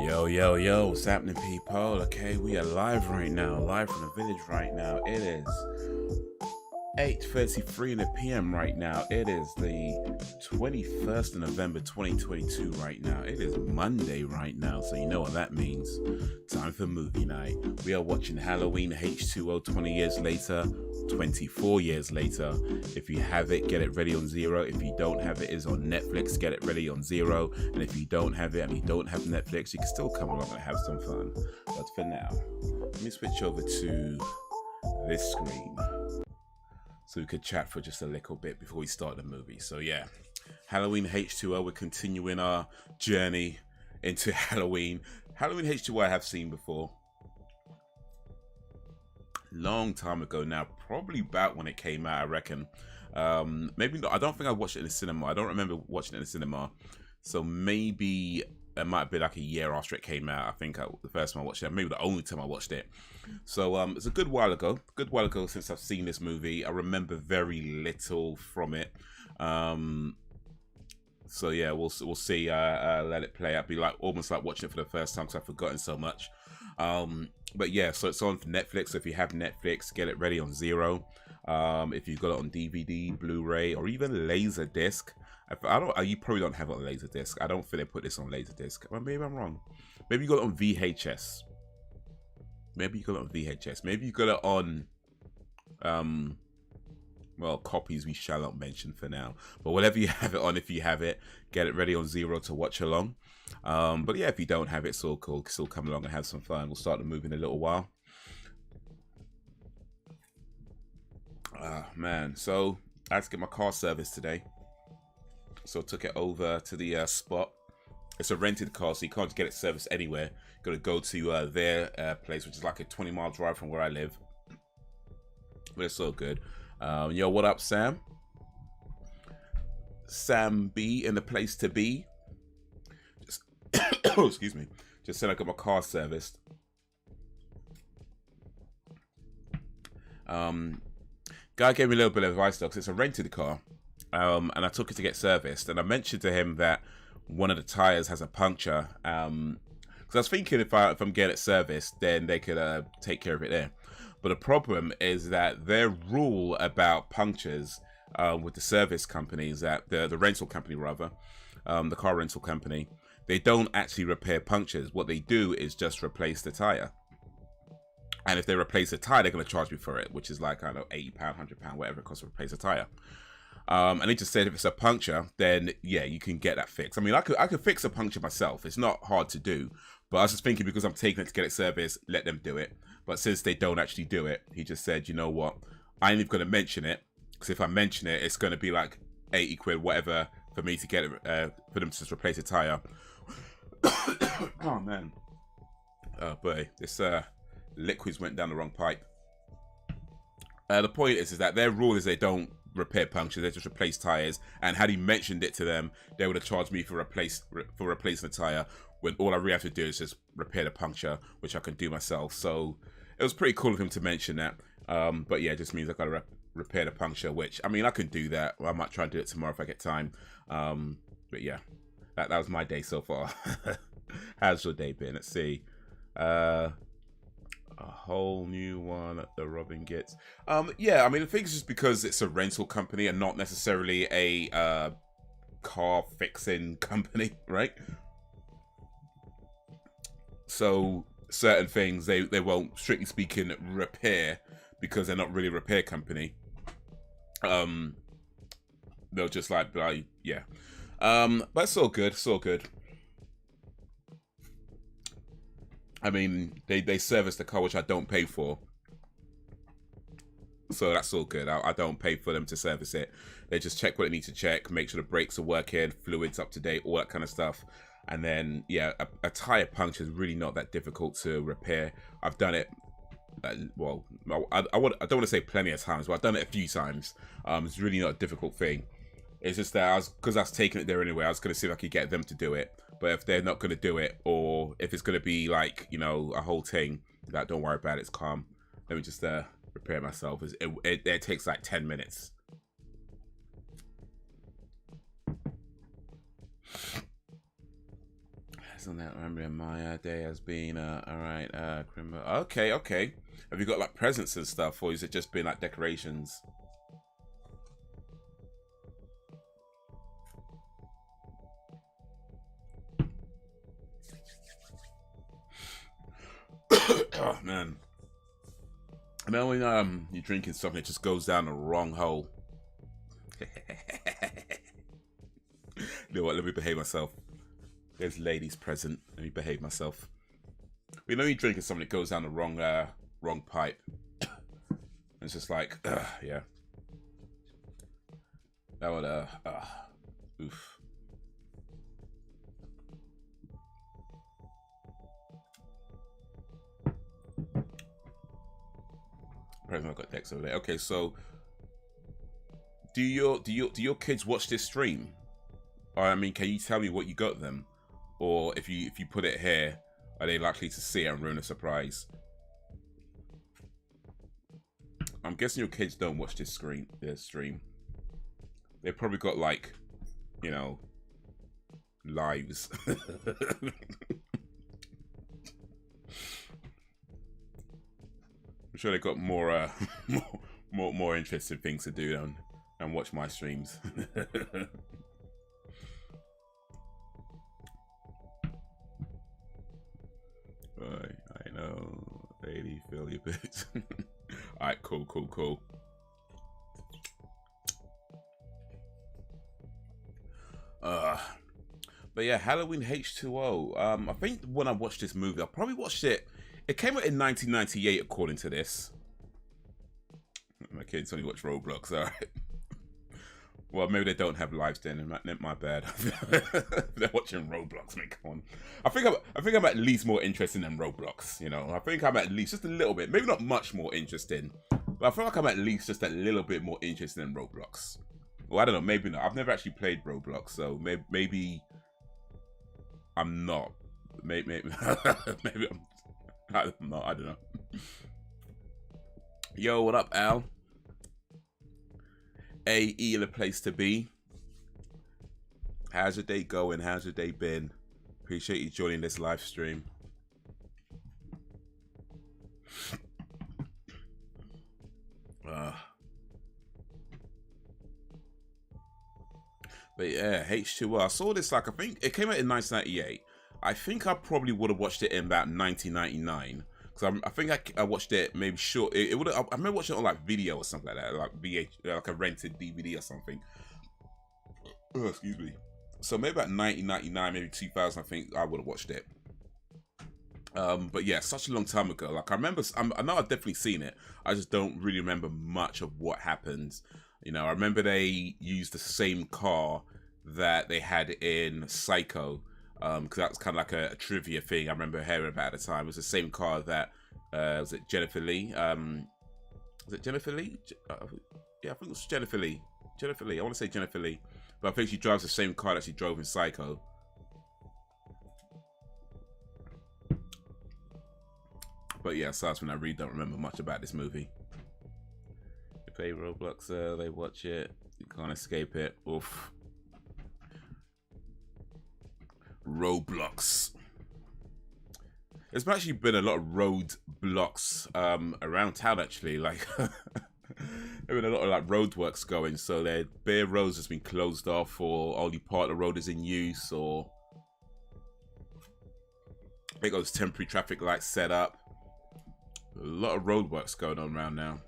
Yo, yo, yo, what's happening, people? Okay, we are live right now, live from the village right now. It is 8:33 in the PM right now. It is the 21st of November 2022 right now. It is Monday right now, so you know what that means. Time for movie night. We are watching Halloween H20 20 years later, 24 years later. If you have it, get it ready on Zero. If you don't have it, it's on Netflix. Get it ready on Zero. And if you don't have it and you don't have Netflix, you can still come along and have some fun. But for now, let me switch over to this screen so we could chat for just a little bit before we start the movie. So yeah, Halloween H20, we're continuing our journey into Halloween. Halloween H20 I have seen before. Long time ago now, probably about when it came out, I reckon. Maybe not, I don't think I watched it in the cinema. I don't remember watching it in the cinema. So maybe it might be like a year after it came out. I think the first time I watched it, maybe the only time I watched it. So it's a good while ago since I've seen this movie. I remember very little from it. So yeah, we'll see. Let it play out. Be like almost like watching it for the first time because I've forgotten so much. But yeah, so it's on Netflix. So if you have Netflix, get it ready on Zero. If you've got it on DVD, Blu-ray, or even Laserdisc. You probably don't have it on Laserdisc. I don't think they put this on Laserdisc. Well, maybe I'm wrong. Maybe you got it on VHS. Maybe you got it on VHS. Maybe you got it on well, copies we shall not mention for now. But whatever you have it on, if you have it, get it ready on Zero to watch along. But yeah, if you don't have it, it's all cool. Still come along and have some fun. We'll start the movie in a little while. Man, so I had to get my car serviced today. So I took it over to the spot. It's a rented car, so you can't get it serviced anywhere. You got to go to their place, which is like a 20-mile drive from where I live. But it's all good. Yo, what up, Sam? Sam B in the place to be. Just oh, excuse me. Just said I got my car serviced. Guy gave me a little bit of advice though, because it's a rented car. And I took it to get serviced, and I mentioned to him that one of the tires has a puncture. Because I was thinking if I'm getting it serviced, then they could take care of it there. But the problem is that their rule about punctures with the service companies, that the rental company rather, the car rental company, they don't actually repair punctures. What they do is just replace the tire. And if they replace the tire, they're going to charge me for it, which is like, I don't know, £80, £100, whatever it costs to replace a tire. And he just said if it's a puncture, then yeah, you can get that fixed. I mean, I could fix a puncture myself. It's not hard to do. But I was just thinking, because I'm taking it to get it serviced, let them do it. But since they don't actually do it, he just said, you know what? I ain't even going to mention it. Because if I mention it, it's going to be like 80 quid, whatever, for me to get it, for them to just replace a tire. Oh, man. Oh, boy. This liquids went down the wrong pipe. The point is that their rule is they don't repair punctures, they just replace tires. And had he mentioned it to them, they would have charged me for replacing the tire, when all I really have to do is just repair the puncture, which I can do myself. So it was pretty cool of him to mention that. But yeah, it just means I gotta repair the puncture, which, I mean, I can do that. I might try and do it tomorrow if I get time. But yeah, that was my day so far. How's your day been? Let's see. A whole new one that Robin gets. Yeah, I mean, I think it's just because it's a rental company and not necessarily a car fixing company, right? So certain things they won't, strictly speaking, repair, because they're not really a repair company. They'll just like yeah. But it's all good. It's all good. I mean, they service the car, which I don't pay for. So that's all good. I don't pay for them to service it. They just check what they need to check, make sure the brakes are working, fluids up to date, all that kind of stuff. And then, yeah, a tire puncture is really not that difficult to repair. I've done it, well, I don't want to say plenty of times, but I've done it a few times. It's really not a difficult thing. It's just that because I was taking it there anyway, I was going to see if I could get them to do it. But if they're not going to do it, or if it's going to be like, you know, a whole thing, like, don't worry about it, it's calm. Let me just repair it myself. It takes like 10 minutes. Isn't that remembering my day as being alright, criminal. Okay, okay. Have you got like presents and stuff, or is it just been like decorations? Oh man. And then when you're drinking something, it just goes down the wrong hole. You know what? Let me behave myself. There's ladies present. Let me behave myself. You know, you're drinking something, it goes down the wrong pipe. It's just like, yeah. That would oof. I've got Dex over there. Okay, so do your kids watch this stream? Or I mean, can you tell me what you got them? Or if you put it here, are they likely to see it and ruin a surprise? I'm guessing your kids don't watch this stream. They've probably got like, you know, lives. I'm sure they've got more more interesting things to do than watch my streams. I know, lady, feel your bit. Alright, cool. But yeah, Halloween H20. I think when I watched this movie, I probably watched it. It came out in 1998, according to this. My kids only watch Roblox, alright. Well, maybe they don't have lives then. My bad. They're watching Roblox. I mean, come on. I think I'm at least more interesting than Roblox. You know, I think I'm at least just a little bit, maybe not much more interesting, but I feel like I'm at least just a little bit more interested in Roblox. Well, I don't know. Maybe not. I've never actually played Roblox, so maybe I'm not. Maybe I'm. I don't know. Yo, what up, Al? AE, the place to be. How's your day going? How's your day been? Appreciate you joining this live stream. But yeah, H2O. I saw this like, I think it came out in 1998. I think I probably would have watched it in about 1999. Because I think I watched it maybe short. I remember watching it on like video or something like that, like like a rented DVD or something. Oh, excuse me. So maybe about 1999, maybe 2000. I think I would have watched it. But yeah, such a long time ago. Like I remember, I know I've definitely seen it. I just don't really remember much of what happened. You know, I remember they used the same car that they had in Psycho. Because that was kind of like a trivia thing I remember hearing about at the time. It was the same car that, was it Jennifer Lee? Was it Jennifer Lee? Yeah, I think it was Jennifer Lee. Jennifer Lee, I want to say Jennifer Lee. But I think she drives the same car that she drove in Psycho. But yeah, so that's when I really don't remember much about this movie. They play Roblox, they watch it, you can't escape it. Oof. Roblox. There's actually been a lot of road blocks around town actually. Like there's been a lot of like road works going, so their bare roads has been closed off, or only part of the road is in use, or they got those temporary traffic lights set up. A lot of road works going on around now.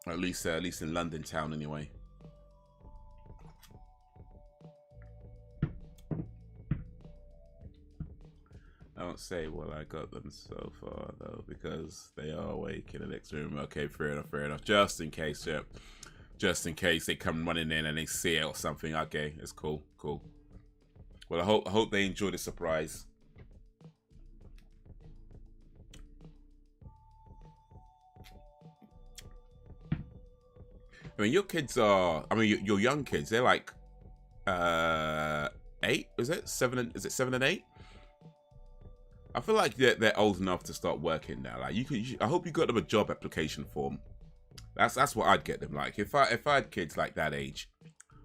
At least in London town anyway. I don't say what I got them so far though, because they are awake in the next room. Okay, fair enough. Just in case, yeah. Just in case they come running in and they see it or something. Okay, it's cool. Well, I hope they enjoy the surprise. I mean, your kids are. I mean, your young kids. They're like, 8. Is it 7? Is it 7 and 8? I feel like they're old enough to start working now. Like I hope you got them a job application form. That's what I'd get them. Like if I had kids like that age,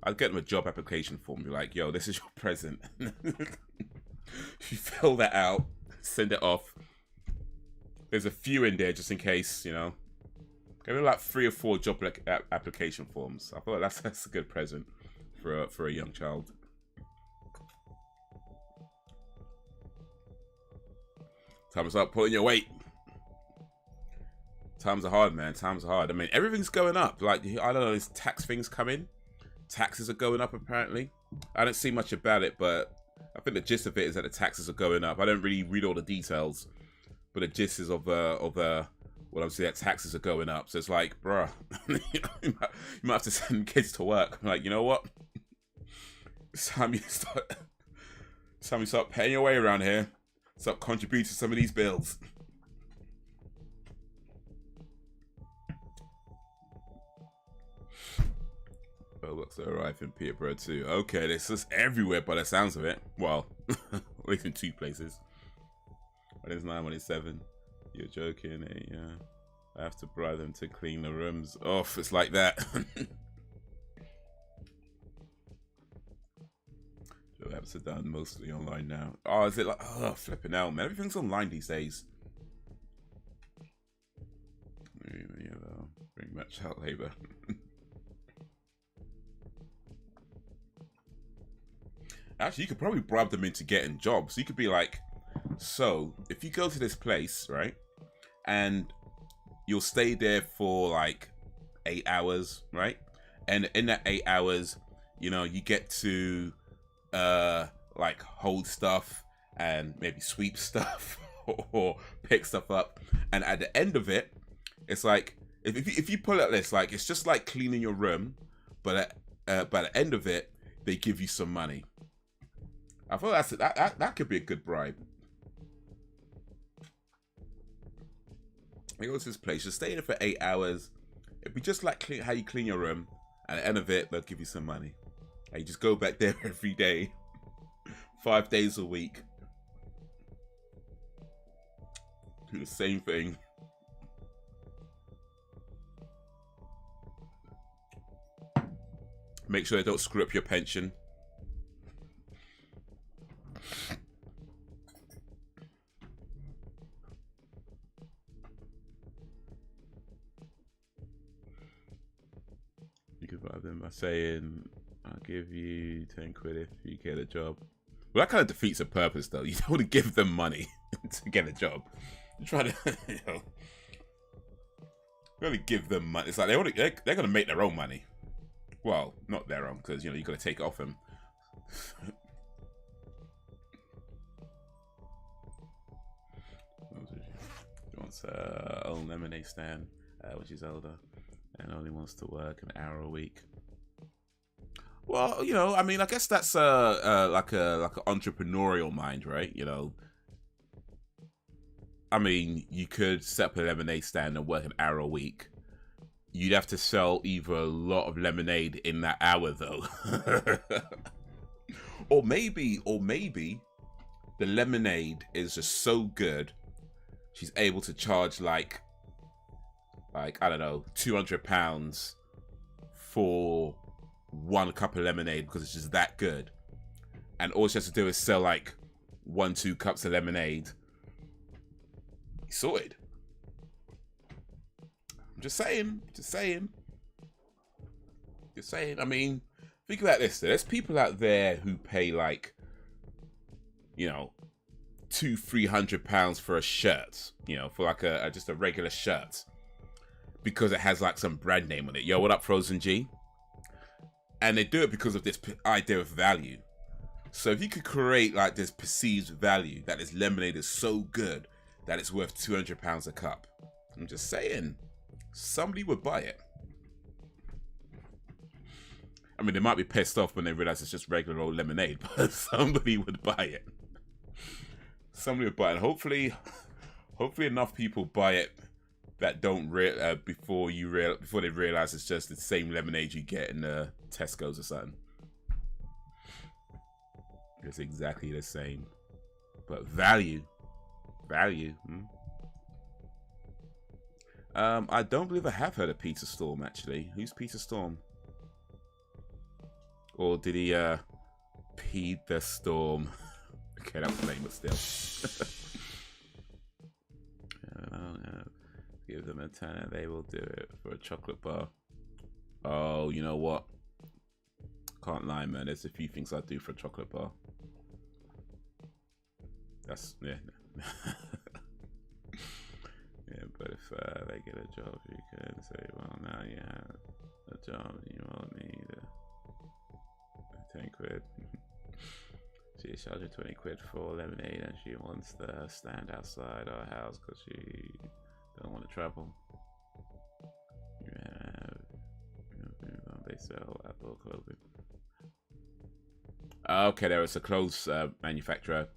I'd get them a job application form. Be like, yo, this is your present. You fill that out, send it off. There's a few in there just in case, you know. Give me like 3 or 4 job application forms. I feel like that's a good present for a young child. Time's up. Put in your weight. Times are hard, man. Times are hard. I mean, everything's going up. Like, I don't know, these tax things coming. Taxes are going up, apparently. I don't see much about it, but I think the gist of it is that the taxes are going up. I don't really read all the details, but the gist is of what I'm saying, that taxes are going up. So it's like, bruh, you might have to send kids to work. I'm like, you know what? It's time you start paying your way around here. Start contributing to some of these bills. Roblox arrive in Peterborough too. Okay, this is everywhere by the sounds of it. Well, at least in 2 places. When it's 9, when it's 7. You're joking, eh? Yeah. I have to bribe them to clean the rooms off. It's like that. Job apps are done mostly online now. Oh, is it like, oh, flipping out, man. Everything's online these days. Bring back child labor. Actually, you could probably bribe them into getting jobs. You could be like, so, if you go to this place, right, and you'll stay there for like 8 hours, right? And in that 8 hours, you know, you get to like hold stuff and maybe sweep stuff or pick stuff up. And at the end of it, it's like, if you pull out this, like, it's just like cleaning your room, but by the end of it, they give you some money. I feel that could be a good bribe. You go to this place, just stay there for 8 hours. It'd be just like how you clean your room. At the end of it, they'll give you some money. And you just go back there every day, 5 days a week. Do the same thing. Make sure they don't screw up your pension. You could buy them by saying, I'll give you 10 quid if you get a job. Well, that kind of defeats the purpose, though. You don't want to give them money to get a job. You try to, you know, really give them money. It's like they're going to make their own money. Well, not their own, because, you know, you got to take it off them. He wants a own lemonade stand, which is older, and only wants to work an hour a week. Well, you know, I mean, I guess that's like an entrepreneurial mind, right? You know, I mean, you could set up a lemonade stand and work an hour a week. You'd have to sell either a lot of lemonade in that hour, though, or maybe the lemonade is just so good, she's able to charge like I don't know, £200 for 1 cup of lemonade because it's just that good, and all she has to do is sell like 1-2 cups of lemonade. Sorted. I'm just saying. I mean, think about this. There's people out there who pay like, you know, £200-300 for a shirt, you know, for like just a regular shirt, because it has like some brand name on it. Yo, what up, Frozen G? And they do it because of this idea of value. So if you could create like this perceived value that this lemonade is so good that it's worth £200 a cup, I'm just saying, somebody would buy it. I mean, they might be pissed off when they realize it's just regular old lemonade, but somebody would buy it. Somebody would buy it. Hopefully enough people buy it that don't before they realize it's just the same lemonade you get in the Tesco's or something. It's exactly the same, but value. I don't believe I have heard of Peter Storm, actually. Who's Peter Storm? Or did he peed the storm? Okay, that was lame, but still. Give them a 10 and they will do it for a chocolate bar. Oh, you know what? Can't lie, man. There's a few things I'd do for a chocolate bar. That's, yeah. Yeah, but if they get a job, you can say, well, now you have a job and you won't need 10 quid. She charged 20 quid for lemonade and she wants to stand outside our house because she don't want to travel. They sell Apple clothing. Okay, there is a clothes manufacturer,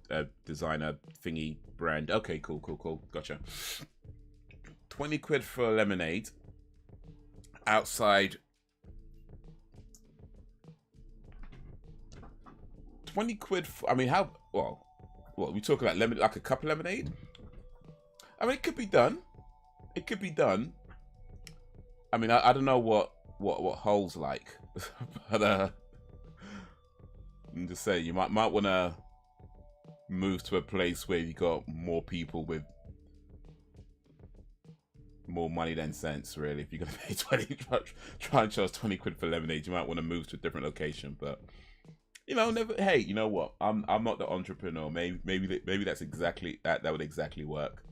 designer thingy brand. Okay, cool. Gotcha. 20 quid for lemonade. Outside. 20 quid for, I mean, how, well, what, we talking about lemon, like a cup of lemonade? I mean, it could be done. It could be done. I mean, I don't know what Hull's like, but I'm just saying, you might want to move to a place where you got more people with more money than sense, really. If you're gonna pay 20, try and charge 20 quid for lemonade, you might want to move to a different location. But you know, never. Hey, you know what? I'm not the entrepreneur. Maybe that's exactly that would exactly work.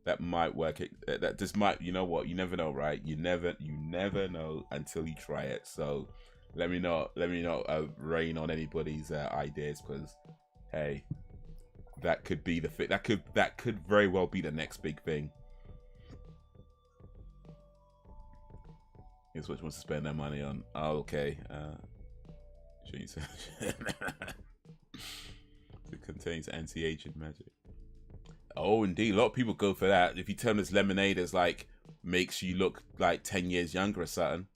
That might work. That just might. You know what? You never know, right? You never know until you try it. So let me not rain on anybody's ideas, because hey, that could be the fit. That could very well be the next big thing. Here's what you want to spend their money on. Oh, okay. It contains anti-aging magic. Oh, indeed. A lot of people go for that. If you tell them this lemonade is like, makes you look like 10 years younger or something.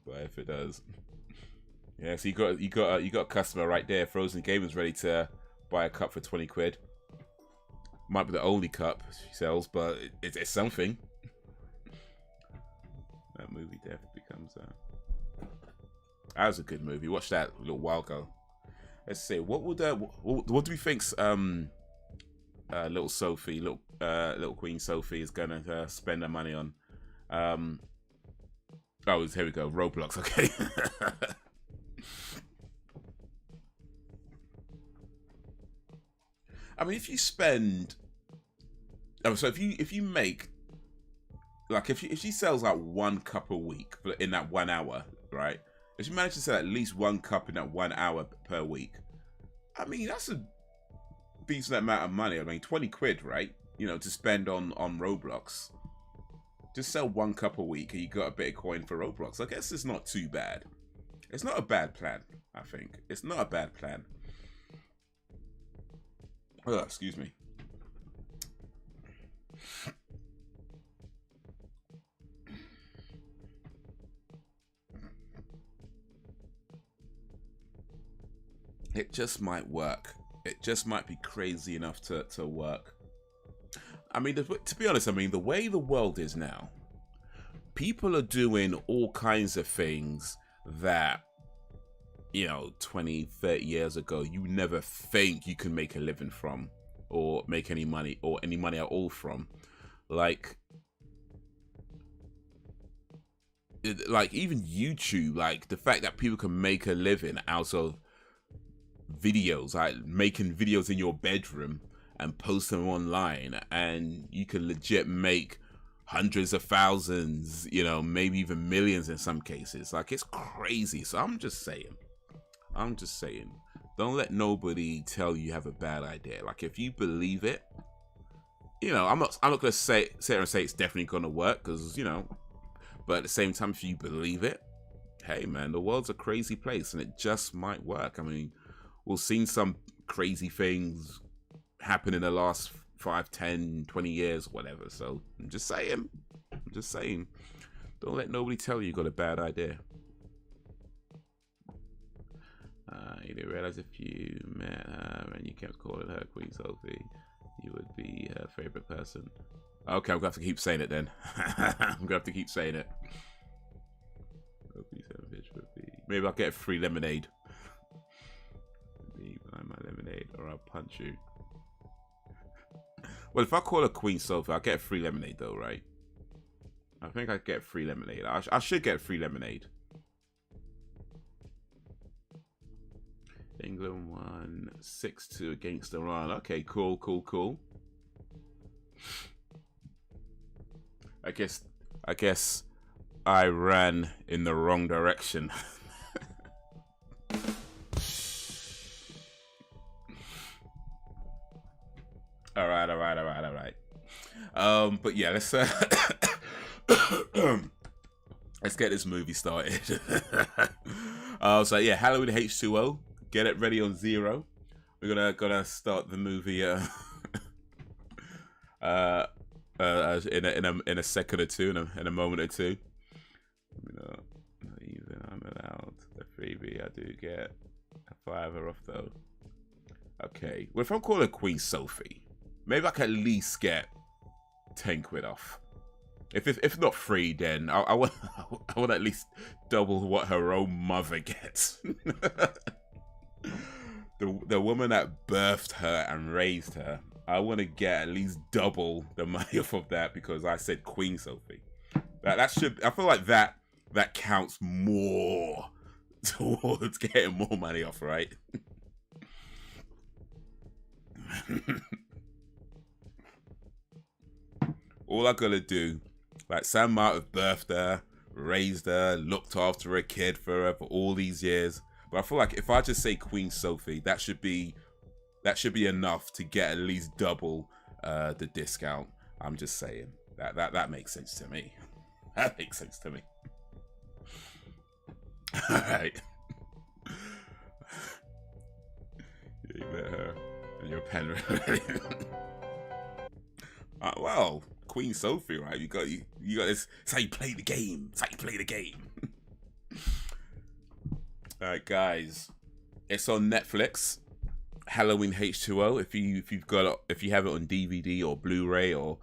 But if it does. Yeah, so you got a customer right there. Frozen Gamer's ready to buy a cup for 20 quid. Might be the only cup she sells, but it's something. That movie Death Becomes that was a good movie. Watched that a little while ago. Let's see, what do we think's little Sophie, little Queen Sophie is gonna spend her money on? Oh, here we go, Roblox. Okay. I mean, if you spend, so if you make, like, if she sells like 1 cup a week in that 1 hour, right? If she manages to sell at least 1 cup in that 1 hour per week, I mean, that's a decent amount of money. I mean, 20 quid, right? You know, to spend on Roblox. Just sell 1 cup a week and you got a bit of coin for Roblox. I guess it's not too bad. It's not a bad plan, I think. It's not a bad plan. Oh, excuse me. It just might work. It just might be crazy enough to work. I mean, to be honest, I mean, the way the world is now, people are doing all kinds of things that, you know, 20, 30 years ago, you never think you can make a living from, or make any money, or any money at all from. Like even YouTube, like the fact that people can make a living out of videos, like making videos in your bedroom and post them online, and you can legit make hundreds of thousands, you know, maybe even millions in some cases. Like, it's crazy. So I'm just saying, don't let nobody tell you have a bad idea. Like, if you believe it, you know, I'm not gonna sit here and say it's definitely gonna work, because, you know, but at the same time, if you believe it, hey man, the world's a crazy place and it just might work. I mean, we've seen some crazy things happen in the last 5, 10, 20 years, whatever. So I'm just saying, don't let nobody tell you got a bad idea. You didn't realize if you met her and you kept calling her Queen Sophie, you would be her favorite person. Okay, I'm gonna have to keep saying it then. I'm gonna have to keep saying it. Maybe I'll get a free lemonade. Buy my lemonade or I'll punch you. Well, if I call her Queen Sophie, I'll get a free lemonade though, right? I think I get free lemonade. I should get free lemonade. England won 6-2 against Iran. Okay, cool, cool, cool. I guess I ran in the wrong direction. All right. But yeah, let's let's get this movie started. So yeah, Halloween H20. Get it ready on 0. We're gonna start the movie in a second or two, in a moment or two. Not even I'm allowed the freebie. I do get a $5 off though. Okay, well if I'm calling Queen Sophie, maybe I can at least get 10 quid off. If not free, then I want at least double what her own mother gets. The woman that birthed her and raised her, I want to get at least double the money off of that because I said Queen Sophie. That should, I feel like that counts more towards getting more money off, right? All I gotta do, like Sam might have birthed her, raised her, looked after her kid for her for all these years. But I feel like if I just say Queen Sophie, that should be enough to get at least double the discount. I'm just saying that makes sense to me. That makes sense to me. All right. You let her and your pen. Well, Queen Sophie, right? You got this. It's how you play the game. It's how you play the game. All right, guys. It's on Netflix. Halloween H20. If you have it on DVD or Blu-ray or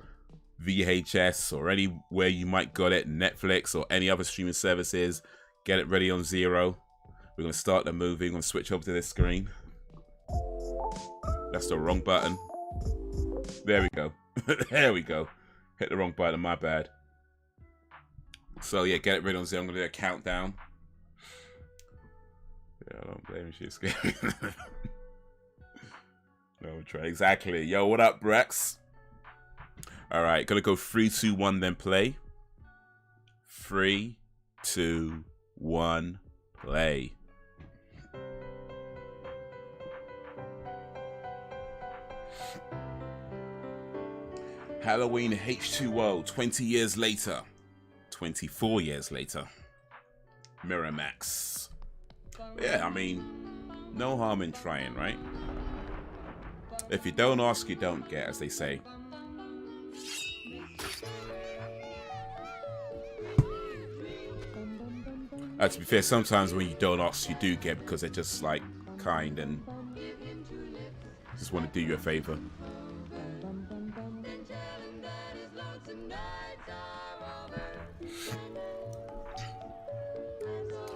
VHS or anywhere you might got it, Netflix or any other streaming services, get it ready on 0. We're gonna start the movie. I'm gonna switch over to this screen. That's the wrong button. There we go. There we go. Hit the wrong button, my bad. So yeah, get it ready on 0. I'm gonna do a countdown. Yeah, I don't blame you, she's scary. No, try exactly. Yo, what up, Brex? Alright, gonna go 3, 2, 1, then play. 3, 2, 1, play. Halloween H20, 20 years later. 24 years later. Miramax. Yeah, I mean, no harm in trying, right? If you don't ask, you don't get, as they say. To be fair, sometimes when you don't ask, you do get, because they're just like kind and just want to do you a favor.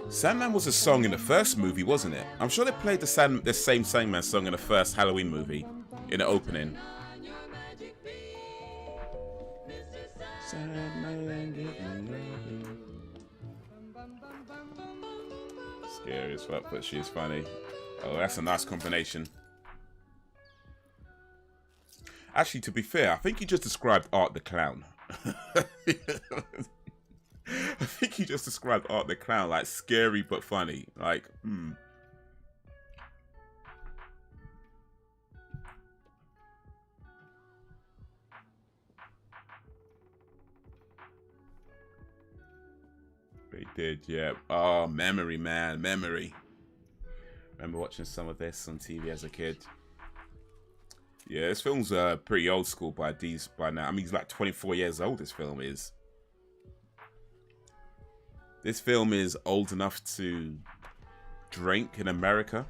Sandman was a song in the first movie, wasn't it? I'm sure they played the same Sandman song in the first Halloween movie, in the opening. Scary as fuck, but she's funny. Oh, that's a nice combination. Actually, to be fair, I think you just described Art the Clown. I think he just described Art the Clown, like scary but funny. Like, They did, yeah. Oh, memory, man, memory. Remember watching some of this on TV as a kid. Yeah, this film's pretty old school by now. I mean, he's like 24 years old, this film is. This film is old enough to drink in America.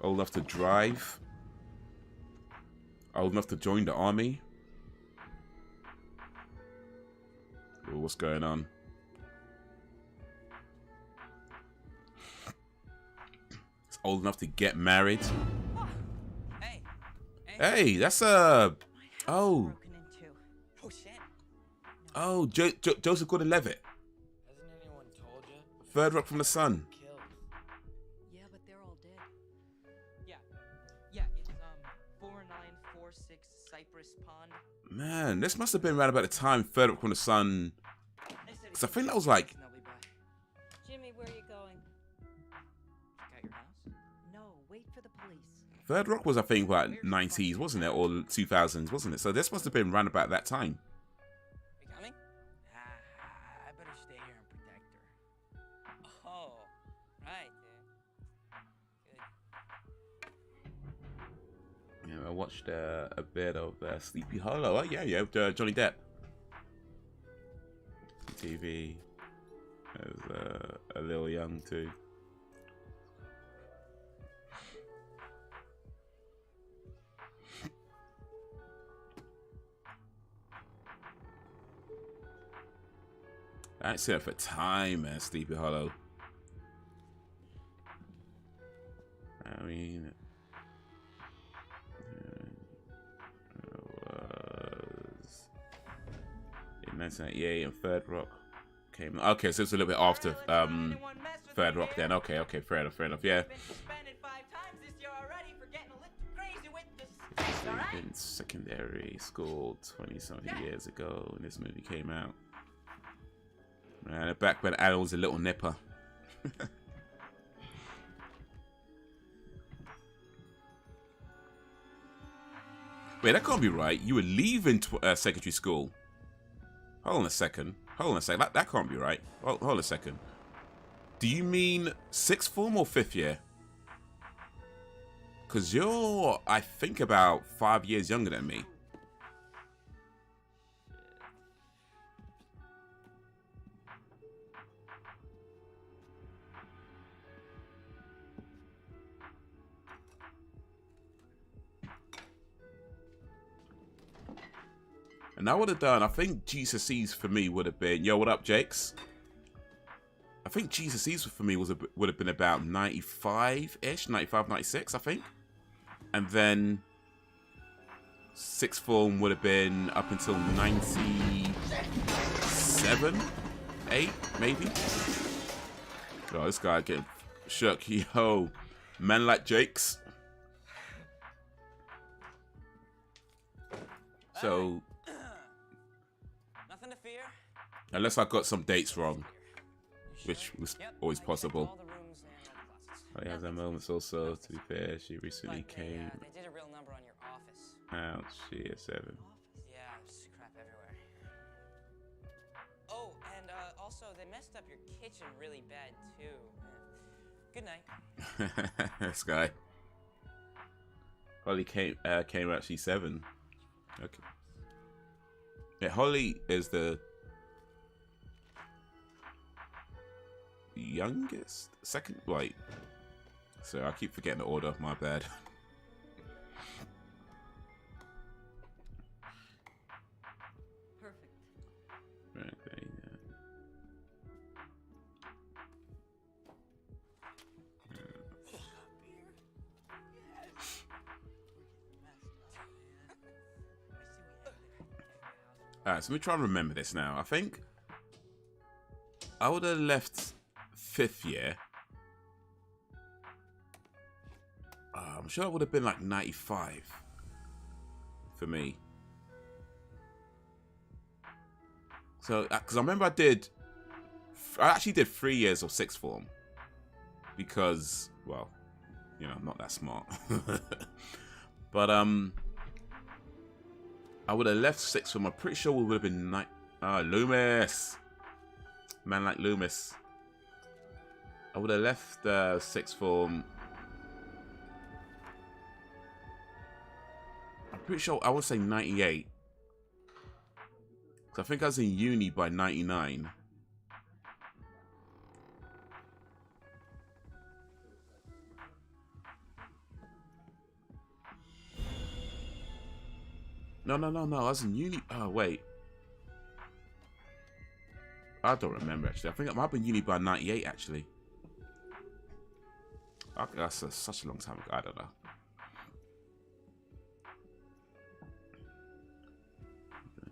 Old enough to drive. Old enough to join the army. Ooh, what's going on? old enough to get married. Hey. Hey, that's oh. Oh, Joseph Gordon-Levitt. Hasn't anyone told you? Third Rock from the Sun. Yeah, but they're all dead. Yeah, it's 4946 Cypress Pond. Man, this must have been right about the time Third Rock from the Sun. Because I think that was like. Jimmy, where are you going? Check out your house? No, wait for the police. Third Rock was, I think, like 90s, wasn't it? Or 2000s, wasn't it? So this must have been right about that time. You coming? I better stay here and protect her. Oh, right, dude. Good. Yeah, I watched a bit of Sleepy Hollow. Oh, yeah, with Johnny Depp. TV. I was a little young, too. I ain't seen it for time, man, Sleepy Hollow. I mean, it was in 1998 and Third Rock came. Okay, so it's a little bit after Third Rock then. Okay, fair enough, yeah. In secondary school 20-something years ago when this movie came out. Man, back when Alan was a little nipper. Wait, that can't be right. You were leaving secondary school. Hold on a second. That can't be right. Hold on a second. Do you mean sixth form or fifth year? Because you're, I think, about 5 years younger than me. And I would have done, I think GCSEs for me would have been, yo, what up, Jakes? I think GCSEs for me would have been about 95-ish, 95, 96, I think. And then sixth form would have been up until 97, 8, maybe. Oh, this guy getting shook. Yo, man like Jakes. So, Nothing to fear. unless I got some dates wrong, which was always possible. Oh, yeah, there moments also, to be fair, she recently came They did a real number on your office. out. She is 7. Yeah, just crap everywhere. Oh, and also they messed up your kitchen really bad too. Good night. This guy. Holly came out. She's 7. Okay. Yeah, Holly is the youngest, second. Wait. So I keep forgetting the order. My bad. Perfect. Okay, Alright, so let me try and remember this now. I think I would have left 5th year. I'm sure it would have been like 95 for me. So, because I remember I actually did 3 years of 6th form. Because, well, you know, I'm not that smart. But, I would have left 6th form. I'm pretty sure we would have been Loomis. Man like Loomis. I would have left 6th form. I'm pretty sure I would say 98. Because I think I was in uni by 99. No. I was in uni. Oh, wait. I don't remember, actually. I think I might have been uni by 98, actually. That's such a long time ago. I don't know.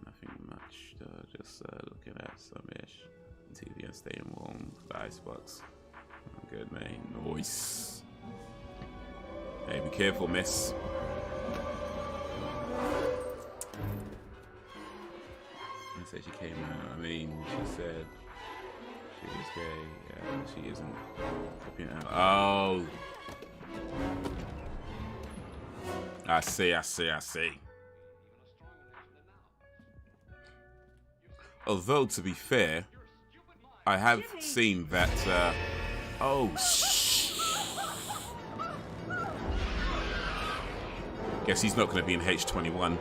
Nothing much. Just looking at some ish TV and staying warm for the icebox. Good, mate. Nice. Hey, be careful, miss. She said she came out. I mean, she said she was gay. Yeah, she isn't. Oh. I see. Although, to be fair, I have seen that. Guess he's not going to be in H21.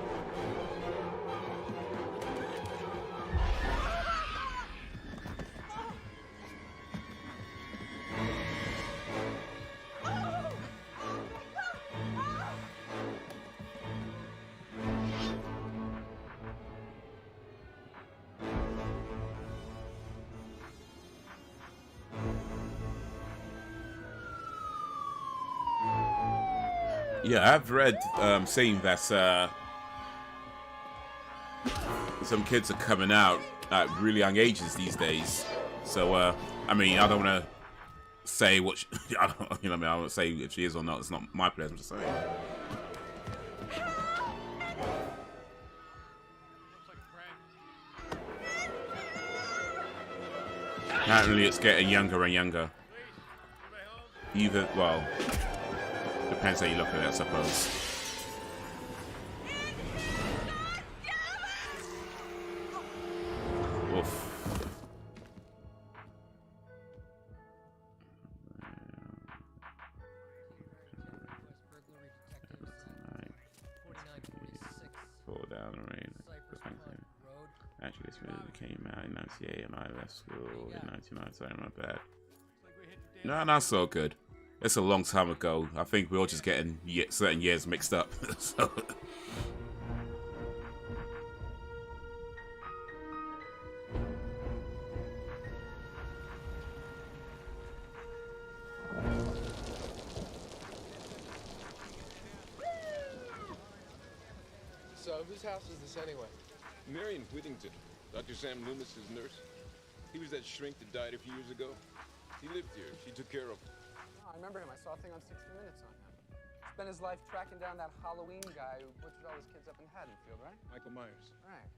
Yeah, I've read saying that some kids are coming out at really young ages these days. So, I mean, I don't want to say what she, I don't, you know, what I mean, I won't say if she is or not. It's not my place. I'm just saying. Apparently, it's getting younger and younger. Even, well, depends how you look at it, I suppose. Oof. Fall down the rain. Actually, this movie came out in '98 and I left school in '99, so I'm not bad. No, that's so good. It's a long time ago. I think we're all just getting certain years mixed up. So. So, whose house is this anyway? Marion Whittington, Dr. Sam Loomis's nurse. He was that shrink that died a few years ago. He lived here. She took care of him. Oh, I remember him. I saw a thing on 60 Minutes on him. Spent his life tracking down that Halloween guy who butchered all his kids up in Haddonfield, right? Michael Myers. Right.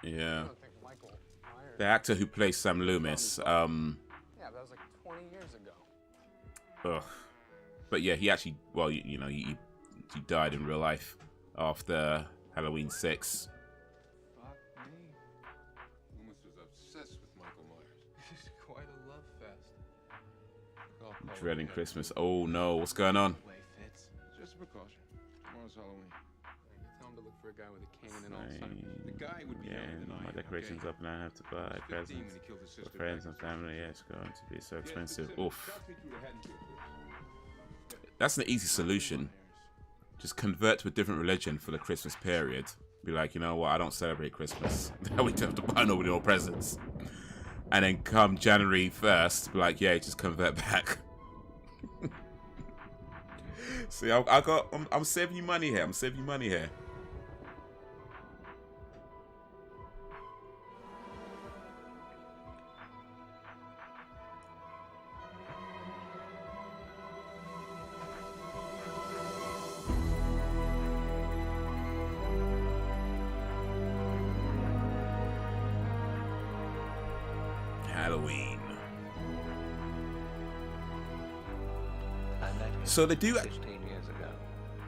Yeah. I don't think Michael Myers. The actor who plays Sam Loomis. Yeah, but that was like 20 years ago. Ugh. But yeah, he actually, well, you know, he died in real life after Halloween 6. Fuck me. Loomis was obsessed with Michael Myers. It's quite a love fest. Dreading Christmas. Oh no, what's going on? It's just a precaution. Tomorrow's Halloween. Tell him to look for a guy with a cane and all that. The guy would be younger than I my am, decorations okay? up and I have to buy He was 15 presents when he killed his for sister friends back and family. Yeah, it's going to be so expensive. Yeah, Oof. talk me through the Haddonfield place. That's an easy solution. Just convert to a different religion for the Christmas period. Be like, you know what, I don't celebrate Christmas. Now we don't have to buy nobody no presents. And then come January 1st, be like, yeah, just convert back. See, I'm saving you money here. I'm saving you money here. Halloween. So they do.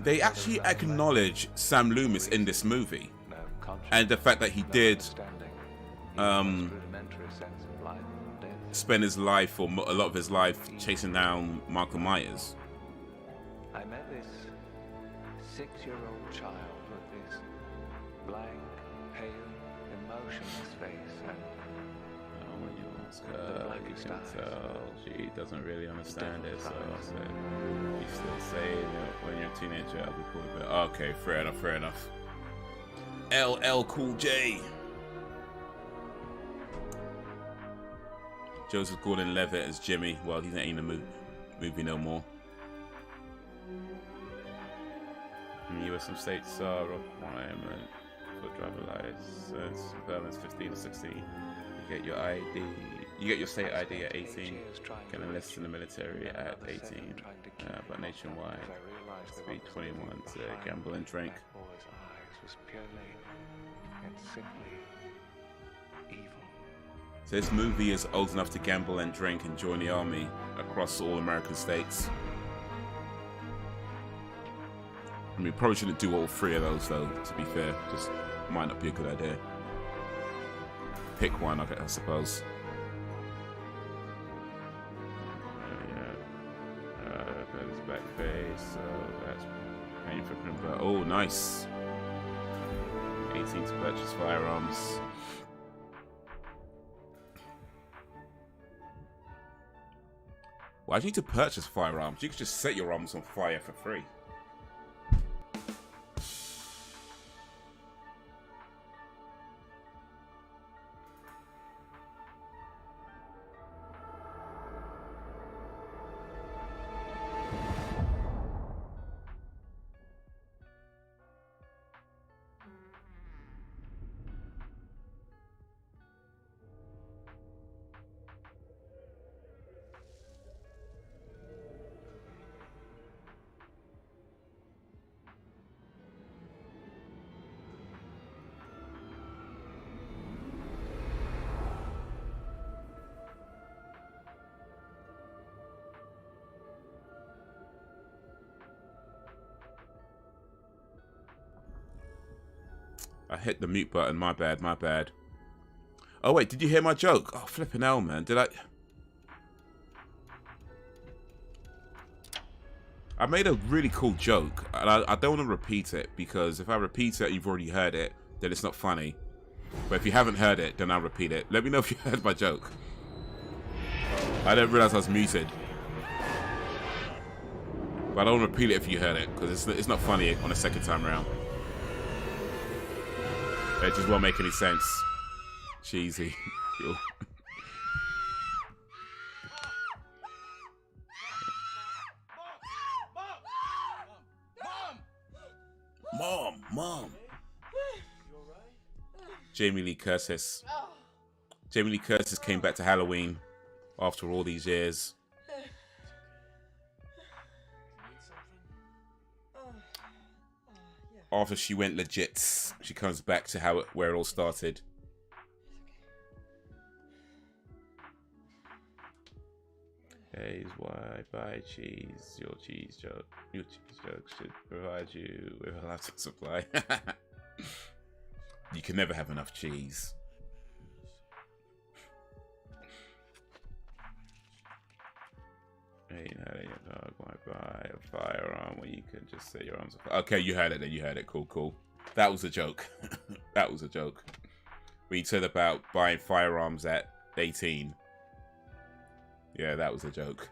They actually acknowledge Sam Loomis in this movie, and the fact that he did spend his life, or a lot of his life, chasing down Michael Myers. I met this 6-year-old child with this blank, pale, emotionless face, and When you ask her, you can tell she doesn't really understand it. So I said, you still say when you're a teenager, I'll be cool with it. Okay, fair enough, fair enough. LL Cool J. Joseph Gordon-Levitt as Jimmy. Well, he's not in the movie. movie no more. In the US, some states are requirement for driver license. Permits 15 or 16. You get your ID. You get your state ID at 18. Can enlist in the military at 18. But nationwide, it's be 21 to gamble and drink. So this movie is old enough to gamble and drink and join the army across all American states. I mean, probably shouldn't do all 3 of those though, to be fair. Just might not be a good idea. Pick one, I suppose. Goes back face, so that's paying for convert. Oh, nice. 18 to purchase firearms. Why do you need to purchase firearms? You could just set your arms on fire for free. I hit the mute button, my bad, my bad. Oh wait, did you hear my joke? Oh, flipping hell, man. Did I? I made a really cool joke, and I don't want to repeat it, because if I repeat it, you've already heard it, then it's not funny. But if you haven't heard it, then I'll repeat it. Let me know if you heard my joke. I didn't realize I was muted. But I don't want to repeat it if you heard it, because it's not funny on the second time around. It just won't make any sense. Cheesy. Mom. Jamie Lee Curtis. Jamie Lee Curtis came back to Halloween after all these years. After she went legit, she comes back to where it all started. Haze, why buy cheese? Your cheese jokes should provide you with a laptop supply. You can never have enough cheese. Hey, you know that your dog might buy a firearm when you can just set your arms on fire. Okay, you heard it then, you heard it. Cool. That was a joke. That was a joke. We said about buying firearms at 18. Yeah, that was a joke.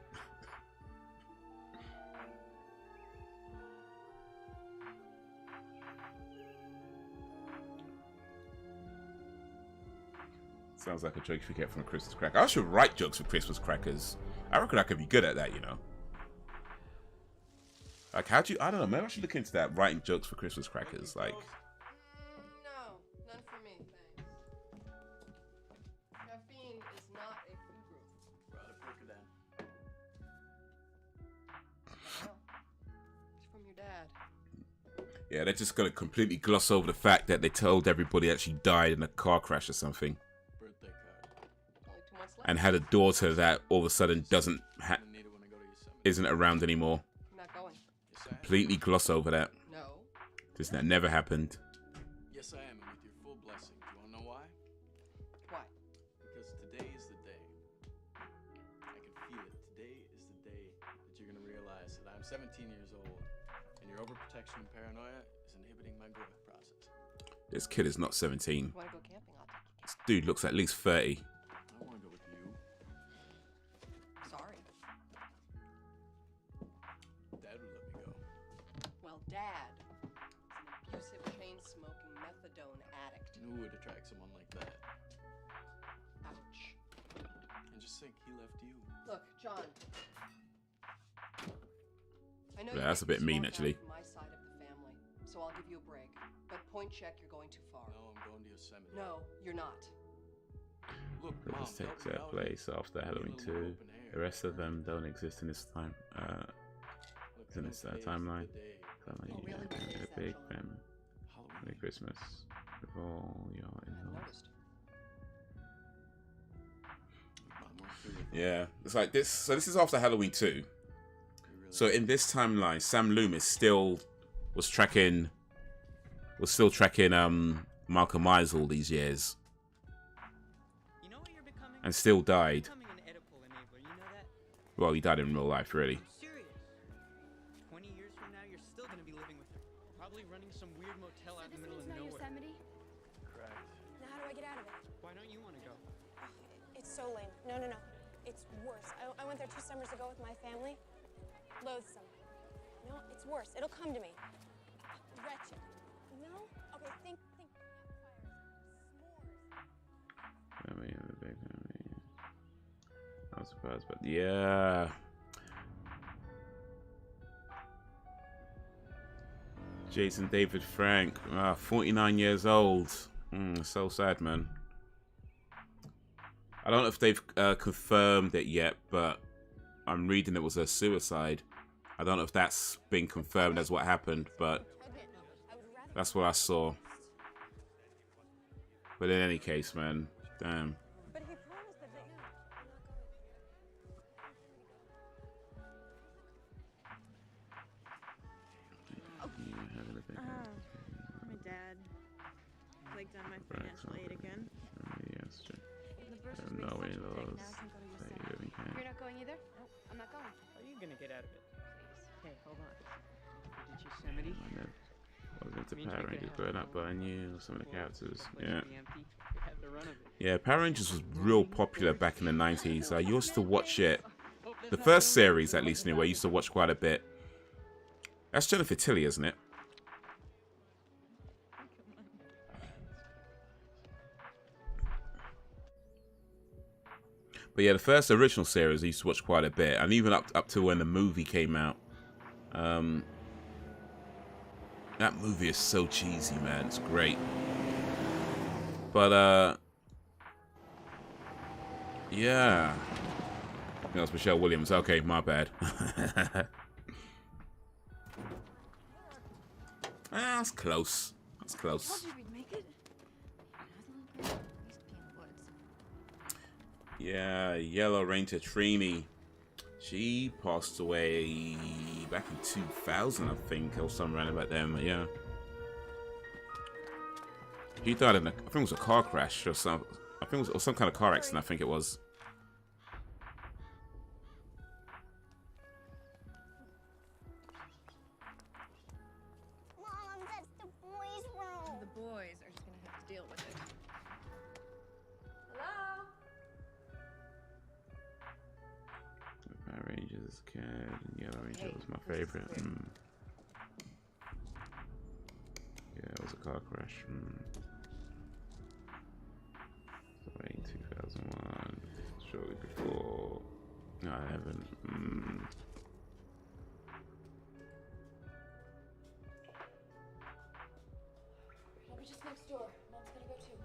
Sounds like a joke you get from a Christmas cracker. I should write jokes for Christmas crackers. I reckon I could be good at that, you know. Like, how do you... I don't know, maybe I should look into that, writing jokes for Christmas crackers, like... No, none for me, thanks. Caffeine is not a food group. Rather quicker then. Well, it's from your dad. Yeah, they're just gonna completely gloss over the fact that they told everybody that she died in a car crash or something. Birthday card. Only 2 months left. And had a daughter that all of a sudden isn't around anymore. I'm not going. Yes, I am. Completely gloss over that. No. That never happened. Yes, I am, and with your full blessing. Do you want to know why? Why? Because today is the day. I can feel it. Today is the day that you're going to realize that I'm 17 years old, and your overprotection and paranoia is inhibiting my growth process. This kid is not 17. You want to go camping? I'll take you This dude looks at least 30. I don't want to go with you. Sorry. Dad would let me go. Well, Dad is an abusive, chain-smoking, methadone addict. And who would attract someone like that? Ouch. And just think, he left you. Look, John. I know Yeah, you that's a get bit mean, smart actually. from my side of the family, so I'll give you a break. But point check, you're going too far. No, I'm going to Yosemite. No, you're not. Look, Mom, This takes help me out place here. after Need a Halloween little more 2. open air. The rest of them don't exist in this time. Look, In I this know today's timeline. the day. Timeline, Oh, really? What day is a that, big John? family. Halloween. Merry Christmas. With all your I in-laws. noticed. Mom, we're through with it. Yeah, it's like this. So this is after Halloween 2. We really So in this timeline, Sam Loomis still was still tracking Malcolm Myers all these years, You know what you're becoming? and still died. Becoming an Oedipal enabler, you know that? Well, he died in real life, really. I'm serious. 20 years from now, you're still gonna be living with her. Probably running some weird motel out in the middle of nowhere. Correct. Now how do I get out of it? Why don't you wanna go? It's so lame. No. It's worse. I went there 2 summers ago with my family. Loathsome. No, it's worse. It'll come to me. Wretched. No? Okay, think. S'mores. I mean, the big family. I was surprised, but yeah. Jason David Frank, 49 years old. So sad, man. I don't know if they've confirmed it yet, but I'm reading it was a suicide. I don't know if that's been confirmed as what happened, but Admit, I would rather that's what I saw. But in any case, man, damn. But he promised that they no, I'm not going. You having a big My dad clicked on my financial aid again. Yes, true. The bursar's I been know such a it dick, was. now I can go to Say Yosemite. you can. You're not going either? Nope, I'm not going. How are you gonna get out of it? Please. Hey, hold on. Did Yosemite? I know. I was into Means we Power could Rangers have growing a up, but I knew some of the full characters. place Yeah. to be empty. Could have the run of it. Yeah, Power Rangers was real popular back in the 90s. I used to watch it. The first series, at least, anyway, I used to watch quite a bit. That's Jennifer Tilly, isn't it? But yeah, the first original series I used to watch quite a bit, and even up to when the movie came out. That movie is so cheesy, man. It's great. But yeah. That was Michelle Williams. Okay, my bad. That's close. That's close. Told you we'd make it. These peanut woods. Yeah, Yellow Ranger Trini. She passed away back in 2000, I think, or something around about then. But yeah, he died in I think it was a car crash or something. I think it was some kind of car accident. I think it was. Mom, that's the boys' room. The boys are just gonna have to deal with it. Hello? Power Rangers as a kid, and Yellow Ranger was my favorite. Yeah, it was a car crash. So in 2001, shortly before 9/11. I'll be just next door. Mom's gonna go too.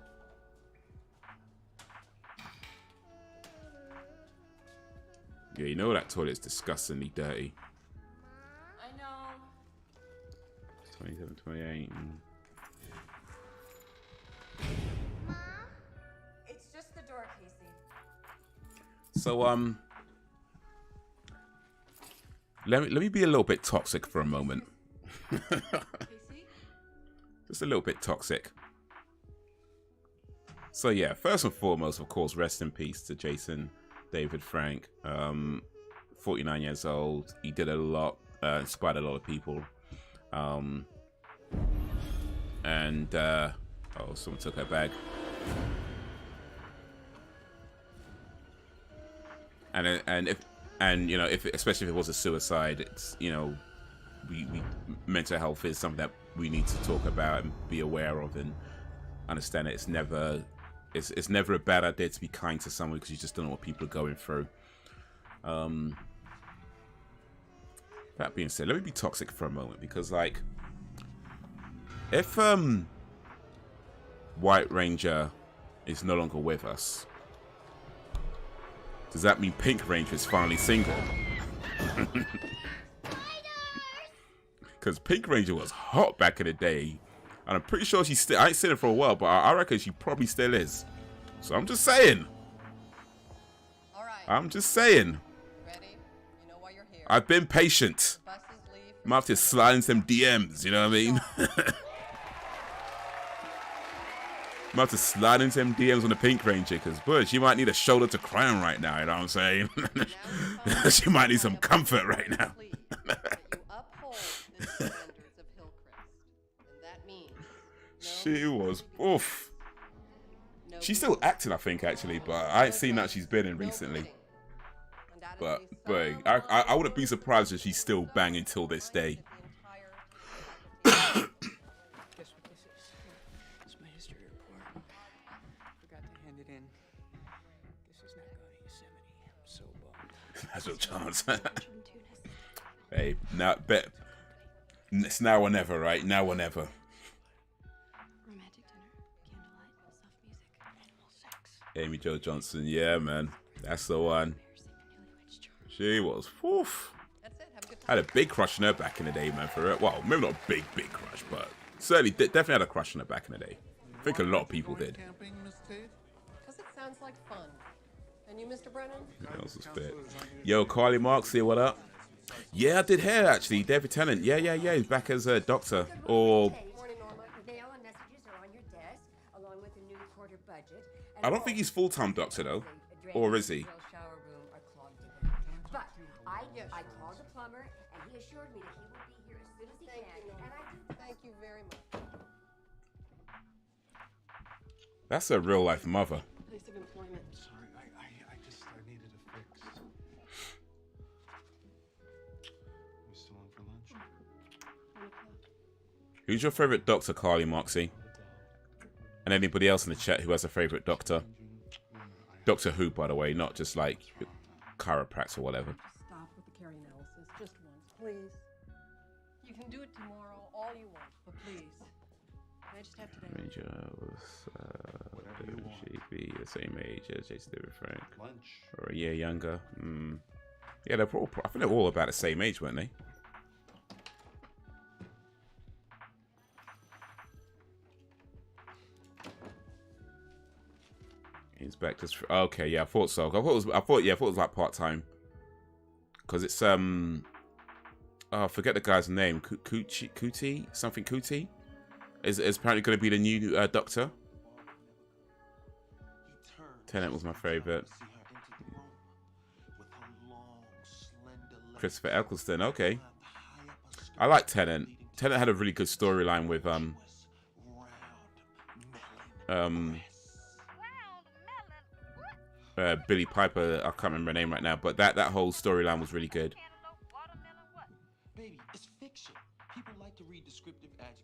Yeah, you know that toilet's disgustingly dirty. I know. 27, 28. Mom? It's just the door, Casey. So let me be a little bit toxic for a moment. Casey? Just a little bit toxic. So yeah, first and foremost, of course, rest in peace to Jason David Frank. 49 years old. He did a lot, inspired a lot of people. Oh, someone took her bag. And you know, especially if it was a suicide, it's, you know, we mental health is something that we need to talk about and be aware of and understand that it's never a bad idea to be kind to someone because you just don't know what people are going through. That being said, let me be toxic for a moment, because like, if White Ranger is no longer with us, does that mean Pink Ranger is finally single? Because Pink Ranger was hot back in the day, and I'm pretty sure she's still. I ain't seen her for a while, but I reckon she probably still is. So I'm just saying. All right. I'm just saying. Ready? You know why you're here. I've been patient. Buses leave. I'm have to slide in some DMs, you know what I mean? I'm about to slide into some DMs on the Pink Ranger, because, boy, she might need a shoulder to cry on right now, you know what I'm saying? She might need some comfort right now. You uphold the standards of Hillcrest, and that means She was, oof. She's still acting, I think, actually, but I ain't seen that she's been in recently. But, boy, I wouldn't be surprised if she's still banging till this day. That's your chance. Hey, now bet it's now or never, right? Now or never. Romantic dinner, candlelight, soft music, animal sex. Amy Jo Johnson, yeah, man, that's the one. She was, woof. I had a big crush on her back in the day, man. For her, well, maybe not a big crush, but certainly definitely had a crush on her back in the day. I think a lot of people did. because it sounds like fun. And you, Mr. Brennan? That was a spit. Yo, Carly Marks here, what up? Yeah, I did hair actually. David Tennant. Yeah. He's back as a doctor. Or I don't think he's full-time doctor though. Or is he? But I called the plumber and he assured me that he will be here as soon as he can. And I thank you very much. That's a real life mother. Place of employment. Sorry, I needed a fix. We still on for lunch? Who's your favorite doctor, Carly Moxie? And anybody else in the chat who has a favorite doctor? Doctor Who, by the way, not just like chiropractor or whatever. Stop with the carry analysis just once, please. You can do it tomorrow, all you want, but please. Can I just have today? Ranger was GB, the same age as Jason David Frank. Or a year younger. Yeah, they're all, I think they're all about the same age, weren't they? He's back just for, okay, yeah, I thought so. I thought it was like part-time. Because it's oh, I forget the guy's name. Kuti? Something Kuti? Is apparently going to be the new doctor. Tennant was my favorite. Christopher Eccleston, okay. I like Tennant. Tennant had a really good storyline with Billy Piper. I can't remember her name right now, but that whole storyline was really good. Baby, it's fiction. People like to read descriptive adjectives.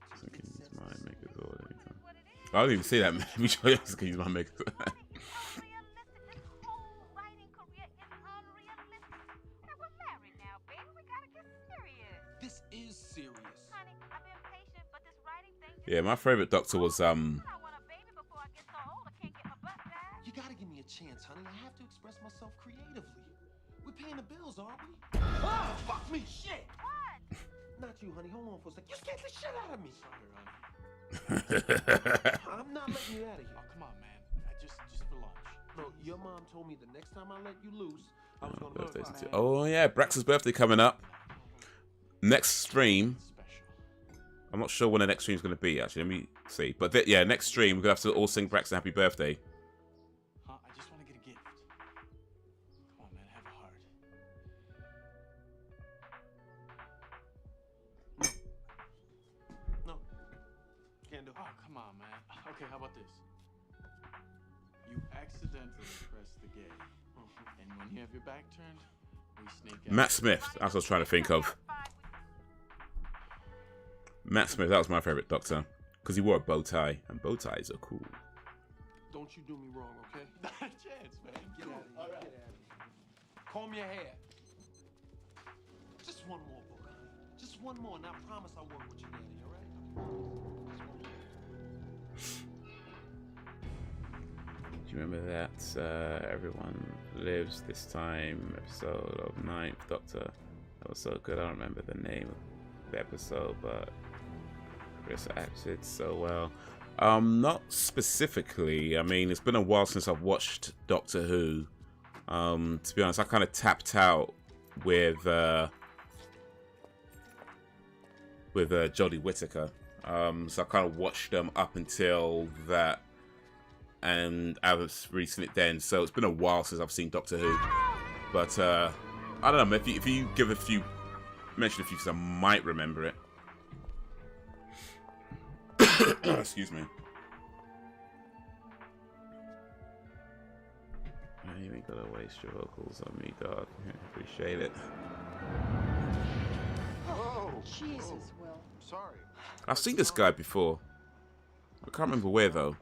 I didn't even see that. Let me show you. Use my makeup. This is serious. Yeah, my favorite doctor was You gotta give me a chance, honey. I have to express myself creatively. We're paying the bills, aren't we? Ah, fuck me, shit. What? Not you, honey. Hold on for a second. You scared the shit out of me. I'm not letting you out of here. Oh, come on, man. Just for lunch. No, your mom told me the next time I let you loose, I was gonna oh yeah, Brax's birthday coming up. Next stream. I'm not sure when the next stream is going to be, actually. Let me see. But yeah, next stream, we're going to have to all sing Braxton happy birthday. Huh? I just want to get a gift. Come on, man. Have a heart. No. Can't do it. Oh, come on, man. Okay, how about this? You accidentally press the gate. And when you have your back turned, we sneak out. Matt Smith. That's what I was trying to think of. Matt Smith, that was my favorite doctor. Because he wore a bow tie. And bow ties are cool. Don't you do me wrong, okay? Not a chance, man. Get out of here. Get out of here. Comb your hair. Just one more book. Just one more, and I promise I'll work with your daddy, all right? Do you remember that Everyone Lives This Time episode of 9th Doctor? That was so good. I don't remember the name of the episode, but Chris acted so well. Not specifically. I mean, it's been a while since I've watched Doctor Who. To be honest, I kind of tapped out with Jodie Whittaker. So I kind of watched them up until that, and I was recently then. So it's been a while since I've seen Doctor Who. But I don't know. If you give mention a few, because I might remember it. Excuse me. You ain't gotta waste your vocals on me, dog. Appreciate it. Oh, Jesus, Will. Sorry. I've seen this guy before. I can't remember where though.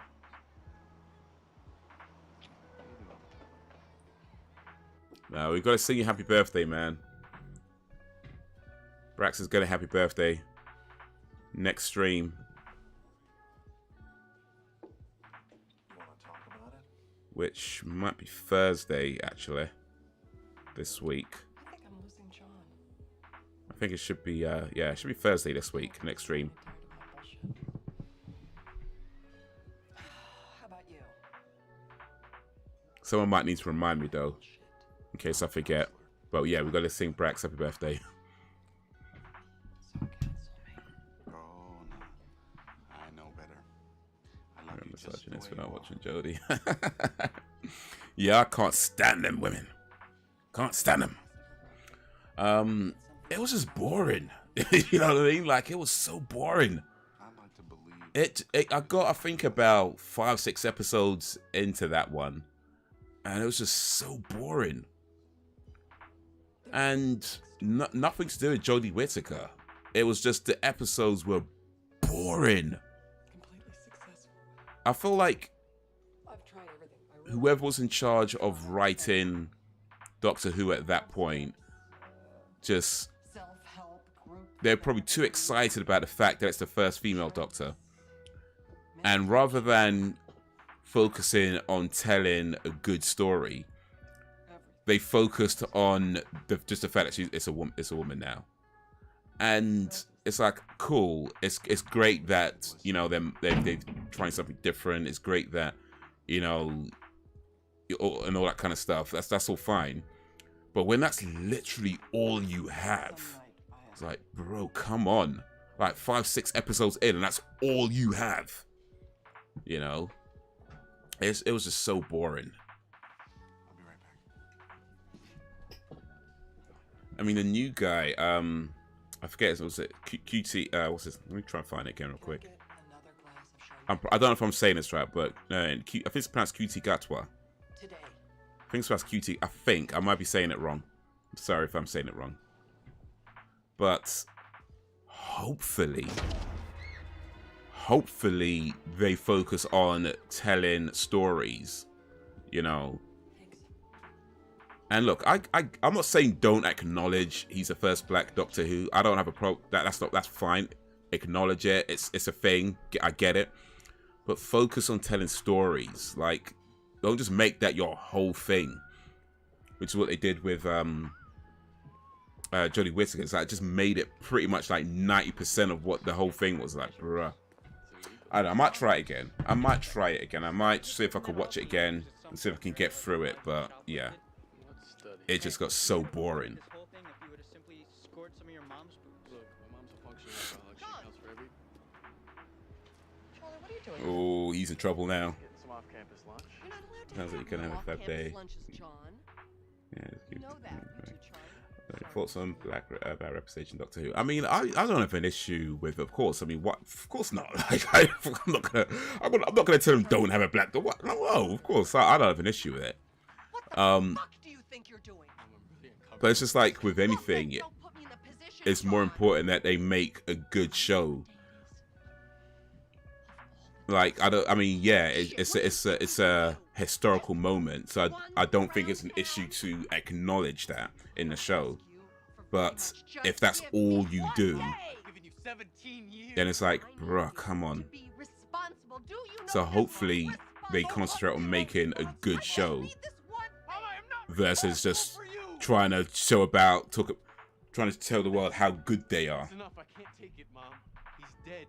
No, we gotta sing you happy birthday, man. Brax is gonna happy birthday. Next stream. Which might be Thursday, actually. This week. I think I'm losing John. I think it should be, yeah, it should be Thursday this week, next stream. How about you? Someone might need to remind me, though, in case I forget. But yeah, we got to sing Brax happy birthday. Oh, no. I know better. I love you just the Misogynist way for not you watching Jodie. Yeah, I can't stand them women. Can't stand them. It was just boring. You know what I mean? Like, it was so boring. I'd like to believe. I got, I think, about 5-6 episodes into that one, and it was just so boring. And nothing to do with Jodie Whittaker. It was just the episodes were boring. Completely successful. I feel like I've tried everything. whoever was in charge of writing Doctor Who at that point, just Self-help group. they're probably too excited about the fact that it's the first female Doctor. And rather than focusing on telling a good story, they focused on just the fact that it's a woman now. And it's like, cool. It's great that, you know, they're trying something different. It's great that, you know, and all that kind of stuff. That's all fine. But when that's literally all you have, it's like, bro, come on. Like 5-6 episodes in, and that's all you have. You know, it was just so boring. I'll be right back. I mean, the new guy, I forget, was it QT? What's this? Let me try and find it again real quick. I don't know if I'm saying this right, but I think it's pronounced QT Gatwa. Today. I think it's pronounced QT. I think I might be saying it wrong. I'm sorry if I'm saying it wrong. But hopefully they focus on telling stories, you know. And look, I'm not saying don't acknowledge he's the first Black Doctor Who. I don't have a problem. That's fine. Acknowledge it. It's a thing. I get it. But focus on telling stories. Like, don't just make that your whole thing, which is what they did with Jodie Whittaker. It's like, just made it pretty much like 90% of what the whole thing was. Like, bruh. I don't know, I might try it again. I might see if I could watch it again and see if I can get through it. But yeah, it just got so boring. Oh, he's in trouble now. Sounds like you're gonna have a bad day. Yeah, thoughts on about representation Doctor Who? I mean, I don't have an issue with, of course. I mean, what? Of course not. Like, I'm not gonna tell them don't have a black Doctor. What? No, of course, I don't have an issue with it. What the fuck do you think you're doing? But it's just like with anything, it's more important that they make a good show. Like, I mean, yeah, it's a historical moment, so I don't think it's an issue to acknowledge that in the show. But if that's all you do, Giving you 17 years. then it's like, bruh, come on. So hopefully they concentrate on making a good show versus just trying to trying to tell the world how good they are. It's enough. I can't take it, Mom. He's dead.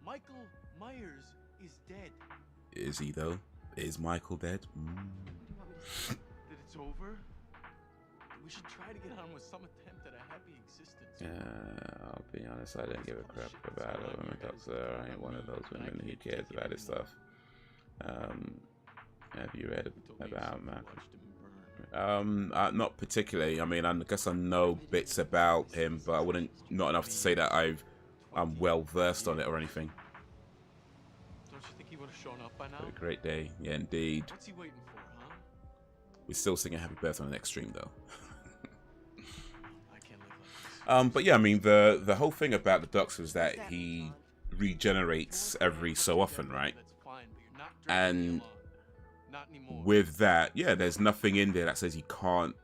Michael Myers is dead. Is he though? Is Michael dead? That it's over? We should try to get on with some attempt at a happy existence. Yeah, I'll be honest, I don't give a crap about a women doctor. I ain't one of those women who cares about this stuff. Have you read about Malcolm? Not particularly. I mean, I guess I know bits about him, but I wouldn't, not enough to say that I'm well versed on it or anything. Don't you think he would have shown up by now? A great day, yeah, indeed. What's he waiting for, huh? We're still singing Happy Birthday on the next stream, though. I can't live like this. But yeah, I mean, the whole thing about the Doctor is that he regenerates every so often, right? And with that, yeah, there's nothing in there that says he can't,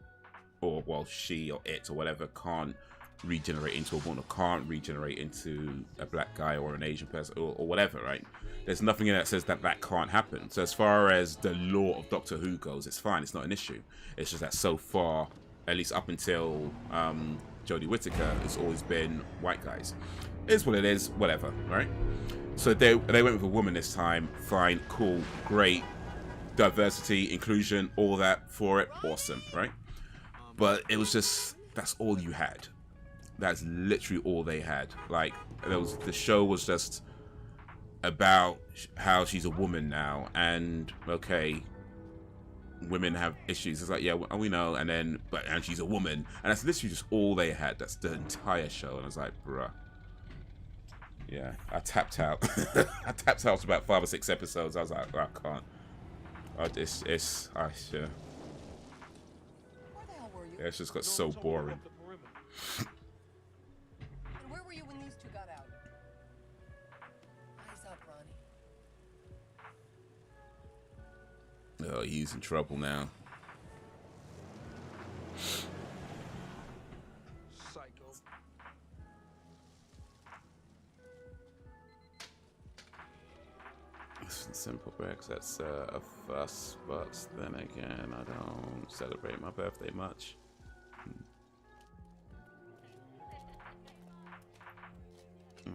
or well, she or it or whatever can't regenerate into a woman, or can't regenerate into a black guy or an Asian person or whatever, right? There's nothing in there that says that that can't happen. So as far as the lore of Doctor Who goes, it's fine. It's not an issue. It's just that so far, at least up until Jodie Whittaker, it's always been white guys. It is what it is, whatever, right? So they went with a woman this time. Fine, cool, great. Diversity, inclusion, all that for it, awesome, right? But it was just, that's all you had. That's literally all they had. Like, the show was just about how she's a woman now, and okay, women have issues. It's like, yeah, we know, and she's a woman, and that's literally just all they had. That's the entire show, and I was like, bruh. Yeah, I tapped out. I tapped out to about 5 or 6 episodes. I was like, I can't. Yeah. Yeah, it's just got so boring. And where were you when these two got out? Eyes up, Ronnie. Oh, he's in trouble now. Psycho. Simple breaks, that's a fuss, but then again, I don't celebrate my birthday much.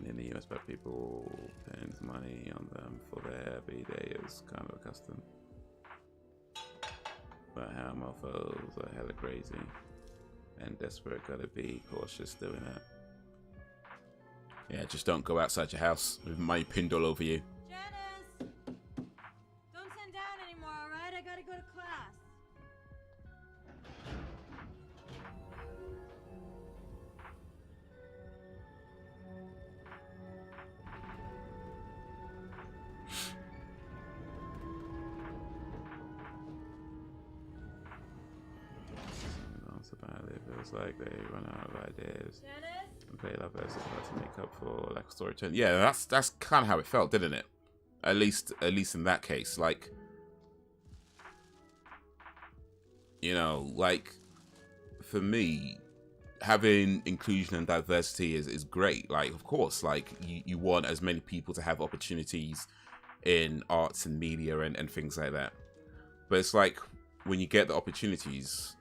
In the US, but people spend money on them for their everyday is kind of a custom. But how mofos are hella crazy and desperate gotta be cautious doing that. Yeah, just don't go outside your house with money pinned all over you. Don't send down anymore, alright? I gotta go to class. It feels like they run out of ideas and play love as to make up for lack of storytelling. Yeah, that's kind of how it felt, didn't it? At least in that case, like, you know, like for me, having inclusion and diversity is great. Like, of course, like you want as many people to have opportunities in arts and media and things like that. But it's like when you get the opportunities,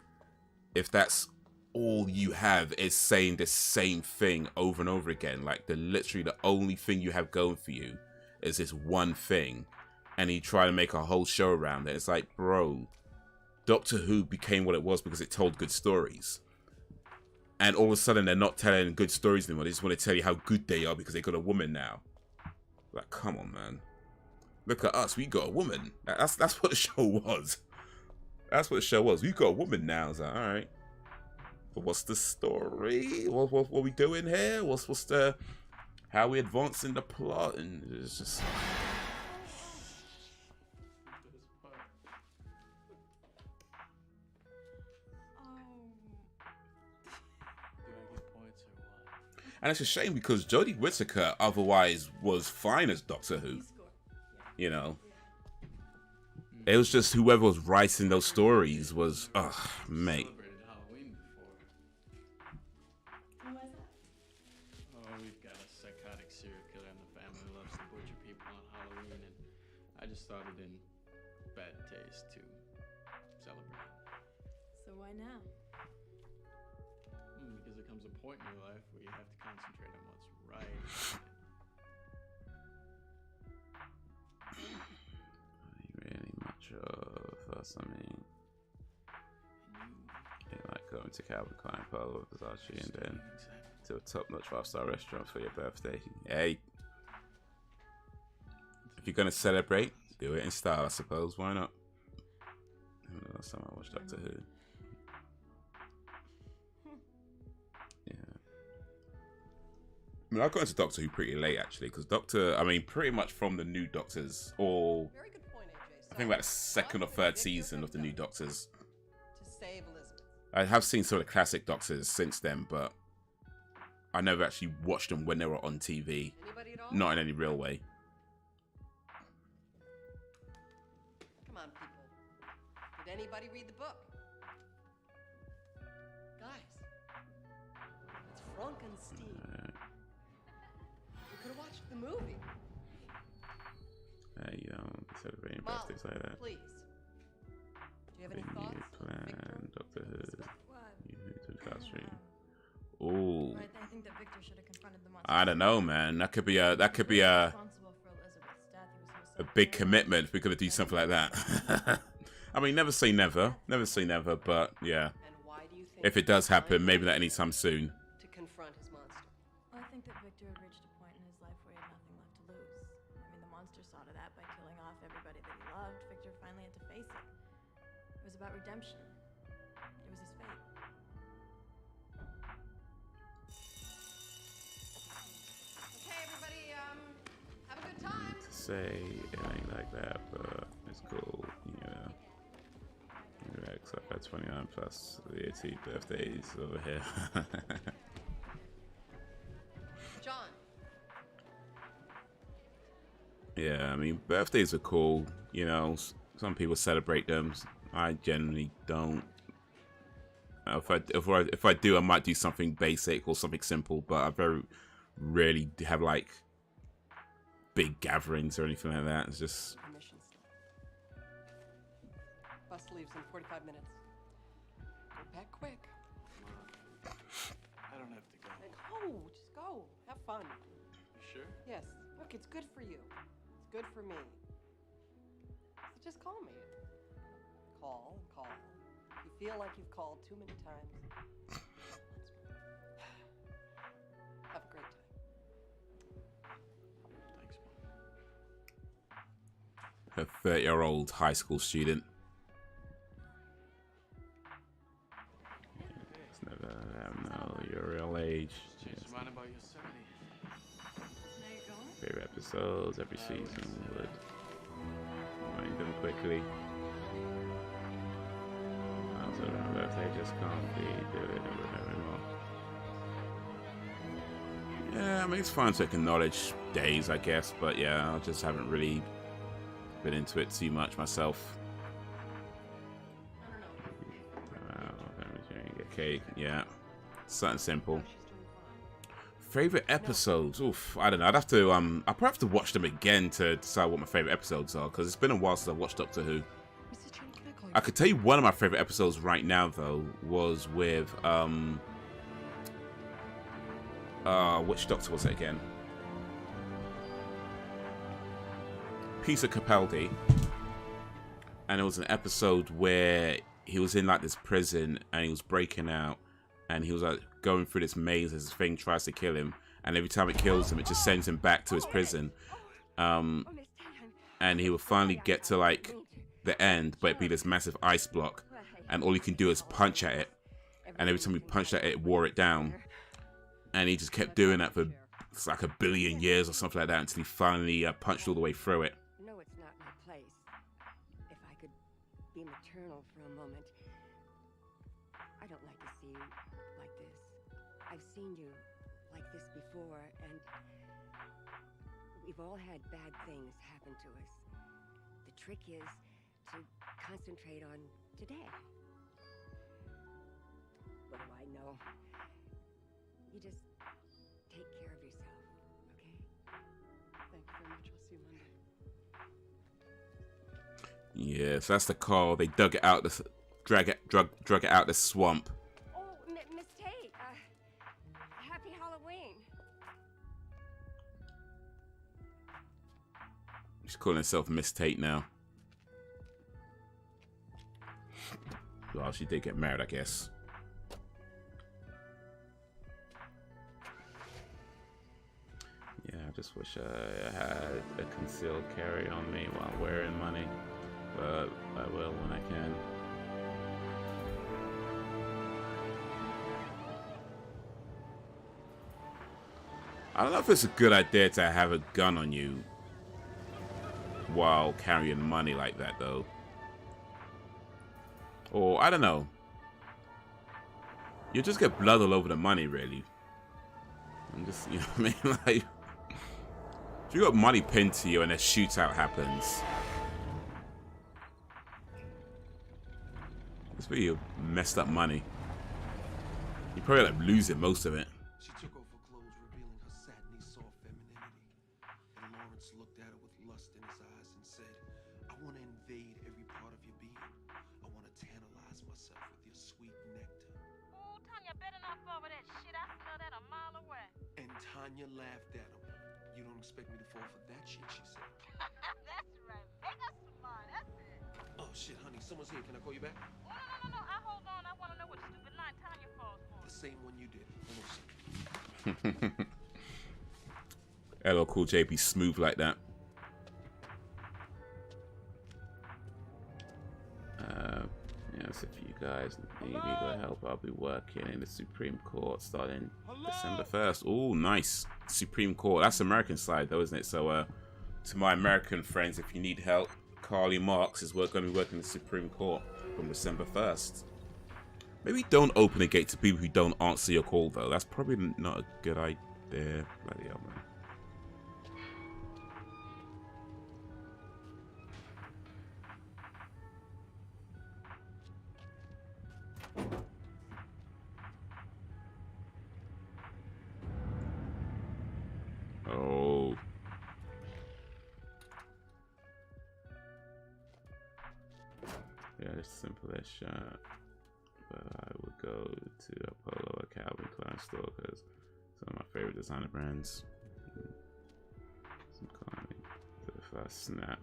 if that's all you have is saying the same thing over and over again, like literally the only thing you have going for you is this one thing, and you try to make a whole show around it. It's like, bro, Doctor Who became what it was because it told good stories. And all of a sudden they're not telling good stories anymore. They just want to tell you how good they are because they got a woman now. Like, come on, man. Look at us, we got a woman. That's what the show was. That's what the show was. We got a woman now. It's like, all right. But what's the story? What we doing here? What's the how we advancing the plot? And it's just and it's a shame because Jodie Whittaker otherwise was fine as Doctor Who. You know. It was just whoever was writing those stories was, ugh, mate. just started in bad taste to celebrate. So why now? Because there comes a point in your life where you have to concentrate on what's right. Really much of us, I mean, yeah, like going to Calvin Klein, Polo, Versace, and then to a top-notch 5-star restaurant for your birthday. Hey, if you're gonna celebrate, do it in style, I suppose. Why not? Last time I watched Doctor Who. Yeah. I mean, I got into Doctor Who pretty late, actually, because I mean, pretty much from the new Doctors, or I think about the second or third season of the new Doctors. To save Elizabeth. I have seen some of the classic Doctors since then, but I never actually watched them when they were on TV. Not in any real way. Come on, people. Did anybody read the book? Guys, it's Frankenstein. You could have watched the movie. You know, celebrating Molly, birthdays like that. please. Do you have any New thoughts? plan, Doctor Who. What? You to the class stream. Ooh. Right, I think that Victor should have confronted the monster. I don't know, man. That could be a Responsible for Elizabeth's death. He was a big commitment if we're gonna do something like that. I mean, never say never. Never say never, but yeah. If it does happen, maybe not anytime soon. To confront his monster. Well, I think that Victor had reached a point in his life where he had nothing left to lose. I mean, the monster saw to that by killing off everybody that he loved. Victor finally had to face it. It was about redemption. It was his fate. Okay, everybody, have a good time. To say it ain't like that, but it's cool. Yeah. Except at 29 plus the 18 birthdays over here. John. Yeah, I mean, birthdays are cool. You know, some people celebrate them. I generally don't. If I do, I might do something basic or something simple, but I very rarely have like big gatherings or anything like that. It's just. Bus leaves in 45 minutes. Go back quick. I don't have to go. Go, just go. Have fun. You sure? Yes. Look, it's good for you. It's good for me. So just call me. Call and call. You feel like you've called too many times. Have a great time. Thanks, A Mom. 30-year-old high school student. It's never know your real age. Change your mind about Yosemite. Favorite episodes every season would wind them quickly. Also, remember if they just can't be do it anymore. Yeah, I mean it's fun to acknowledge days, I guess, but yeah, I just haven't really been into it too much myself. Okay, yeah, something simple. Favorite episodes? Oof, I don't know. I'd probably have to watch them again to decide what my favorite episodes are, because it's been a while since I've watched Doctor Who. I could tell you one of my favorite episodes right now, though, was with which Doctor was it again? Peter Capaldi, and it was an episode where he was in like this prison and he was breaking out, and he was like going through this maze as this thing tries to kill him, and every time it kills him, it just sends him back to his prison. And he would finally get to like the end, but it'd be this massive ice block, and all you can do is punch at it, and every time you punched at it, it wore it down, and he just kept doing that for like 1 billion years or something like that until he finally punched all the way through it. No, it's not my place. If I could be maternal for a moment, I don't like to see you like this. I've seen you like this before, and we've all had bad things happen to us. The trick is to concentrate on today. What do I know? You just take care of yourself, okay? Thank you very much. I'll see you Monday. Yeah, so that's the car. They dug it out, drug it out the swamp. Oh, Miss Tate, happy Halloween. She's calling herself Miss Tate now. Well, she did get married, I guess. Yeah, I just wish I had a concealed carry on me while wearing money. But I will when I can. I don't know if it's a good idea to have a gun on you while carrying money like that, though. Or, I don't know. You just get blood all over the money, really. I'm just, you know what I mean? Like, if you got money pinned to you and a shootout happens, it's really messed up money. You probably like losing most of it. She took off her clothes, revealing her satiny, soft femininity. And Lawrence looked at her with lust in his eyes and said, I want to invade every part of your being. I want to tantalize myself with your sweet nectar. Oh, Tanya, better not fall for that shit. I smell that a mile away. And Tanya laughed at him. You don't expect me to fall for that shit, she said. That's right. Make us some money. That's it. Oh shit, honey, someone's here. Can I call you back? Oh, no. I hold on. I want to know what stupid line Tanya falls for. The same one you did. LL Cool J be smooth like that. Yes, if you guys need legal help, I'll be working in the Supreme Court starting December 1st. Oh, nice. Supreme Court. That's American side, though, isn't it? So, to my American friends, if you need help, Carly Marks is going to be working in the Supreme Court from December 1st. Maybe don't open a gate to people who don't answer your call, though. That's probably not a good idea. Bloody hell, man. Oh. Yeah, it's simple as shot. But I would go to a Polo or Calvin Klein store because some of my favorite designer brands. Some comment. So if I snap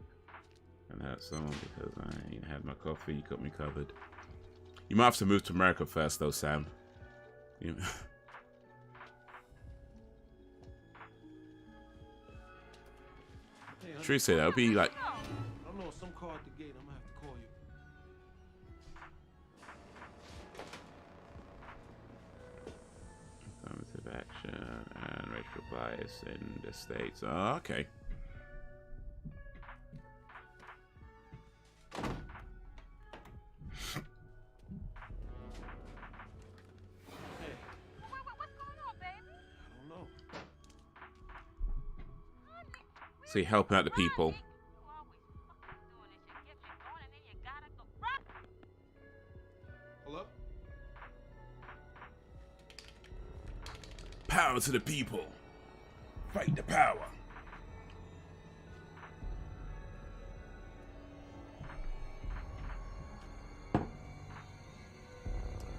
and hurt someone because I ain't had my coffee, you got me covered. You might have to move to America first, though, Sam. You True say that would be like. I don't know, some car at the gate. I'm gonna have to call you. Affirmative action and racial bias in the States. Oh, okay. So you're helping out the people. Hello? Power to the people. Fight the power.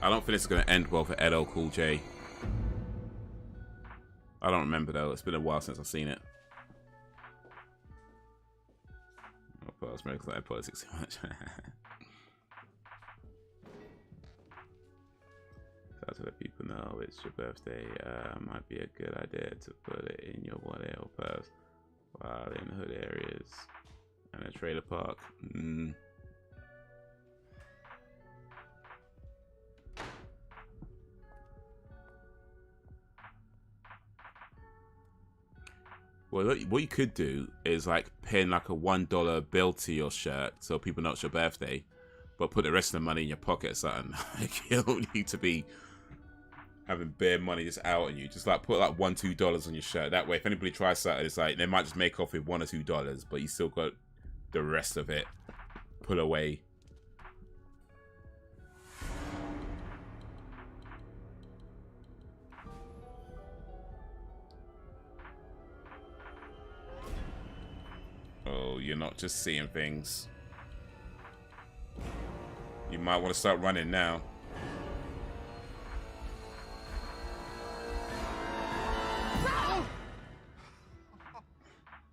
I don't think this is going to end well for LL Cool J. I don't remember, though. It's been a while since I've seen it. I was making like politics too much. So to let people know it's your birthday, might be a good idea to put it in your wallet or purse while in hood areas and a trailer park. Well, what you could do is like pin like a $1 bill to your shirt so people know it's your birthday, but put the rest of the money in your pocket or something. Like, you don't need to be having bare money just out on you. Just like put like $1, $2 on your shirt. That way, if anybody tries something, it's like they might just make off with $1 or $2, but you still got the rest of it put away. Oh, you're not just seeing things. You might want to start running now.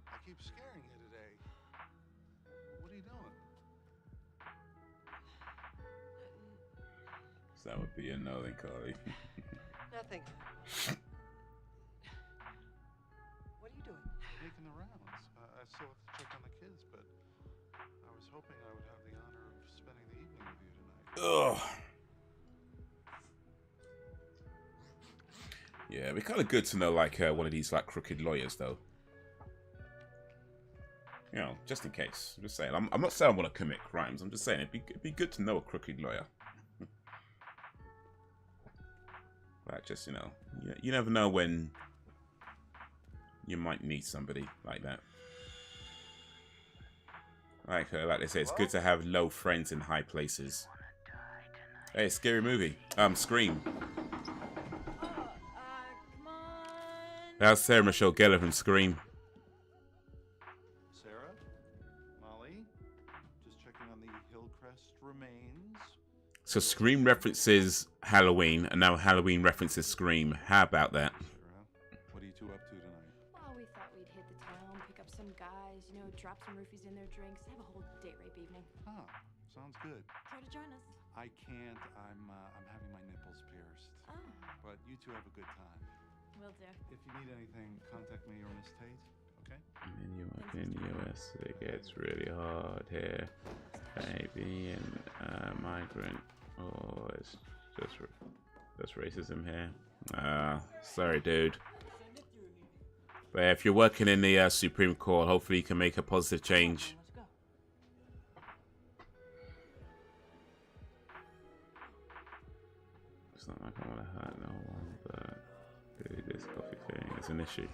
I keep scaring you today. What are you doing? So that would be a no then, Carly. Nothing. What are you doing? Making the rounds. I still have to check on the kids, but I was hoping I would have the honor of spending the evening with you tonight. Ugh. Yeah, it'd be kind of good to know, like, one of these, like, crooked lawyers, though. You know, just in case. I'm just saying. I'm not saying I want to commit crimes. I'm just saying it'd be good to know a crooked lawyer. Like, just, you know, you never know when you might need somebody like that. Like they say, it's good to have low friends in high places. Hey, scary movie. Scream. That's Sarah Michelle Gellar from Scream. Sarah? Molly? Just checking on the Hillcrest remains. So Scream references Halloween, and now Halloween references Scream. How about that? Sarah, what are you two up to tonight? Well, we thought we'd hit the town, pick up some guys, you know, drop some roofies in their drinks, have a whole date rape evening. Huh, sounds good. Try to join us. I can't. I'm having my nipples pierced. Oh. But you two have a good time. Will do. If you need anything, contact me or Miss Tate, okay? When you work in the US, it gets really hard here. Maybe a migrant, or it's just racism here. Sorry, dude. But if you're working in the Supreme Court, hopefully you can make a positive change. It's not like I want to hurt no one, but dude, this coffee thing is an issue.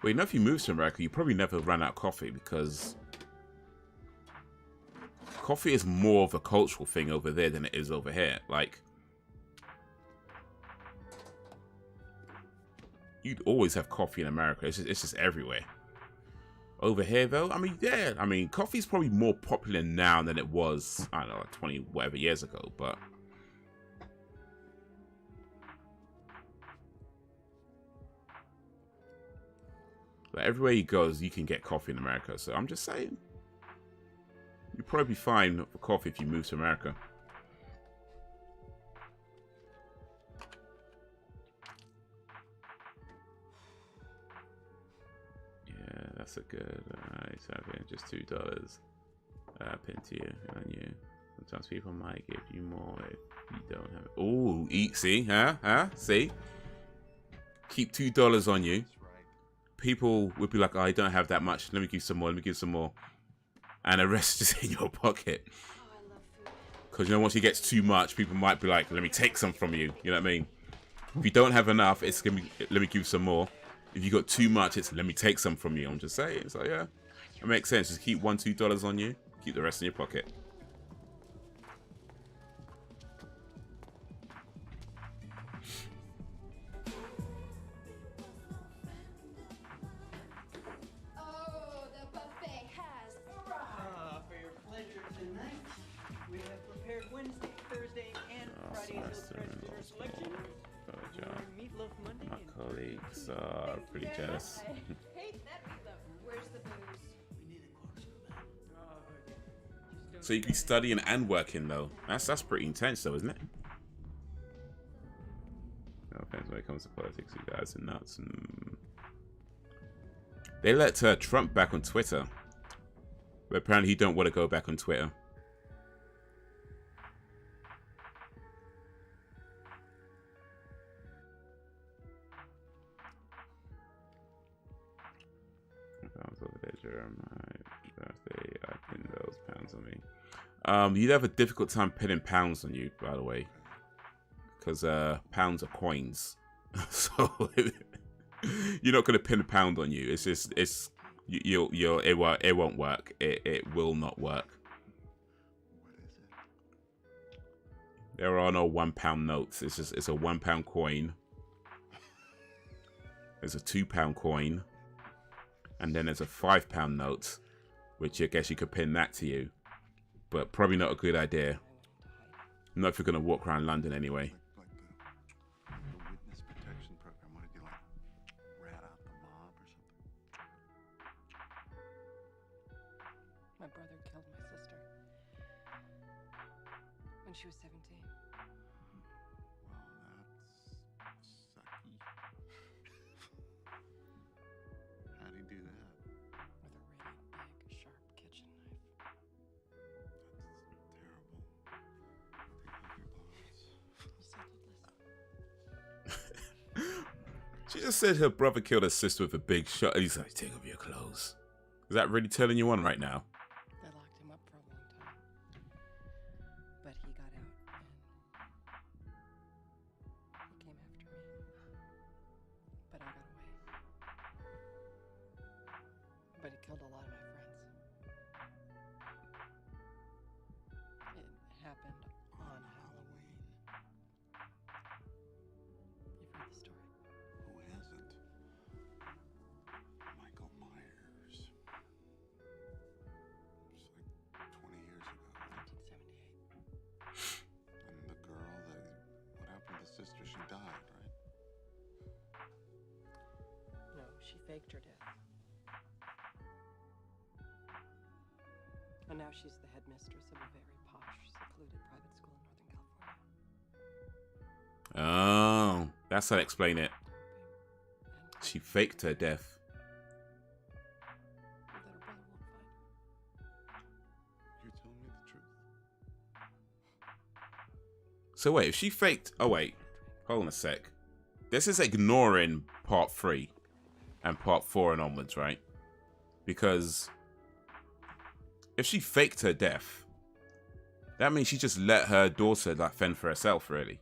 Well, you know, if you move to America, you probably never run out of coffee, because coffee is more of a cultural thing over there than it is over here. Like, you'd always have coffee in America. It's just everywhere. Over here, though, I mean, yeah, I mean, coffee's probably more popular now than it was, I don't know, like 20 whatever years ago, but everywhere you go, you can get coffee in America. So I'm just saying, you'll probably be fine for coffee if you move to America. Yeah, that's a good. Alright, so just $2. Pin to you on you. Sometimes people might give you more if you don't have it. Oh, eat, see, see. Keep $2 on you. People would be like, oh, I don't have that much. Let me give some more. Let me give some more. And the rest is in your pocket. Because, you know, once it gets too much, people might be like, let me take some from you. You know what I mean? If you don't have enough, it's going to be, let me give some more. If you got too much, it's let me take some from you. I'm just saying. So, yeah. It makes sense. Just keep $1, $2 on you. Keep the rest in your pocket. My colleagues are pretty jealous. Where's the booze? So you can be studying and working though. That's pretty intense though, isn't it? No offense when it comes to politics, you guys are nuts. They let Trump back on Twitter, but apparently he don't want to go back on Twitter. My birthday, I pin those pounds on me. You'd have a difficult time pinning pounds on you, by the way, because pounds are coins. So you're not gonna pin a pound on you. It's just it won't work. It will not work. There are no £1 notes. It's a £1 coin. There's a £2 coin. And then there's a £5 note. which I guess you could pin that to you, but probably not a good idea. Not if you're going to walk around London anyway. The witness protection program. What did you like? Rat out the mob or something? My brother killed my sister when she was 17. Well, that's sucky. How'd he do that? With a really big, sharp kitchen knife. She just said her brother killed her sister with a big shot. He's like, take off your clothes. Is that really turning you on right now? I locked him up for a long time. But he got out and he came after me. But I got away. But he killed a lot of my friends. It happened on Halloween. You've heard the story. Who hasn't? Michael Myers. It's like 20 years ago. 1978. And the girl that... What happened to the sister? She died, right? No, she faked her death. And now she's the headmistress of a very posh, secluded private school in Northern California. Oh, that's how to explain it. She faked her death. That her brother won't find her. You're telling me the truth? So wait, if she faked... Oh wait, hold on a sec. This is ignoring part 3 and part 4 and onwards, right? Because if she faked her death, that means she just let her daughter like fend for herself, really.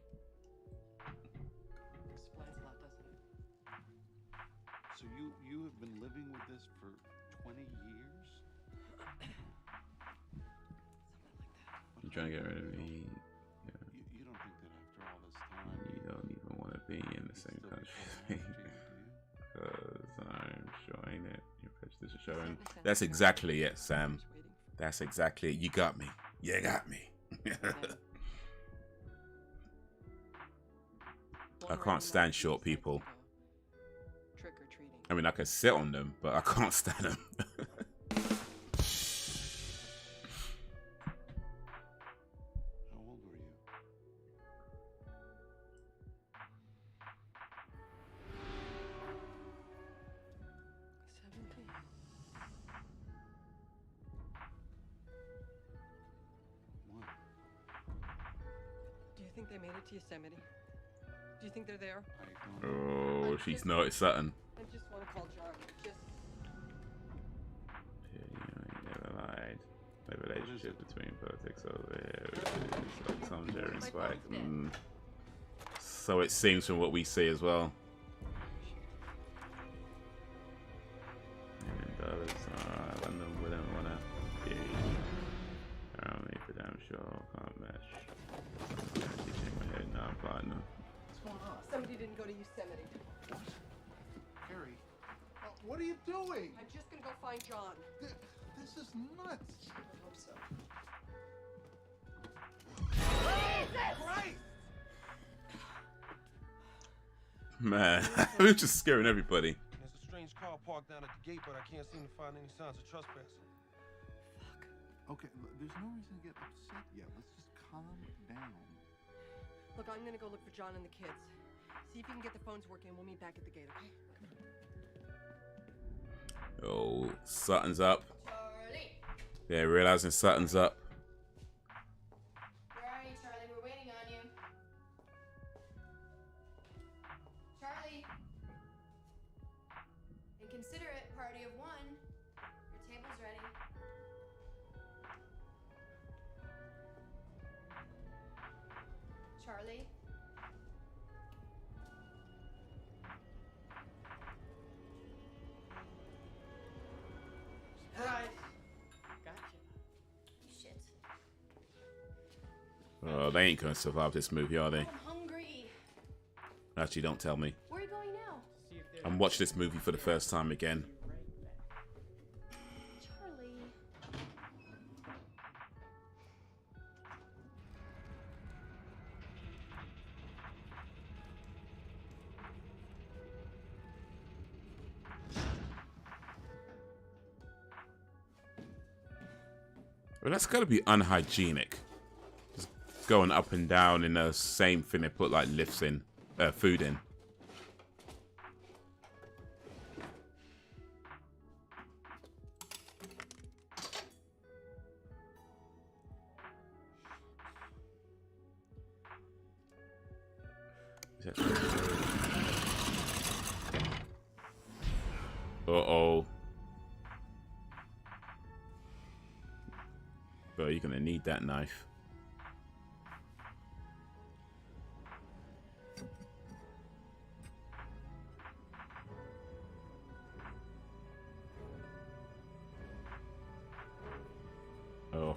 Explains a lot, doesn't it? So you have been living with this for 20 years? You trying to get rid of me? You don't think that after all this time... You don't even want to be in the same country. Because I'm showing it. Your prejudice is showing. That's exactly it, Sam. That's exactly it. You got me. You got me. I can't stand short people. Trick or treating. I mean, I can sit on them, but I can't stand them. How old were you? Do you think they made it to Yosemite? Do you think they're there? Oh, she's noticed something. I just want to call John. Just. You never lied. The relationship between politics over here is like Tom, Jerry, and Spike. So it seems from what we see as well. London wouldn't want to be around me for damn sure. Can't match. Shake my head now, partner. What's going on? Somebody didn't go to Yosemite. What? Harry, what are you doing? I'm just gonna go find John. This is nuts. I hope so. Christ! Man, we're just scaring everybody. There's a strange car parked down at the gate, but I can't seem to find any signs of trespassing. Okay, there's no reason to get upset yet. Let's just calm down. Look, I'm gonna go look for John and the kids. See if you can get the phones working. We'll meet back at the gate, okay? Oh, Sutton's up. Charlie! Yeah, realizing Sutton's up. Where are you, Charlie? We're waiting on you. Charlie! Inconsiderate party of one. Your table's ready. Charlie? Surprise! Gotcha. Shit. Oh, they ain't gonna survive this movie, are they? I'm hungry. Actually, don't tell me. Where are you going now? I'm watching this movie for the first time again. Charlie. But that's got to be unhygienic. Just going up and down in the same thing they put like lifts in, food in. Uh-oh. Bro, you're gonna need that knife. Oh.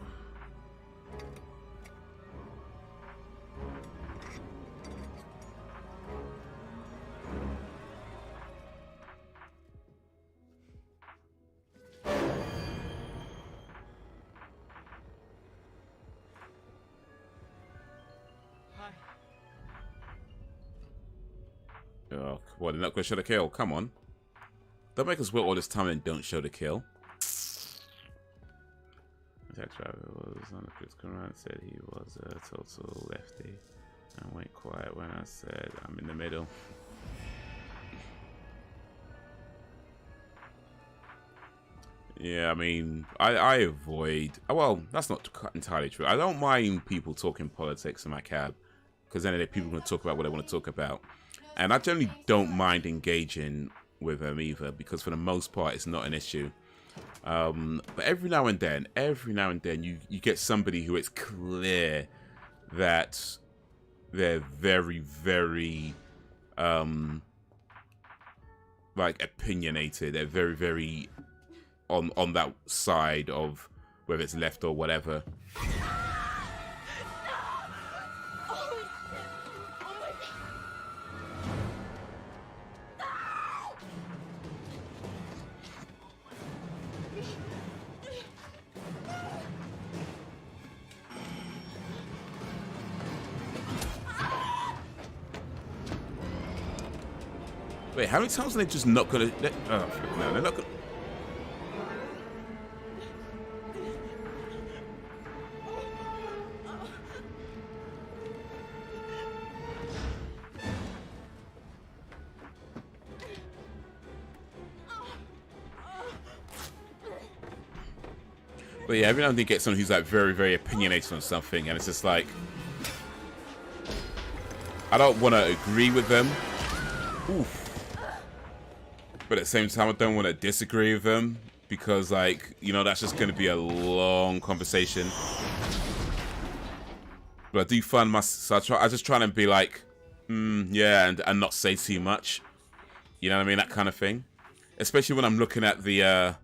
Oh, well, they're not going to show the kill. Come on. Don't make us wait all this time and don't show the kill. The taxi driver was on the critical run, said he was a total lefty. I went quiet when I said I'm in the middle. Yeah, I mean, I avoid... Well, that's not entirely true. I don't mind people talking politics in my cab. Because then people are going to talk about what they want to talk about. And I generally don't mind engaging with them either, because for the most part, it's not an issue. But every now and then, you get somebody who it's clear that they're very, very, like, opinionated. They're very, very on that side of whether it's left or whatever. Wait, how many times are they just not gonna... Oh, no, they're not gonna... But yeah, every now and then you get someone who's like very, very opinionated on something, and it's just like... I don't want to agree with them. Oof. But at the same time, I don't want to disagree with them, because, like, you know, that's just going to be a long conversation. But I do find myself, I just try to be like, yeah, and not say too much. You know what I mean? That kind of thing. Especially when I'm looking at the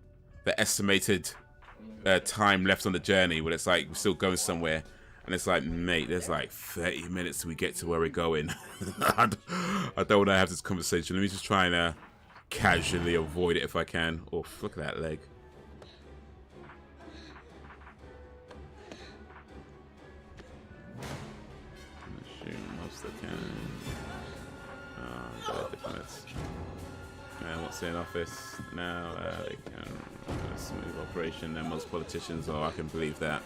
estimated time left on the journey, when it's like we're still going somewhere. And it's like, mate, there's like 30 minutes till we get to where we're going. I don't want to have this conversation. Let me just try and casually avoid it if I can. Oh, look at that leg. Shoot most I can. Oh, difference. And what's in office now? They can smooth operation than most politicians. Oh, I can believe that.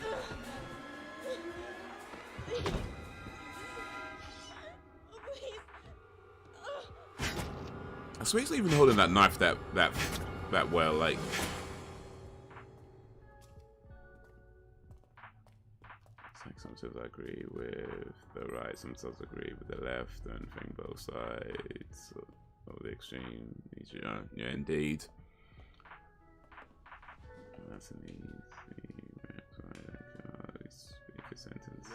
I swear he's even holding that knife that well, like. Sometimes I agree with the right, sometimes I agree with the left, and think both sides of the extreme. Yeah, indeed. That's an easy speak a sentence.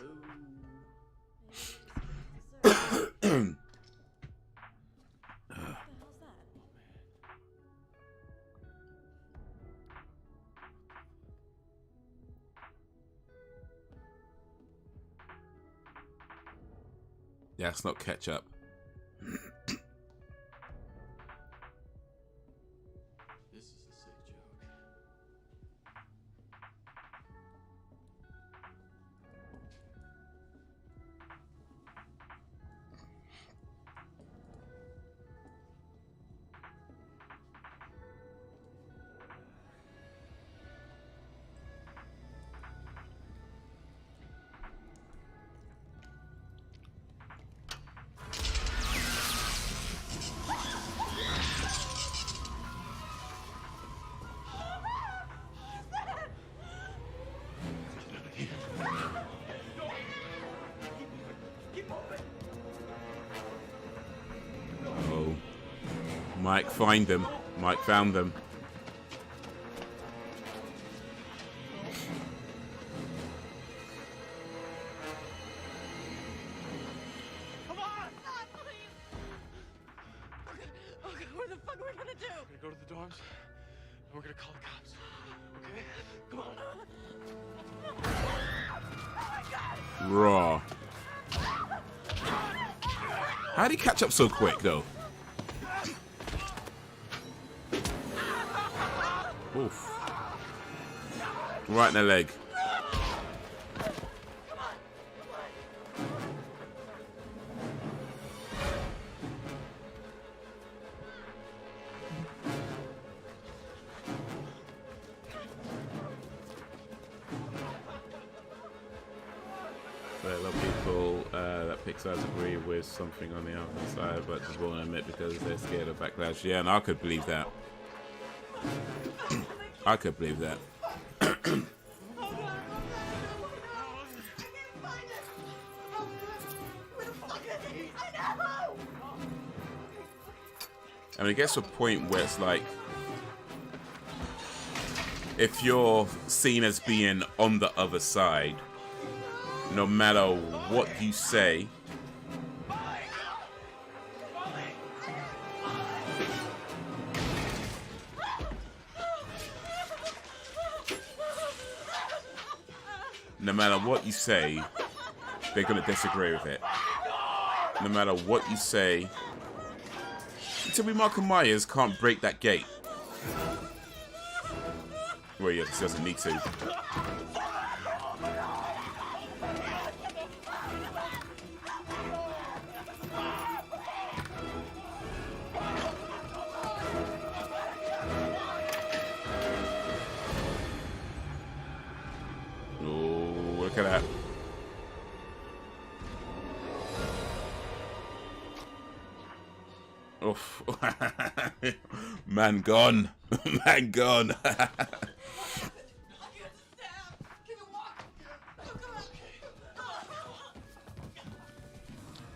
Yeah, it's not ketchup. This is a sick joke. Mike, find them. Mike found them. Come on! Okay, what the fuck are we gonna do? We're gonna go to the dorms, and we're gonna call the cops. Okay? Come on. Raw. How'd he catch up so quick, though? Oof. Right in the leg. A lot of people that Pixar's agree with something on the outside, but just won't admit because they're scared of backlash. Yeah, and I could believe that. I could believe that. I mean, it gets to a point where it's like, if you're seen as being on the other side, no matter what you say, they're going to disagree with it. No matter what you say, until Michael Myers can't break that gate. Well, yeah, he doesn't need to. Look at that. Oof. Man gone. Man gone.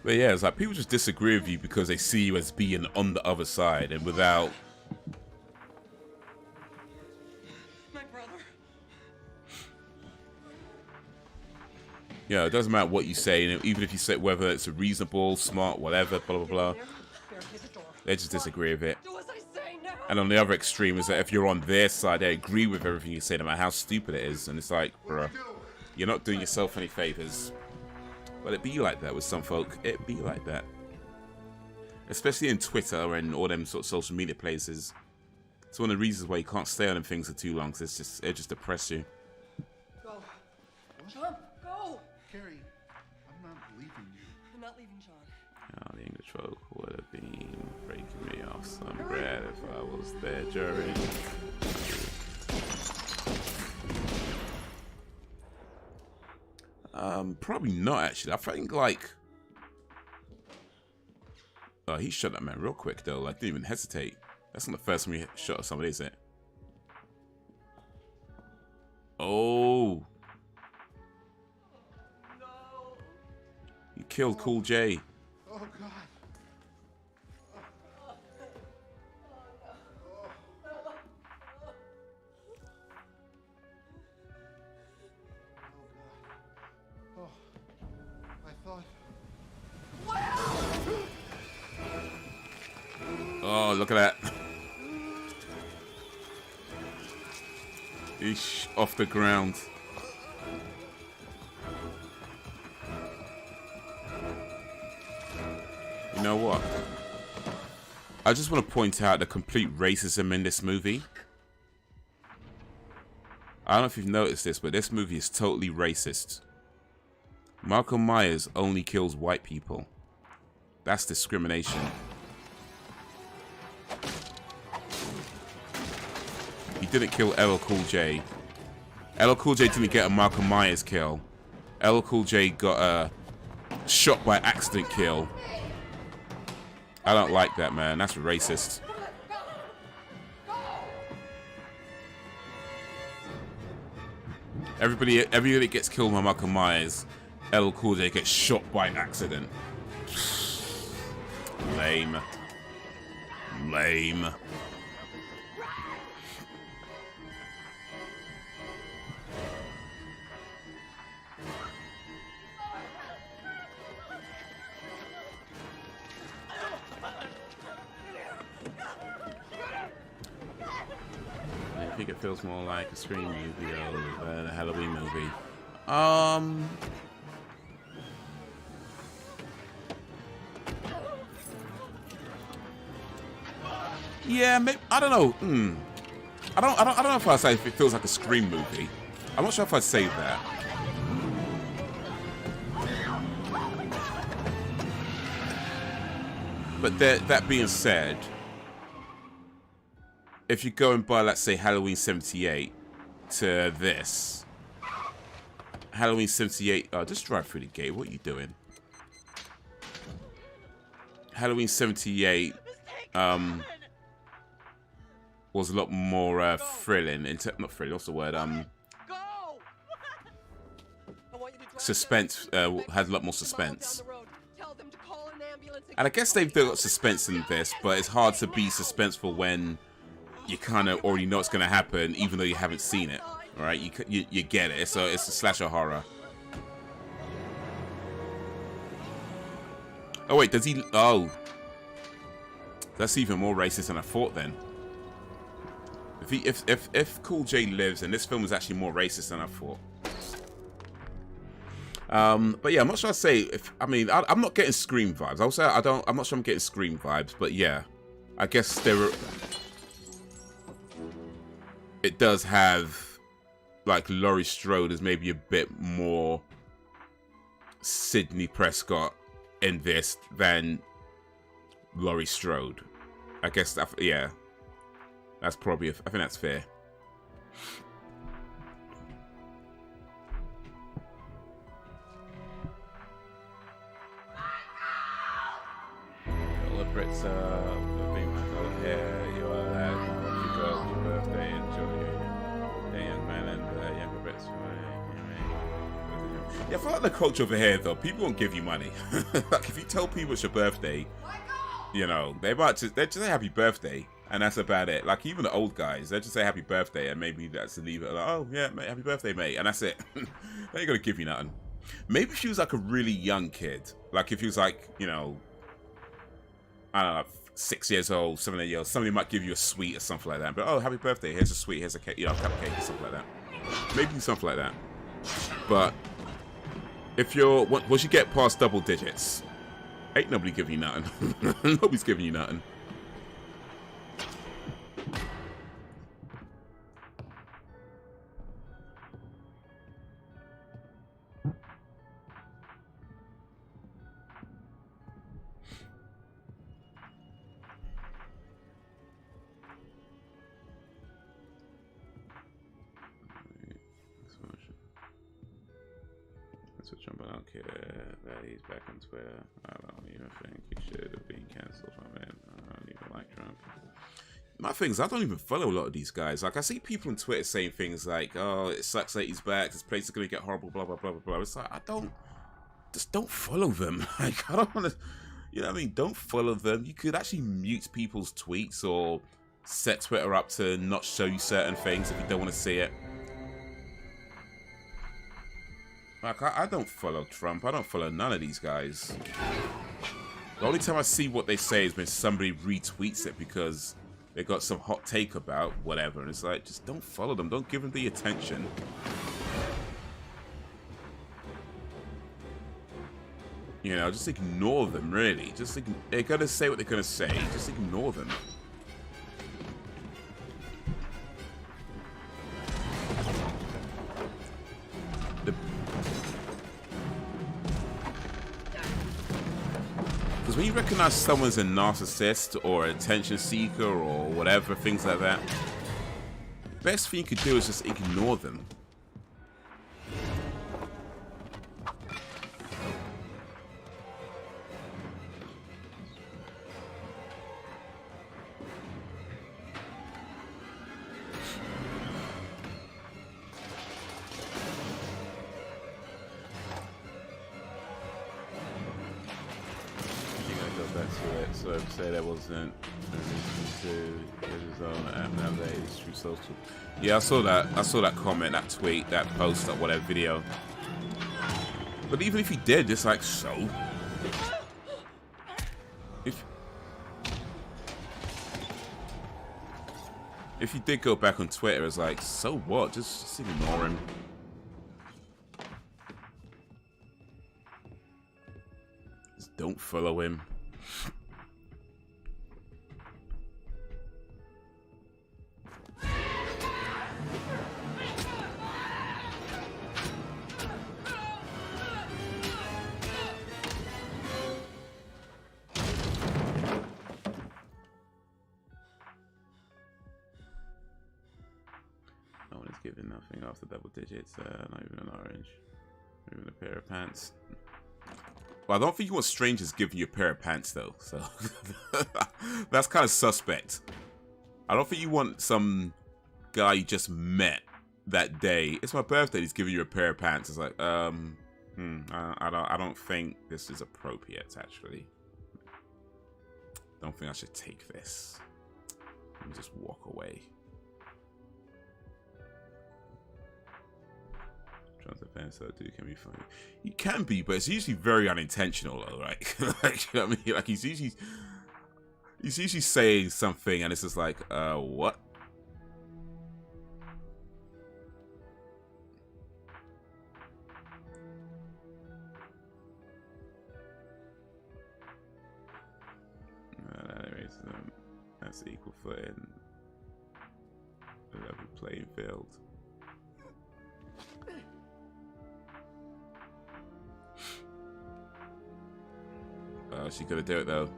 But yeah, it's like people just disagree with you because they see you as being on the other side and without... Yeah, it doesn't matter what you say, and even if you say whether it's reasonable, smart, whatever, blah, blah, blah. They just disagree with it. And on the other extreme is that if you're on their side, they agree with everything you say, no matter how stupid it is. And it's like, bruh, you're not doing yourself any favors. But it be like that with some folk. It be like that. Especially in Twitter and all them sort of social media places. It's one of the reasons why you can't stay on them things for too long, because it just depresses you. Go. Sean, go! Carrie, I'm not leaving you. I'm not leaving Sean. Oh, the English folk would have been breaking me off some bread if I was there during. Probably not actually. I think like, oh, he shot that man real quick though. Like, didn't even hesitate. That's not the first time he shot somebody, is it? Oh, he killed Cool J. Oh God. Oh, look at that. He's off the ground. You know what? I just want to point out the complete racism in this movie. I don't know if you've noticed this, but this movie is totally racist. Michael Myers only kills white people. That's discrimination. He didn't kill LL Cool J. LL Cool J didn't get a Michael Myers kill. LL Cool J got a shot by accident kill. I don't like that, man. That's racist. Everybody that gets killed by Michael Myers, LL Cool J gets shot by accident. Lame. Lame. I think it feels more like a Scream movie than a Halloween movie. Yeah, maybe, I don't know. I don't know if I'd say if it feels like a Scream movie. I'm not sure if I'd say that. But that being said, if you go and buy, let's say, Halloween 78 to this, Halloween 78, oh, just drive through the gate. What are you doing? Halloween 78 was a lot more thrilling. Not thrilling, what's the word? Suspense, had a lot more suspense. And I guess they've got suspense in this, but it's hard to be suspenseful when you kind of already know it's going to happen, even though you haven't seen it. Right? You get it. So it's a slasher horror. Oh wait, does he? Oh, that's even more racist than I thought. Then, if Cool J lives, then this film is actually more racist than I thought. But yeah, I'm not sure I'd say if, I mean, I'm not getting Scream vibes. I'll say I'm not sure I'm getting Scream vibes, but yeah, I guess it does have, like, Laurie Strode is maybe a bit more Sidney Prescott in this than Laurie Strode. I guess that, yeah, that's probably, I think that's fair. Brits being my fellow here, you are allowed to go on your birthday, enjoy your young man and younger Brits. Yeah, I feel like the culture over here, though, people won't give you money. Like, if you tell people it's your birthday, you know, they just say happy birthday, and that's about it. Like, even the old guys, they just say happy birthday, and maybe that's to leave it. Like, oh yeah, mate, happy birthday, mate, and that's it. They ain't gonna give you nothing. Maybe if she was like a really young kid, like if he was like, you know, I don't know, 6 years old, 7 years old, somebody might give you a sweet or something like that. But, oh, happy birthday, here's a sweet, here's a cake, you know, a cupcake or something like that. Maybe something like that. But if you're, once you get past double digits, ain't nobody giving you nothing. Nobody's giving you nothing. I don't care that he's back on Twitter. I don't even think he should have been cancelled from it. I don't even like Trump. My thing is, I don't even follow a lot of these guys. Like, I see people on Twitter saying things like, oh, it sucks that he's back, this place is going to get horrible, blah, blah, blah, blah, blah. It's like, just don't follow them. Like, I don't want to, you know what I mean? Don't follow them. You could actually mute people's tweets or set Twitter up to not show you certain things if you don't want to see it. Like, I don't follow Trump. I don't follow none of these guys. The only time I see what they say is when somebody retweets it because they got some hot take about whatever. And it's like, just don't follow them. Don't give them the attention. You know, just ignore them, really. Just they're going to say what they're going to say. Just ignore them. Because when you recognize someone's a narcissist or an attention seeker or whatever, things like that, the best thing you could do is just ignore them. So say that wasn't Yeah, I saw that. I saw that comment, that tweet, that post, that whatever video. But even if he did, it's like, so. If you did go back on Twitter, it's like, so what? Just ignore him. Just don't follow him. No one is giving nothing after double digits, not even an orange. Not even a pair of pants. Well, I don't think you want strangers giving you a pair of pants, though, so that's kind of suspect. I don't think you want some guy you just met that day. It's my birthday, he's giving you a pair of pants. It's like, I don't think this is appropriate, actually. Don't think I should take this. Let me just walk away. So dude can be funny. He can be, but it's usually very unintentional, though, right? Like, you know what I mean? Like he's usually saying something, and it's just like, what? That's equal footing. Level playing field. She's gonna do it though.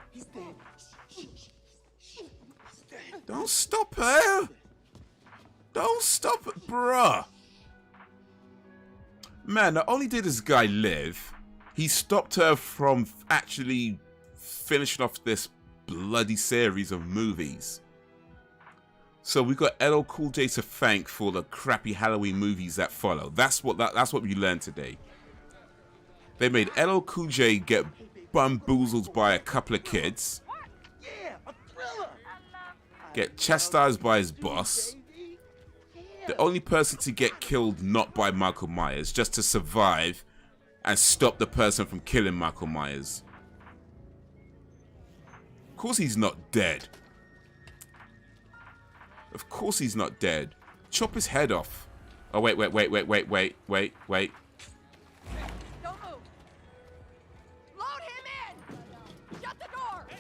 He's dead. Don't stop her! Don't stop it, bruh! Man, not only did this guy live, he stopped her from actually finishing off this bloody series of movies. So we got LL Cool J to thank for the crappy Halloween movies that follow. That's what we learned today. They made LL Cool J get bamboozled by a couple of kids, get chastised by his boss, the only person to get killed not by Michael Myers, just to survive and stop the person from killing Michael Myers. Of course he's not dead. Of course he's not dead. Chop his head off. Oh, wait. Don't move. Load him in. Shut the door. You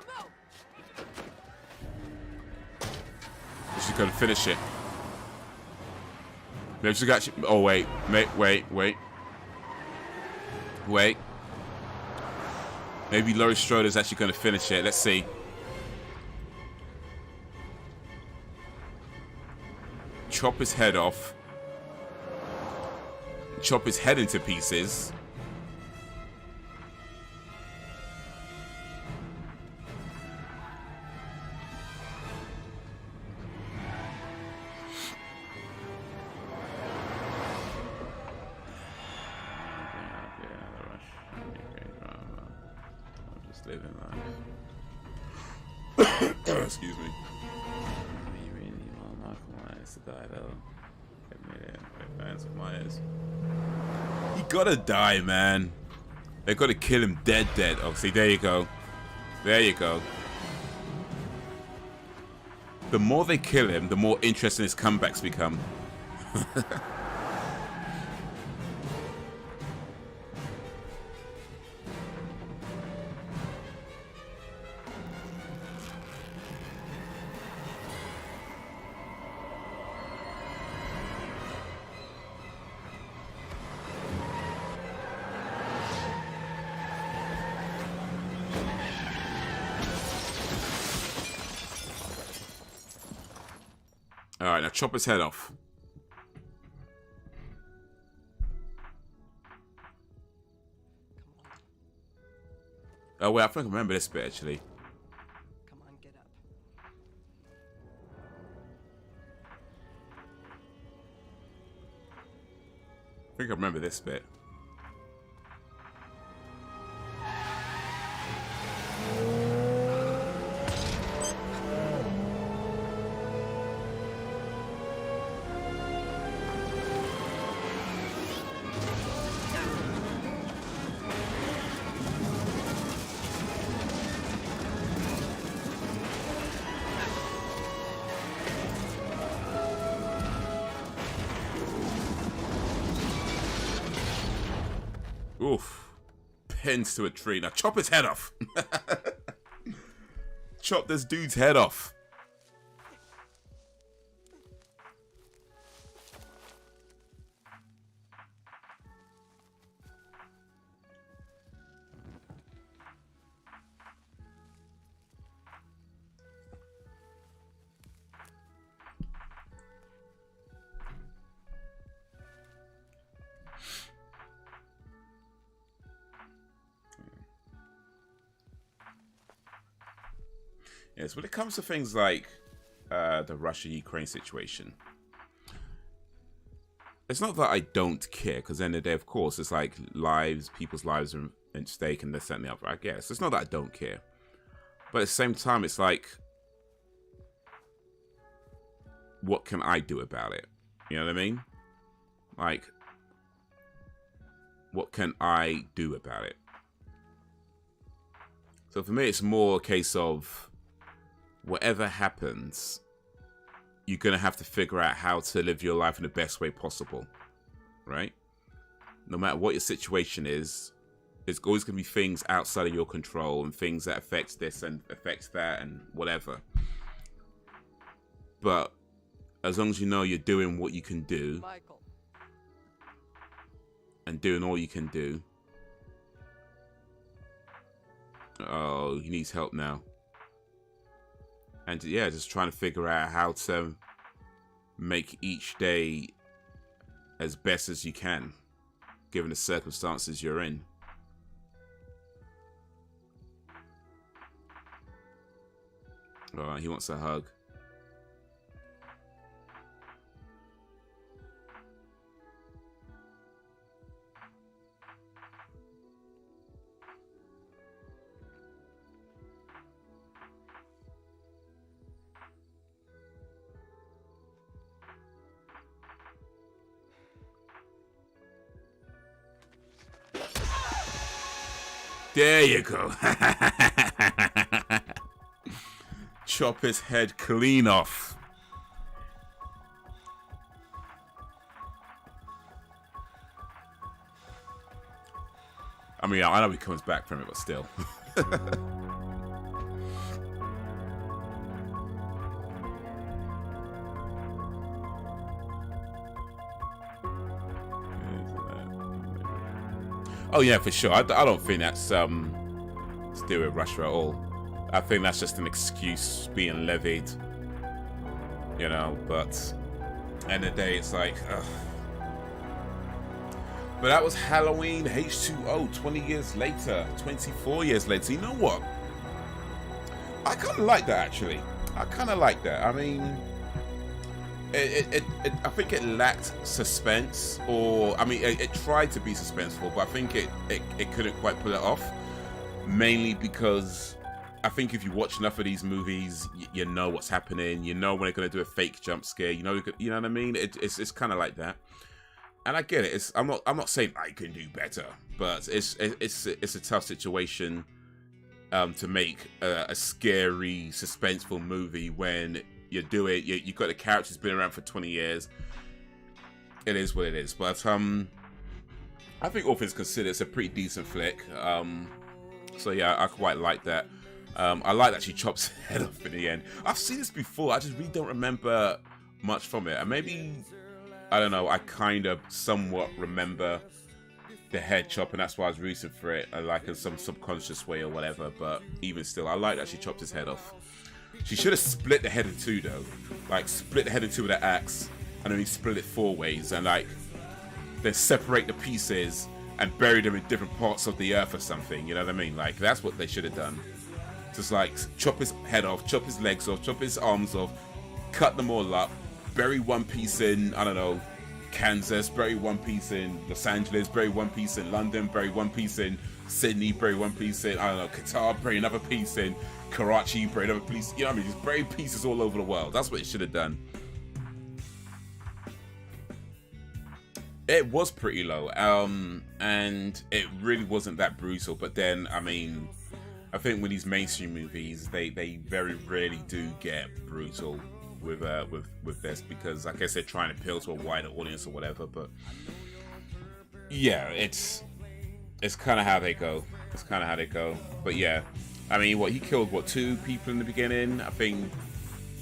move. She's gonna finish it. Maybe she got. Oh, wait. Wait. Maybe Laurie Stroder's actually gonna finish it. Let's see. Chop his head off. Chop his head into pieces. I'm just living life. Excuse me. To die though. He gotta die, man. They gotta kill him dead. Oh, see, there you go. There you go. The more they kill him, the more interesting his comebacks become. Alright, now chop his head off. Oh wait, I think I remember this bit actually. Come on, get up. I think I remember this bit. Oof. Pins to a tree. Now chop his head off. Chop this dude's head off. Yes, when it comes to things like the Russia-Ukraine situation, it's not that I don't care, because at the end of the day, of course, it's like people's lives are at stake and this, that, and the other, I guess. It's not that I don't care. But at the same time, it's like, what can I do about it? You know what I mean? Like, what can I do about it? So for me, it's more a case of, whatever happens, you're going to have to figure out how to live your life in the best way possible, right? No matter what your situation is, there's always going to be things outside of your control and things that affects this and affects that and whatever. But as long as you know you're doing what you can do and doing all you can do. Oh, he needs help now. And yeah, just trying to figure out how to make each day as best as you can, given the circumstances you're in. Oh, he wants a hug. There you go. Chop his head clean off. I mean, I know he comes back from it, but still. Oh yeah, for sure. I don't think that's to do with Russia at all. I think that's just an excuse being levied, you know. But end of the day, it's like, ugh. But that was Halloween H20, 20 years later, 24 years later. You know what? I kind of like that, actually. I kind of like that. I mean, I think it lacked suspense, or I mean, it tried to be suspenseful, but I think it couldn't quite pull it off. Mainly because I think if you watch enough of these movies, you know what's happening. You know when they're gonna do a fake jump scare. You know what I mean? It's kind of like that, and I get it. I'm not saying I can do better, but it's a tough situation to make a scary, suspenseful movie when you do it. You've got the characters been around for 20 years. It is what it is. But I think all things considered, it's a pretty decent flick. So yeah, I quite like that. I like that she chops her head off in the end. I've seen this before. I just really don't remember much from it. And maybe, I don't know, I kind of somewhat remember the head chop, and that's why I was rooting for it, like in some subconscious way or whatever. But even still, I like that she chopped his head off. She should have split the head in two though, like split the head in two with an axe, and then he split it 4 ways, and like then separate the pieces and bury them in different parts of the earth or something. You know what I mean? Like that's what they should have done. Just like chop his head off, chop his legs off, chop his arms off, cut them all up, bury one piece in, I don't know, Kansas, bury one piece in Los Angeles, bury one piece in London, bury one piece in Sydney, bury one piece in, I don't know, Qatar, bury another piece in Karachi, bury another piece, you know what I mean? Just bury pieces all over the world. That's what it should have done. It was pretty low, and it really wasn't that brutal. But then, I mean, I think with these mainstream movies, they very rarely do get brutal with this, because I guess they're trying to appeal to a wider audience or whatever. But yeah, it's It's kind of how they go. It's kind of how they go. But yeah, I mean, what, he killed, what, 2 people in the beginning? I think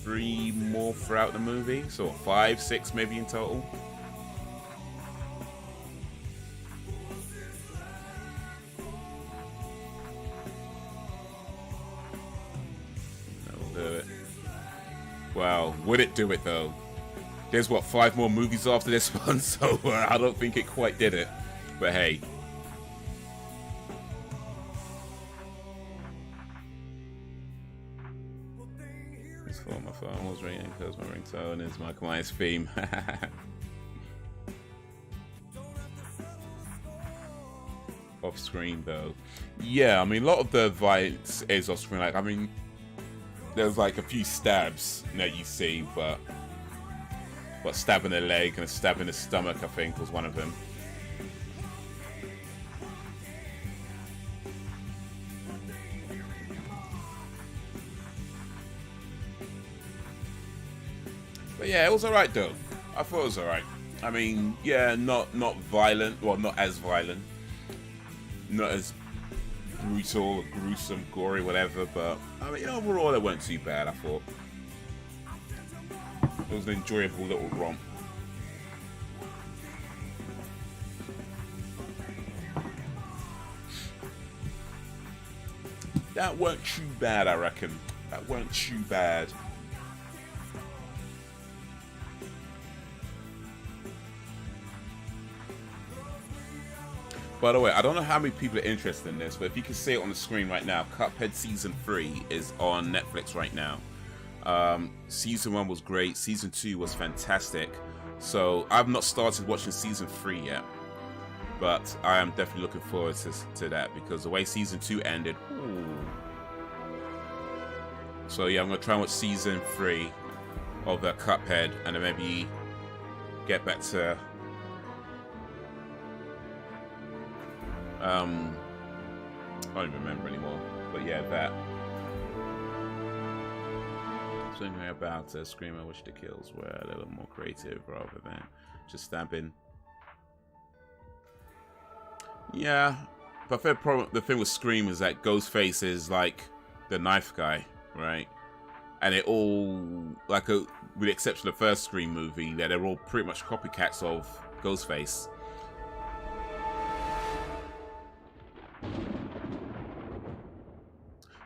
3 more throughout the movie. So what, 5, 6 maybe in total. That'll do it. Wow, would it do it though? There's what, 5 more movies after this one, so I don't think it quite did it. But hey. It's for my phone was ringing because my ringtone is my client's theme. Off screen though. Yeah, I mean, a lot of the violence is off screen. Like, I mean, there's like a few stabs that you see, but stab in the leg and a stab in the stomach, I think, was one of them. But yeah, it was alright though. I thought it was alright. I mean, yeah, not violent, well, not as violent, not as brutal or gruesome, gory, whatever, but I mean, overall it wasn't too bad, I thought. It was an enjoyable little romp. That weren't too bad, I reckon. That weren't too bad. By the way, I don't know how many people are interested in this, but if you can see it on the screen right now, Cuphead Season 3 is on Netflix right now. Season 1 was great. Season 2 was fantastic. So I've not started watching Season 3 yet, but I am definitely looking forward to that, because the way Season 2 ended. Ooh. So yeah, I'm going to try and watch Season 3 of the Cuphead, and then maybe get back to I don't even remember anymore, but yeah, that. Something about Scream, I wish the kills were a little more creative rather than just stabbing. Yeah, but the thing with Scream is that Ghostface is like the knife guy, right? And it all, like, with the exception of the first Scream movie, that they're all pretty much copycats of Ghostface.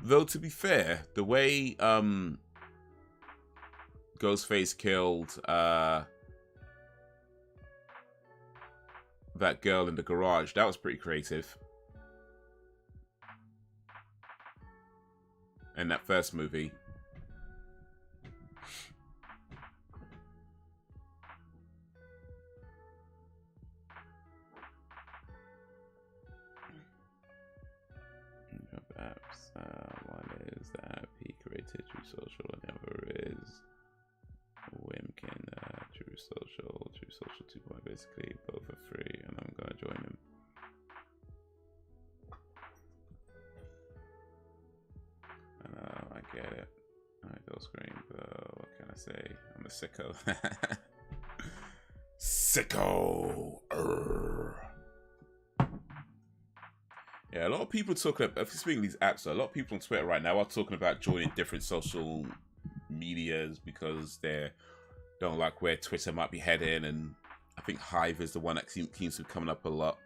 Though, to be fair, the way Ghostface killed that girl in the garage, that was pretty creative. In that first movie. One is the app he created, True Social, and the other is Webcam, True Social 2.0, basically. Both are free, and I'm gonna join them. I get it. I go Scream, but what can I say? I'm a sicko. Sicko! Yeah, a lot of people talking about, speaking of these apps, a lot of people on Twitter right now are talking about joining different social medias because they don't like where Twitter might be heading, and I think Hive is the one that seems to be coming up a lot.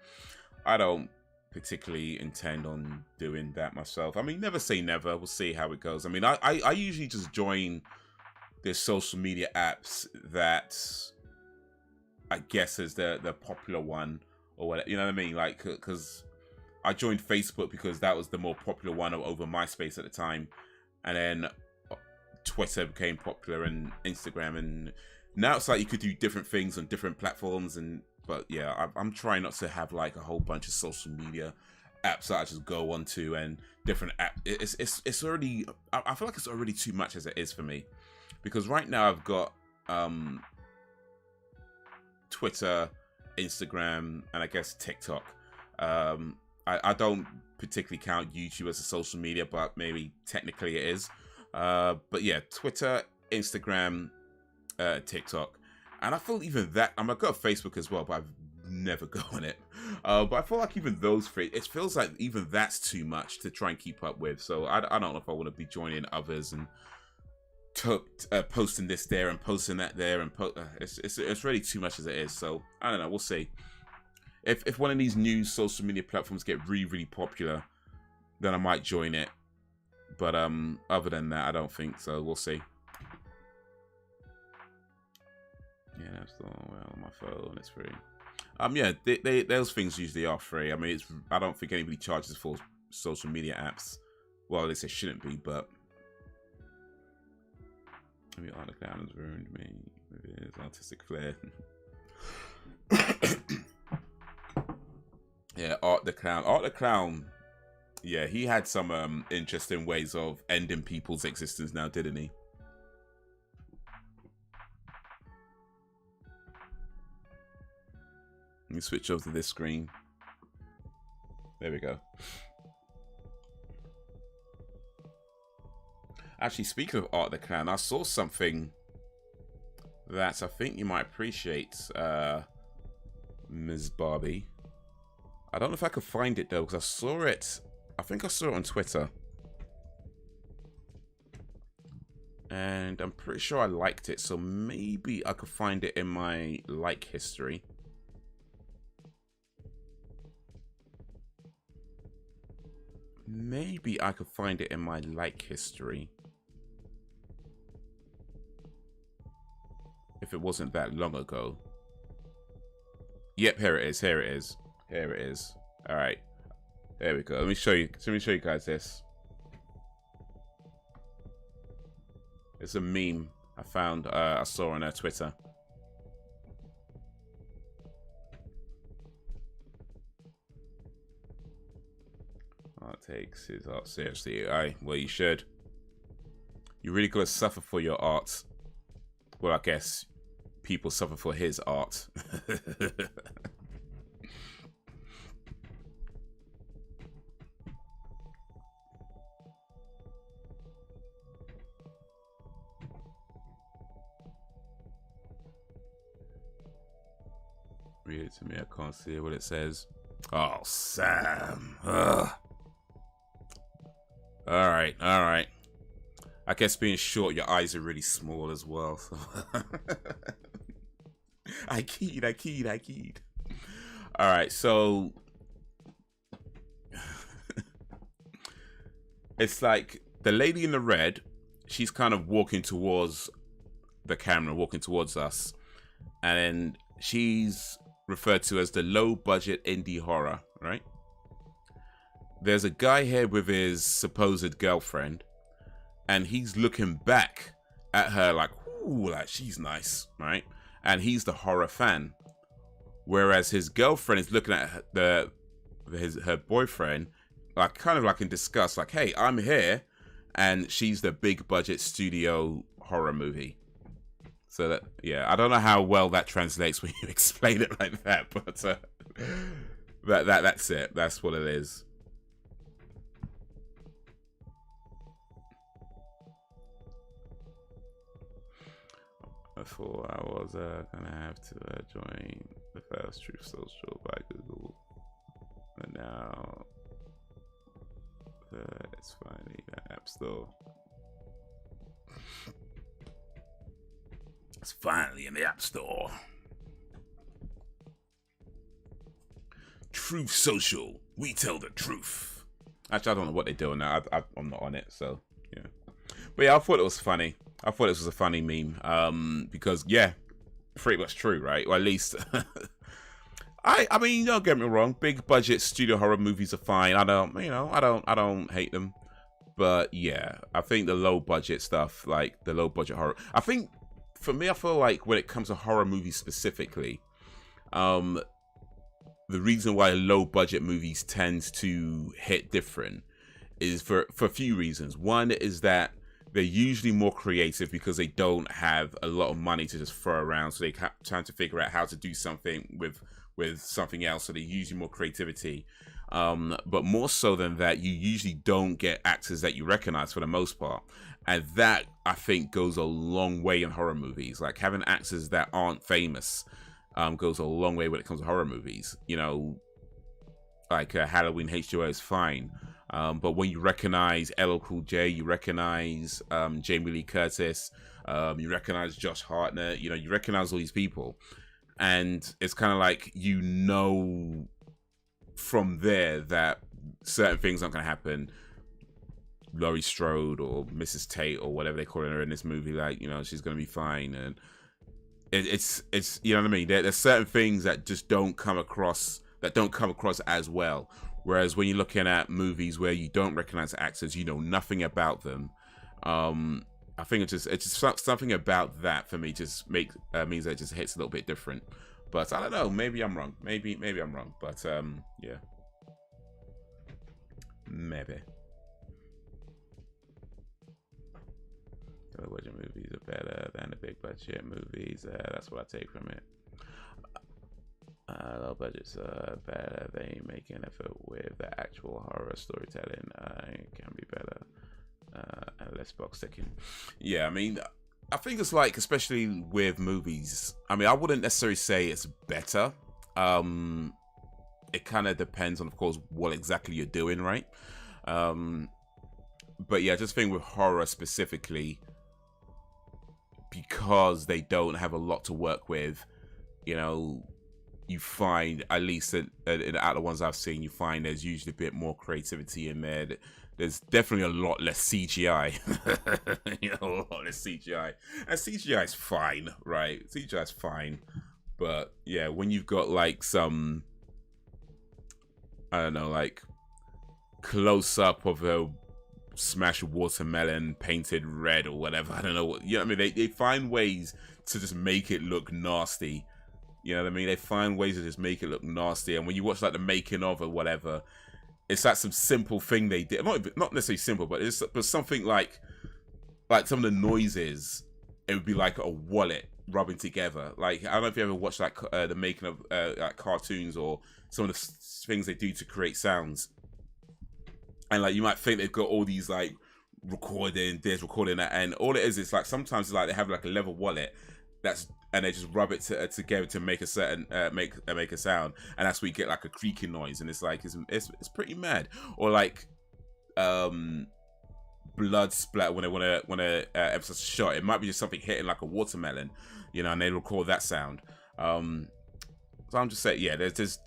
I don't particularly intend on doing that myself. I mean, never say never. We'll see how it goes. I mean, I usually just join the social media apps that I guess is the popular one or whatever. You know what I mean? Like, because I joined Facebook because that was the more popular one over MySpace at the time, and then Twitter became popular and Instagram, and now it's like you could do different things on different platforms. And but yeah, I'm trying not to have like a whole bunch of social media apps that I just go onto, and different apps. It's already, I feel like it's already too much as it is for me, because right now I've got Twitter, Instagram, and I guess TikTok. I don't particularly count YouTube as a social media, but maybe technically it is. But yeah, Twitter, Instagram, TikTok. And I feel even that, I've got Facebook as well, but I've never go on it. But I feel like even those three, it feels like even that's too much to try and keep up with. So I don't know if I want to be joining others and posting this there and posting that there, and it's really too much as it is. So I don't know. We'll see. If one of these new social media platforms get really popular, then I might join it. But other than that, I don't think so. We'll see. Yeah, that's the one on my phone. It's free. Yeah, those things usually are free. I mean, I don't think anybody charges for social media apps. Well, at least it shouldn't be, but maybe Art the Clown has ruined me with his artistic flair. Yeah, Art the Clown. Art the Clown. Yeah, he had some interesting ways of ending people's existence now, didn't he? Let me switch over to this screen. There we go. Actually, speaking of Art the Clown, I saw something that I think you might appreciate, Ms. Barbie. I don't know if I could find it though, because I saw it. I think I saw it on Twitter. And I'm pretty sure I liked it, so maybe I could find it in my like history. Maybe I could find it in my like history. If it wasn't that long ago. Yep, here it is. Here it is. Here it is. All right. There we go. Let me show you guys this. It's a meme I found. I saw on Twitter. Art takes his art seriously. Aye, well, you should. You really gotta suffer for your art. Well, I guess people suffer for his art. Read it to me. I can't see what it says. Oh, Sam. Ugh. All right. I guess being short, your eyes are really small as well. So. I keyed. All right, so it's like the lady in the red. She's kind of walking towards the camera, walking towards us, and she's referred to as the low-budget indie horror, right? There's a guy here with his supposed girlfriend, and he's looking back at her like, ooh, like she's nice, right? And he's the horror fan. Whereas his girlfriend is looking at her boyfriend, like kind of like in disgust, like, hey, I'm here, and she's the big budget studio horror movie. So that, yeah, I don't know how well that translates when you explain it like that, but that's it. That's what it is. I thought I was gonna have to join the Fast Truth Social by Google, but now it's finally the App Store. It's finally in the App Store. Truth Social, we tell the truth. Actually, I don't know what they're doing now. I'm not on it, so yeah. But yeah, I thought it was funny. I thought this was a funny meme, because yeah, pretty much true, right? Or at least, I mean, don't get me wrong, big budget studio horror movies are fine. I don't hate them, but yeah, I think the low budget stuff, like the low budget horror, I think for me, I feel like when it comes to horror movies specifically, the reason why low budget movies tends to hit different is for a few reasons. One is that they're usually more creative because they don't have a lot of money to just throw around, so they have time to figure out how to do something with something else, so they're using more creativity. But more so than that, you usually don't get actors that you recognize for the most part, and that I think goes a long way in horror movies. Like having actors that aren't famous goes a long way when it comes to horror movies. You know, like Halloween H20 is fine. But when you recognize LL Cool J, you recognize Jamie Lee Curtis, you recognize Josh Hartnett, you know, you recognize all these people. And it's kind of like, you know, from there that certain things aren't going to happen. Laurie Strode or Mrs. Tate or whatever they call her in this movie, like, you know, she's going to be fine. And it's you know what I mean? There's certain things that just don't come across as well. Whereas when you're looking at movies where you don't recognize the actors, you know nothing about them. I think it's just something about that for me just means that it just hits a little bit different. But I don't know. Maybe I'm wrong. Maybe I'm wrong. But yeah, maybe. Low budget movies are better than the big budget movies. That's what I take from it. Low budgets are better. They make an effort with the actual horror storytelling. It can be better and less box ticking. Yeah, I mean, I think it's like, especially with movies, I mean, I wouldn't necessarily say it's better. It kind of depends on, of course, what exactly you're doing, right? But yeah, just think with horror specifically, because they don't have a lot to work with, you know, you find, at least out of the ones I've seen, you find there's usually a bit more creativity in there. There's definitely a lot less CGI. You know, a lot less CGI. And CGI is fine, right? CGI is fine. But yeah, when you've got like some, I don't know, like close up of a smashed watermelon painted red or whatever, I don't know what, you know what I mean? They find ways to just make it look nasty. You know what I mean? They find ways to just make it look nasty. And when you watch like the making of or whatever, it's like some simple thing they did. Not necessarily simple, but it's something like some of the noises, it would be like a wallet rubbing together. Like, I don't know if you ever watched like the making of like cartoons or some of the things they do to create sounds. And like, you might think they've got all these like recording this, recording that, and all it is, it's like sometimes it's like they have like a level wallet and they just rub it together to make a certain make a sound, and that's where you get like a creaking noise, and it's like it's pretty mad. Or like blood splat when a episode's shot, it might be just something hitting like a watermelon, you know, and they record that sound. So I'm just saying, yeah, there's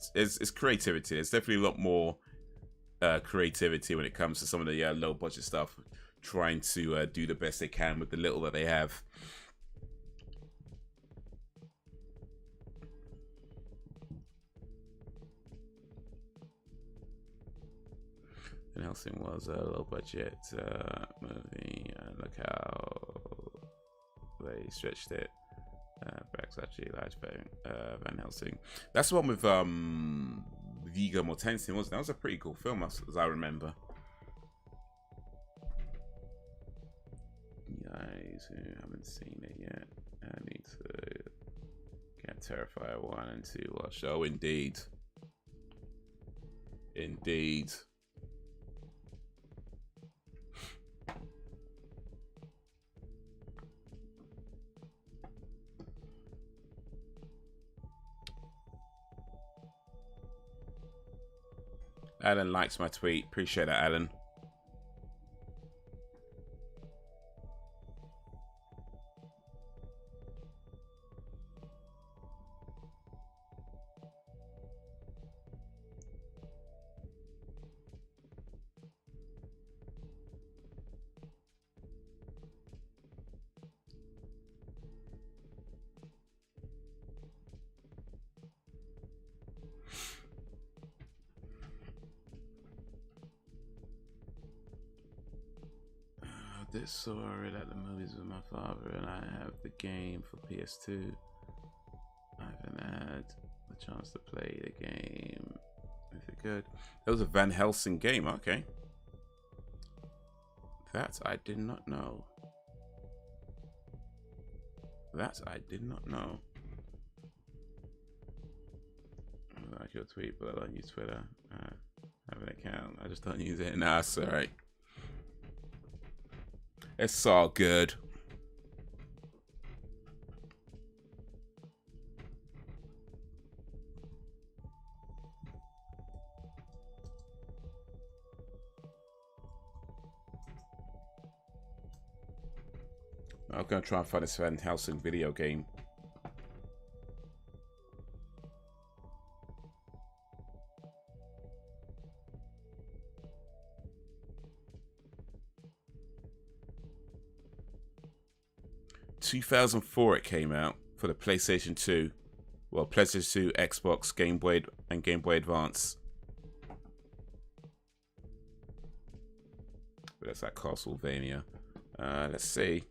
creativity. There's definitely a lot more creativity when it comes to some of the low budget stuff, trying to do the best they can with the little that they have. Van Helsing was a low budget movie. Look how they stretched it. Back's actually large Van Helsing. That's the one with Viggo Mortensen, wasn't it? That was a pretty cool film, as I remember. Guys who haven't seen it yet, I need to get Terrifier 1 and 2 watch. Oh, indeed. Indeed. Alan likes my tweet. Appreciate that, Alan. This saw it at the movies with my father, and I have the game for PS2. I haven't had the chance to play the game. Is it good? That was a Van Helsing game. Okay, that I did not know. That I did not know. I like your tweet, but I don't use Twitter. I have an account. I just don't use it. Nah, it's alright. It's all good. I'm gonna try and find this Van Helsing video game. ...2004 it came out for the PlayStation 2. Well, PlayStation 2, Xbox, Game Boy, and Game Boy Advance. But that's like Castlevania. Let's see.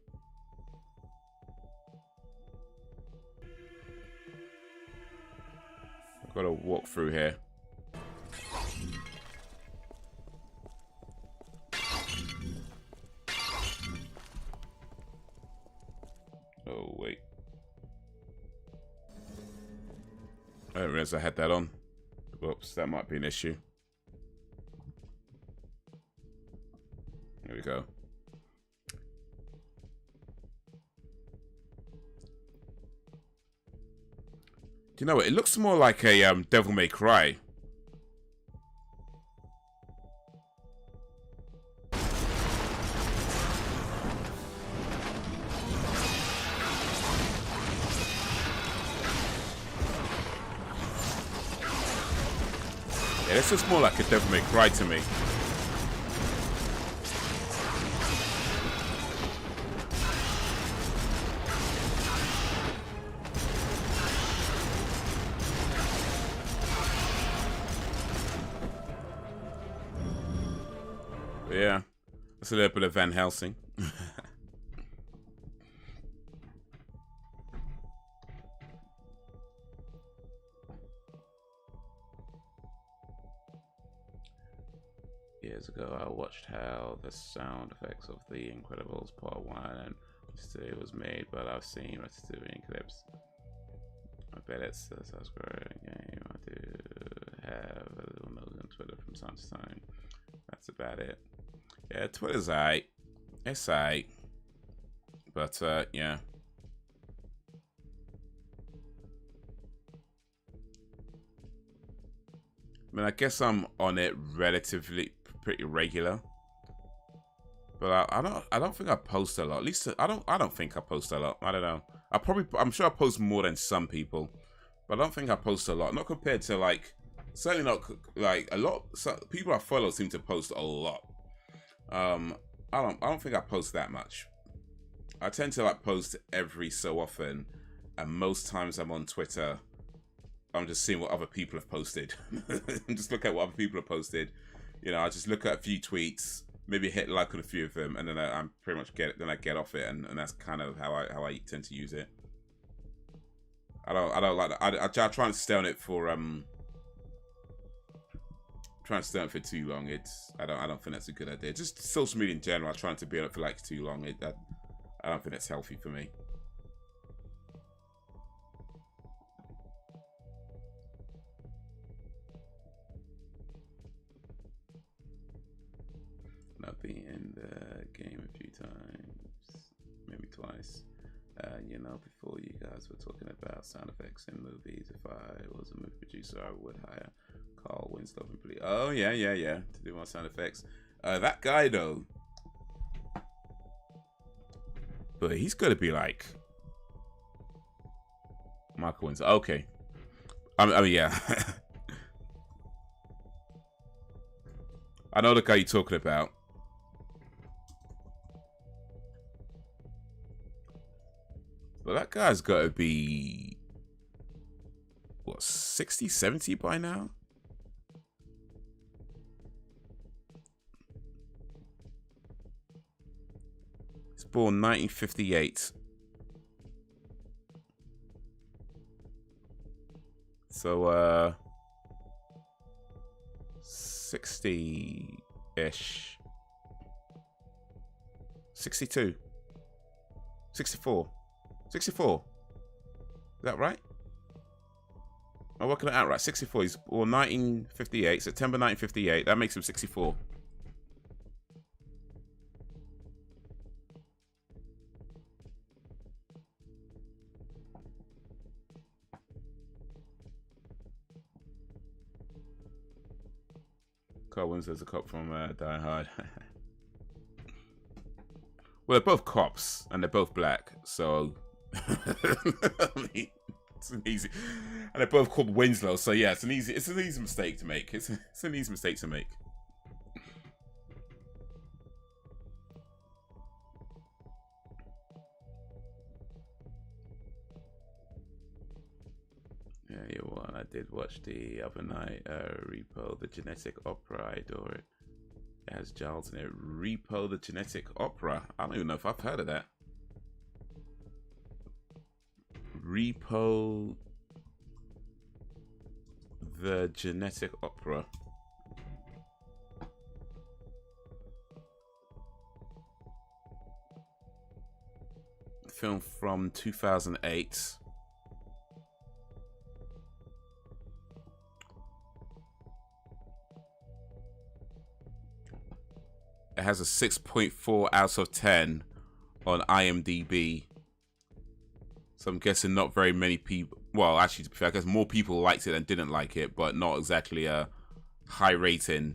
I've got a walkthrough here. Oh, wait. I didn't realize I had that on. Whoops, that might be an issue. There we go. Do you know what? It looks more like a Devil May Cry. Yeah, this looks more like a Devil May Cry to me. Yeah, that's a little bit of Van Helsing. Years ago, I watched how the sound effects of The Incredibles Part 1 and Ratatouille was made, but I've seen Ratatouille clips. I bet it's a subscribing game. I do have a little nose on Twitter from time to time. That's about it. Yeah, Twitter's alright. It's alright. But, yeah. I mean, I guess I'm on it relatively pretty regular. But I don't think I post a lot. At least I don't think I post a lot. I don't know. I'm sure I post more than some people. But I don't think I post a lot. Not compared to like, certainly not like a lot. People I follow seem to post a lot. I don't think I post that much. I tend to like post every so often, and most times I'm on Twitter, I'm just seeing what other people have posted. Just look at what other people have posted. You know, I just look at a few tweets, maybe hit like on a few of them, and then I'm pretty much I get off it, and that's kind of how I tend to use it. I don't like that. I try and stay on it for trying to stay on it for too long. I don't think that's a good idea. Just social media in general, trying to be on it for like too long. I don't think that's healthy for me. Not being in the game a few times, maybe twice. You know, before you guys were talking about sound effects in movies, if I was a movie producer, I would hire Carl Winslow and Police. Oh yeah, to do my sound effects. That guy though, but he's gonna be like Michael Winslow. Okay, I mean yeah. I know the guy you're talking about. But that guy's got to be, what, 60, 70 by now? He's born 1958. So, 60-ish. 62. 64. 64. Is that right? I'm working it out right. 64. He's born 1958. September 1958. That makes him 64. Carl Winslow's a cop from Die Hard. Well, they're both cops and they're both black, so I mean, it's an easy. And they're both called Winslow, so yeah, it's an easy mistake to make. It's an easy mistake to make. Yeah, you won. I did watch the other night. Repo, the Genetic Opera. I adore it. It has Giles in it. Repo, the Genetic Opera. I don't even know if I've heard of that. Repo, the Genetic Opera. Film from 2008. It has a 6.4 out of 10 on IMDb. So I'm guessing not very many people. Well, actually, to be fair, I guess more people liked it than didn't like it, but not exactly a high rating.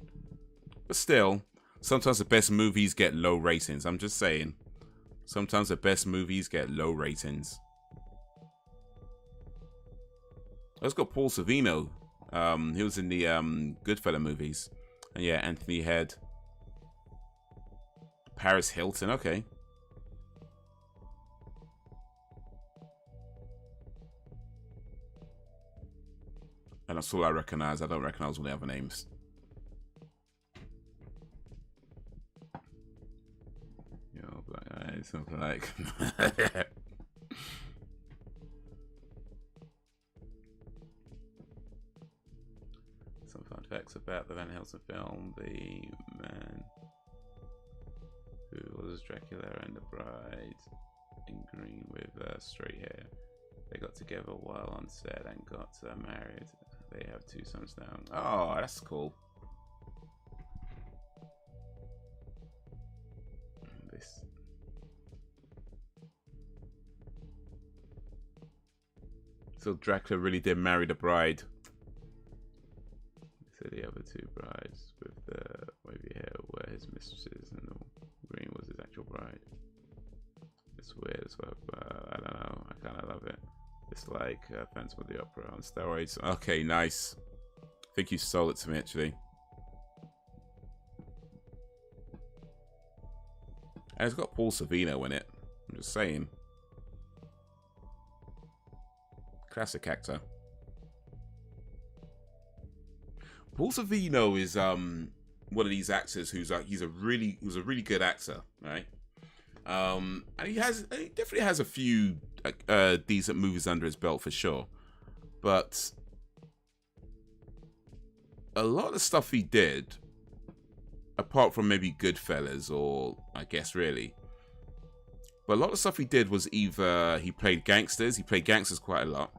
But still, sometimes the best movies get low ratings. I'm just saying. Sometimes the best movies get low ratings. Let's go Paul Sorvino. He was in the Goodfellas movies. And yeah, Anthony Head. Paris Hilton, okay. And that's all I recognize. I don't recognize all the other names. Yo, black eyes, something like. Some fun facts about the Van Helsing film. The man who was Dracula and the bride in green with straight hair. They got together while on set and got married. They have 2 sons now. Oh, that's cool. This. So Dracula really did marry the bride. So the other 2 brides with the wavy hair were his mistresses, and the green was his actual bride. It's weird as well, but I don't know. I kind of love it. It's like Phantom of the Opera on steroids. Okay, nice. I think you sold it to me, actually. And it's got Paul Sorvino in it. I'm just saying. Classic actor. Paul Sorvino is one of these actors who's he's a really good actor, right? And he definitely has a few decent movies under his belt for sure, but a lot of the stuff he did, apart from maybe Goodfellas, or I guess really, but a lot of stuff he did was either he played gangsters quite a lot.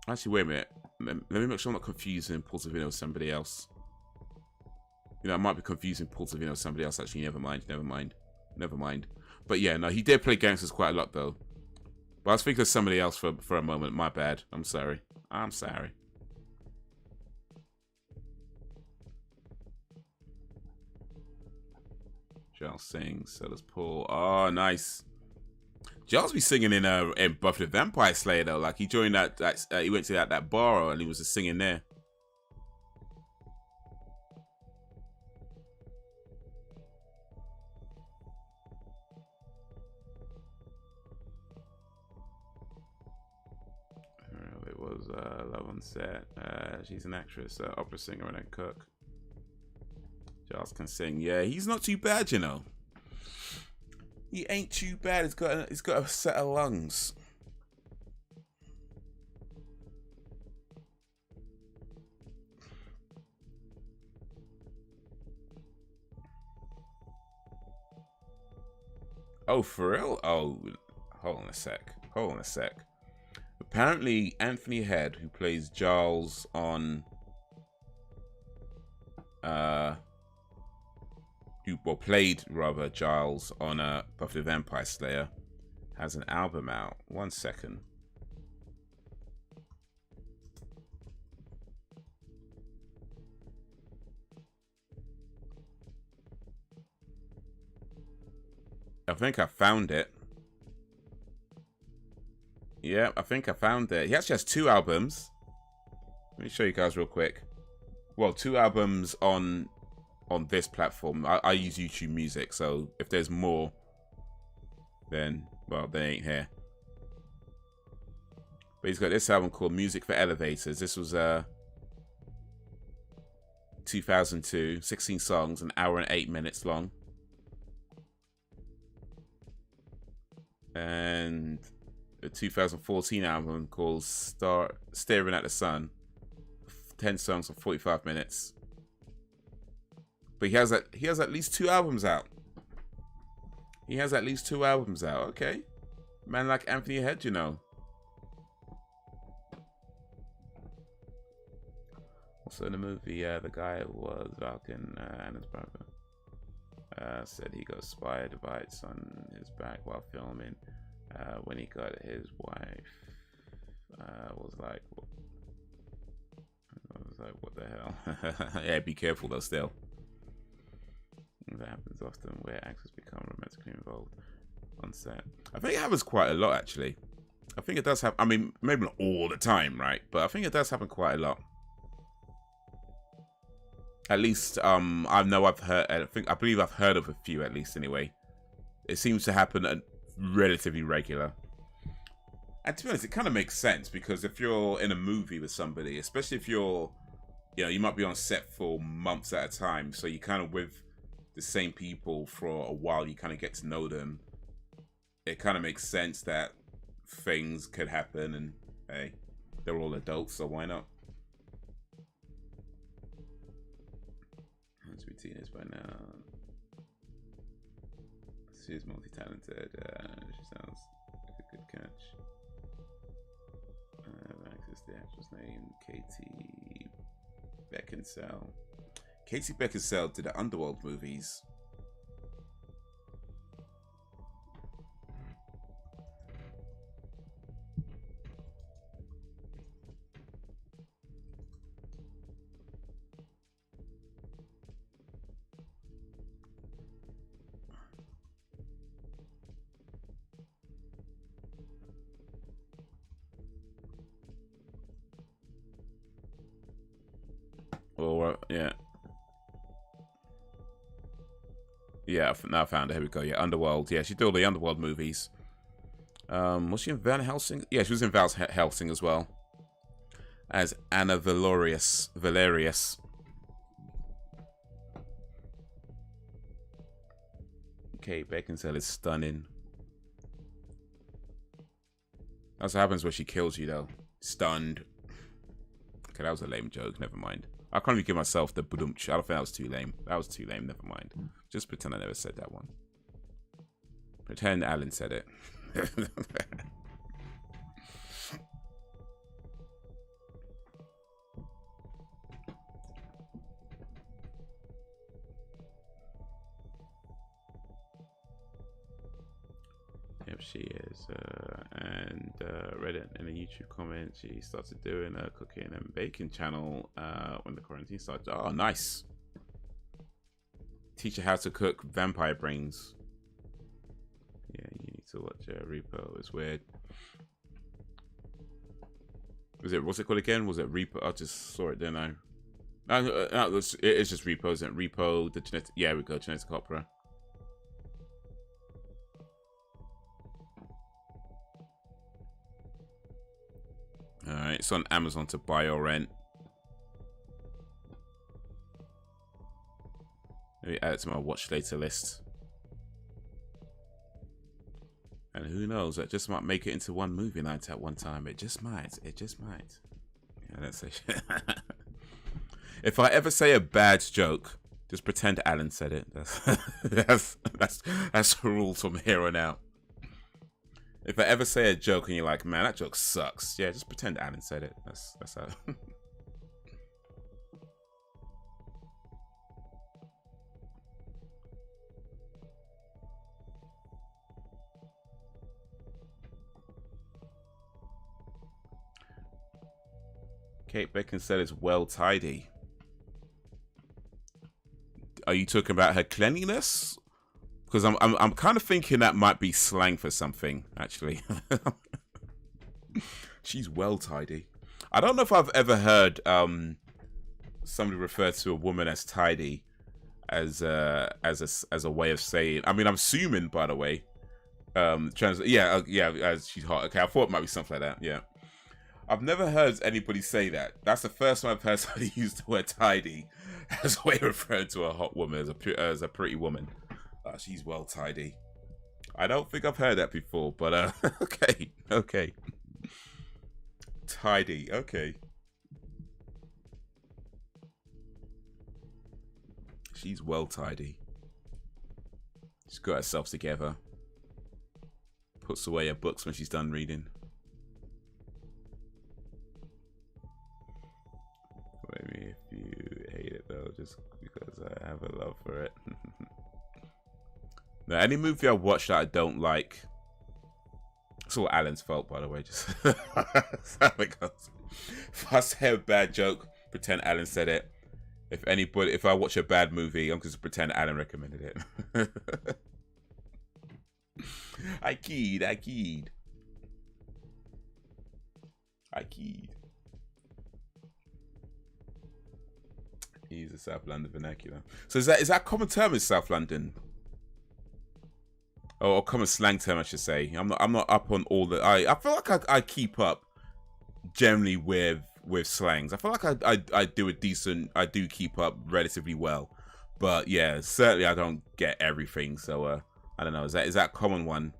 Actually, wait a minute. Let me make sure I'm not confusing Paul Sorvino with somebody else. You know, I might be confusing Paul Sorvino with somebody else. Actually, never mind. But yeah, no, he did play gangsters quite a lot, though. But I was thinking of somebody else for a moment. My bad. I'm sorry. Giles sings, so does Paul. Oh, nice. Giles be singing in Buffy the Vampire Slayer, though. Like, he joined he went to that bar and he was just singing there. It was Love on Set. She's an actress, opera singer, and a cook. Giles can sing. Yeah, he's not too bad, you know. He ain't too bad. He's got a set of lungs. Oh, for real? Oh, hold on a sec. Apparently, Anthony Head, who plays Giles on played Giles on Buffy the Vampire Slayer, has an album out. 1 second. I think I found it. Yeah, I think I found it. He actually has 2 albums. Let me show you guys real quick. Well, 2 albums on this platform. I use YouTube Music, so if there's more, then, well, they ain't here. But he's got this album called Music for Elevators. This was 2002, 16 songs, an hour and 8 minutes long. And a 2014 album called Staring at the Sun. 10 songs for 45 minutes. But he has at least 2 albums out. He has at least 2 albums out. Okay. Man like Anthony Head, you know. Also in the movie, the guy was Valken and his brother. Said he got spy device on his back while filming. When he got his wife, was like, what the hell? Yeah, be careful though. Still, that happens often where actors become romantically involved on set. I think it happens quite a lot, actually. I think it does happen. I mean, maybe not all the time, right? But I think it does happen quite a lot. At least, I know I've heard. I believe I've heard of a few, at least anyway. It seems to happen relatively regular. And to be honest, it kind of makes sense, because if you're in a movie with somebody, especially if you're, you know, you might be on set for months at a time, so you kind of with the same people for a while, you kind of get to know them. It kind of makes sense that things could happen, and hey, they're all adults, so why not? Let's be teenagers by now. She's multi-talented. She sounds like a good catch. Access the actress name, Katie Beckinsale. Katie Beckinsale did the Underworld movies. Or yeah. Yeah, now I found it. Here we go. Yeah, Underworld. Yeah, she did all the Underworld movies. Was she in Van Helsing? Yeah, she was in Van Helsing as well. As Anna Valerius. Kate Beckinsale is stunning. That's what happens when she kills you, though. Stunned. Okay, that was a lame joke. Never mind. I can't even give myself the budumch. I don't think that was too lame. That was too lame. Never mind. Just pretend I never said that one. Pretend Alan said it. Yep, she is. And Reddit in a YouTube comment, she started doing a cooking and baking channel when the quarantine started. Oh, nice. Teach her how to cook vampire brains. Yeah, you need to watch Repo. It's weird. What's it called again? Was it Repo? I just saw it, didn't I? No, it is just Repo, isn't it? Repo, the genetic. Yeah, we go. Genetic Opera. Alright, it's on Amazon to buy or rent. Maybe add it to my watch later list. And who knows, that just might make it into one movie night at one time. It just might. It just might. Yeah, let's say shit. If I ever say a bad joke, just pretend Alan said it. That's the rules from here on out. If I ever say a joke and you're like, man, that joke sucks. Yeah, just pretend Alan said it. That's how. Kate Beckinsale is well tidy. Are you talking about her cleanliness? Because I'm kind of thinking that might be slang for something, actually. She's well tidy. I don't know if I've ever heard somebody refer to a woman as tidy as a way of saying. I mean, I'm assuming, by the way. As she's hot. Okay, I thought it might be something like that. Yeah. I've never heard anybody say that. That's the first time I've heard somebody use the word tidy as a way of referring to a hot woman, as a pretty woman. She's well tidy. I don't think I've heard that before, but okay. Tidy, okay. She's well tidy. She's got herself together. Puts away her books when she's done reading. Maybe if you hate it though, just because I have a love for it. Now, any movie I watch that I don't like. It's all Alan's fault, by the way. Just that's how it goes. If I say a bad joke, pretend Alan said it. If I watch a bad movie, I'm just pretend Alan recommended it. I keyed. He's a South London vernacular. So is that common term in South London? Or common slang term, I should say. I'm not up on all the. I feel like I keep up generally with slangs. I feel like I do keep up relatively well. But yeah, certainly I don't get everything. So I don't know. Is that a common one?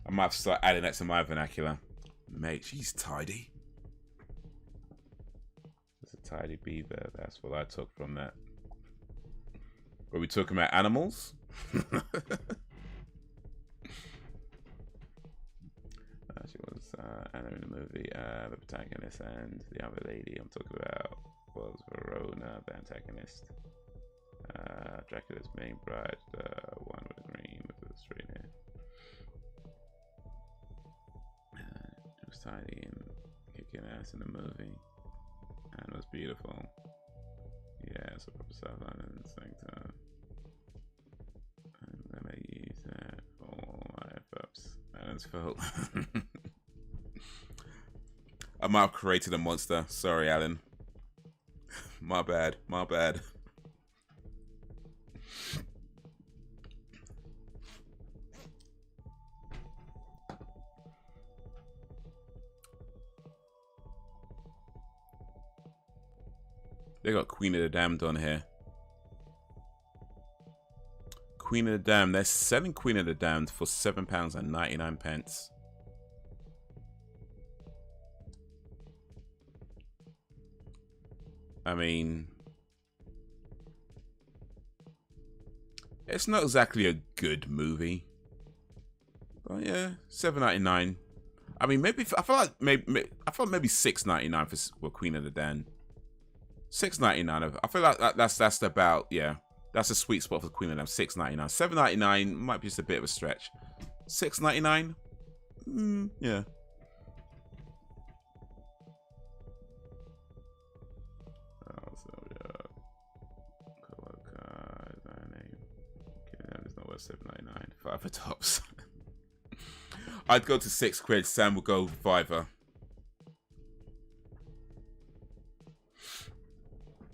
I might have to start adding that to my vernacular. Mate, she's tidy. It's a tidy beaver. That's what I took from that. Were we talking about animals? She was Anna in the movie. The protagonist and the other lady I'm talking about was Verona, the antagonist. Dracula's main bride, the one with the green with the straight hair. It was tidy and kicking ass in the movie, and it was beautiful. Yeah, so proper South London slang term. I'm gonna use that for my F-ups. Alan's fault. I might have created a monster. Sorry, Alan. My bad. They got Queen of the Damned on here. Queen of the Damned. They're selling Queen of the Damned for £7.99. I mean, it's not exactly a good movie. But yeah, $7.99. I mean, maybe I feel like maybe $6.99 for Queen of the Damned. $6.99. I feel like that's about, yeah. That's a sweet spot for Queen of them. $6.99. $7.99 might be just a bit of a stretch. $6.99? Yeah. There's no worth $7.99. 5 for tops. I'd go to £6. Sam will go $5.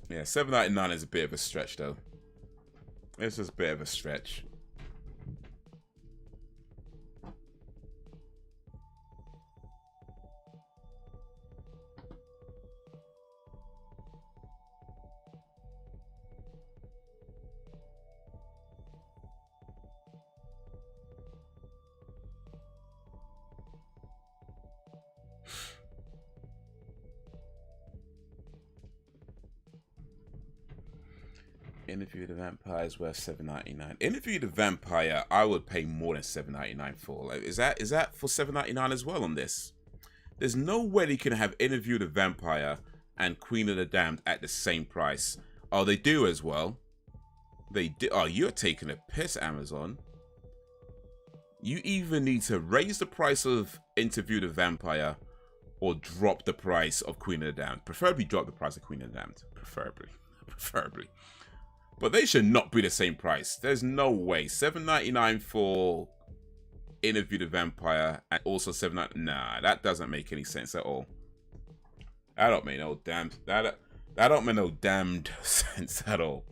Yeah, $7.99 is a bit of a stretch though. It's just a bit of a stretch. Interview the Vampire is worth $7.99. Interview the Vampire, I would pay more than $7.99 for. Like, is that for $7.99 as well on this? There's no way you can have Interview the Vampire and Queen of the Damned at the same price. Oh, they do as well. They do. Oh, you're taking a piss, Amazon. You either need to raise the price of Interview the Vampire or drop the price of Queen of the Damned. Preferably drop the price of Queen of the Damned. Preferably. But they should not be the same price. There's no way. $7.99 for Interview the Vampire and also $7.99. Nah, that doesn't make any sense at all. That don't make no damn that don't make no damned sense at all.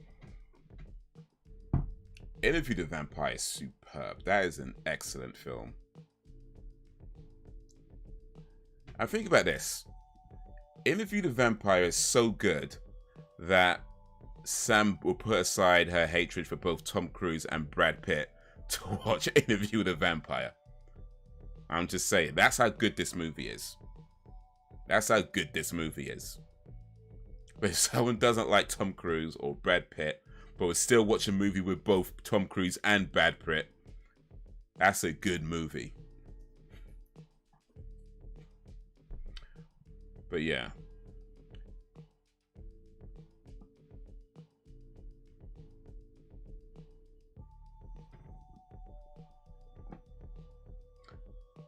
Interview the Vampire is superb. That is an excellent film. And think about this. Interview the Vampire is so good that Sam will put aside her hatred for both Tom Cruise and Brad Pitt to watch Interview the Vampire. I'm just saying, that's how good this movie is. That's how good this movie is. But if someone doesn't like Tom Cruise or Brad Pitt, but would still watch a movie with both Tom Cruise and Brad Pitt, that's a good movie. But yeah.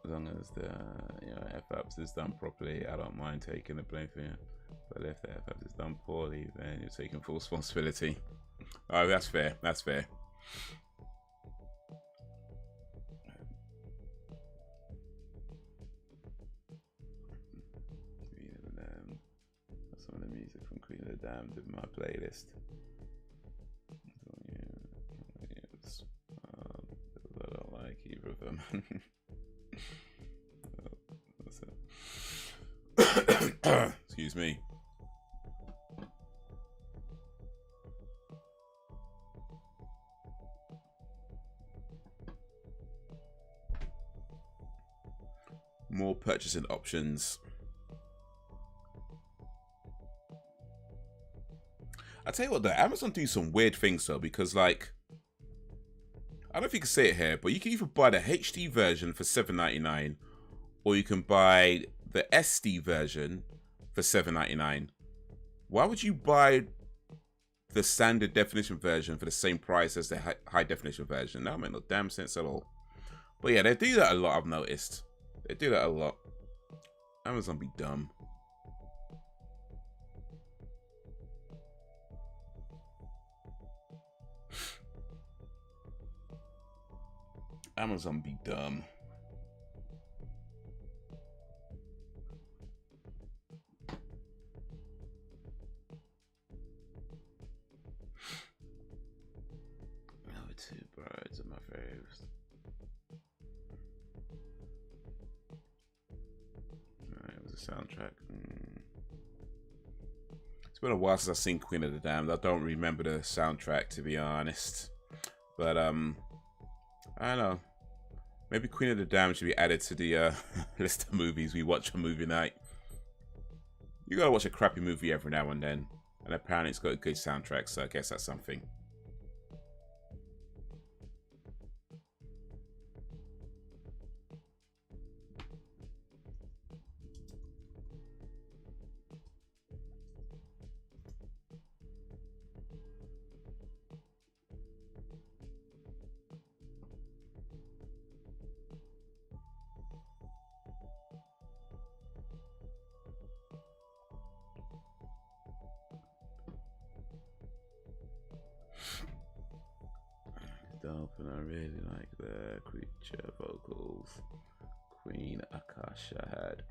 As long as the F-ups is done properly, I don't mind taking the blame for it. But if the F-ups is done poorly, then you're taking full responsibility. Oh, that's fair. That's fair. Some of the music from Queen of the Damned in my playlist. I don't like either of them. Excuse me. More purchasing options. I tell you what, though, Amazon do some weird things though, because like, I don't know if you can say it here, but you can either buy the HD version for $7.99, or you can buy the SD version for $7.99. Why would you buy the standard definition version for the same price as the high definition version? That makes no damn sense at all. But yeah, they do that a lot, I've noticed. They do that a lot. Amazon be dumb. Amazon be dumb. Number 2 Birds are my faves. It was a soundtrack. It's been a while since I've seen Queen of the Damned. I don't remember the soundtrack, to be honest. But I don't know. Maybe Queen of the Damned should be added to the list of movies we watch on movie night. You gotta watch a crappy movie every now and then. And apparently it's got a good soundtrack, so I guess that's something. And I really like the creature vocals Queen Akasha had.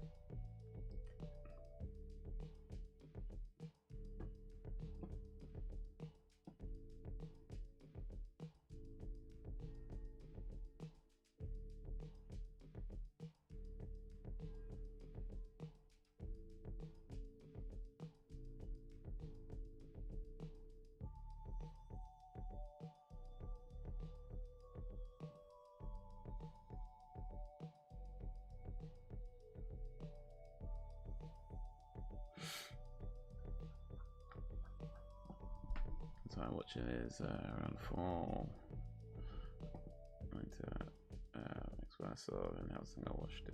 Time watching is around 4. That's what I saw and how I watched it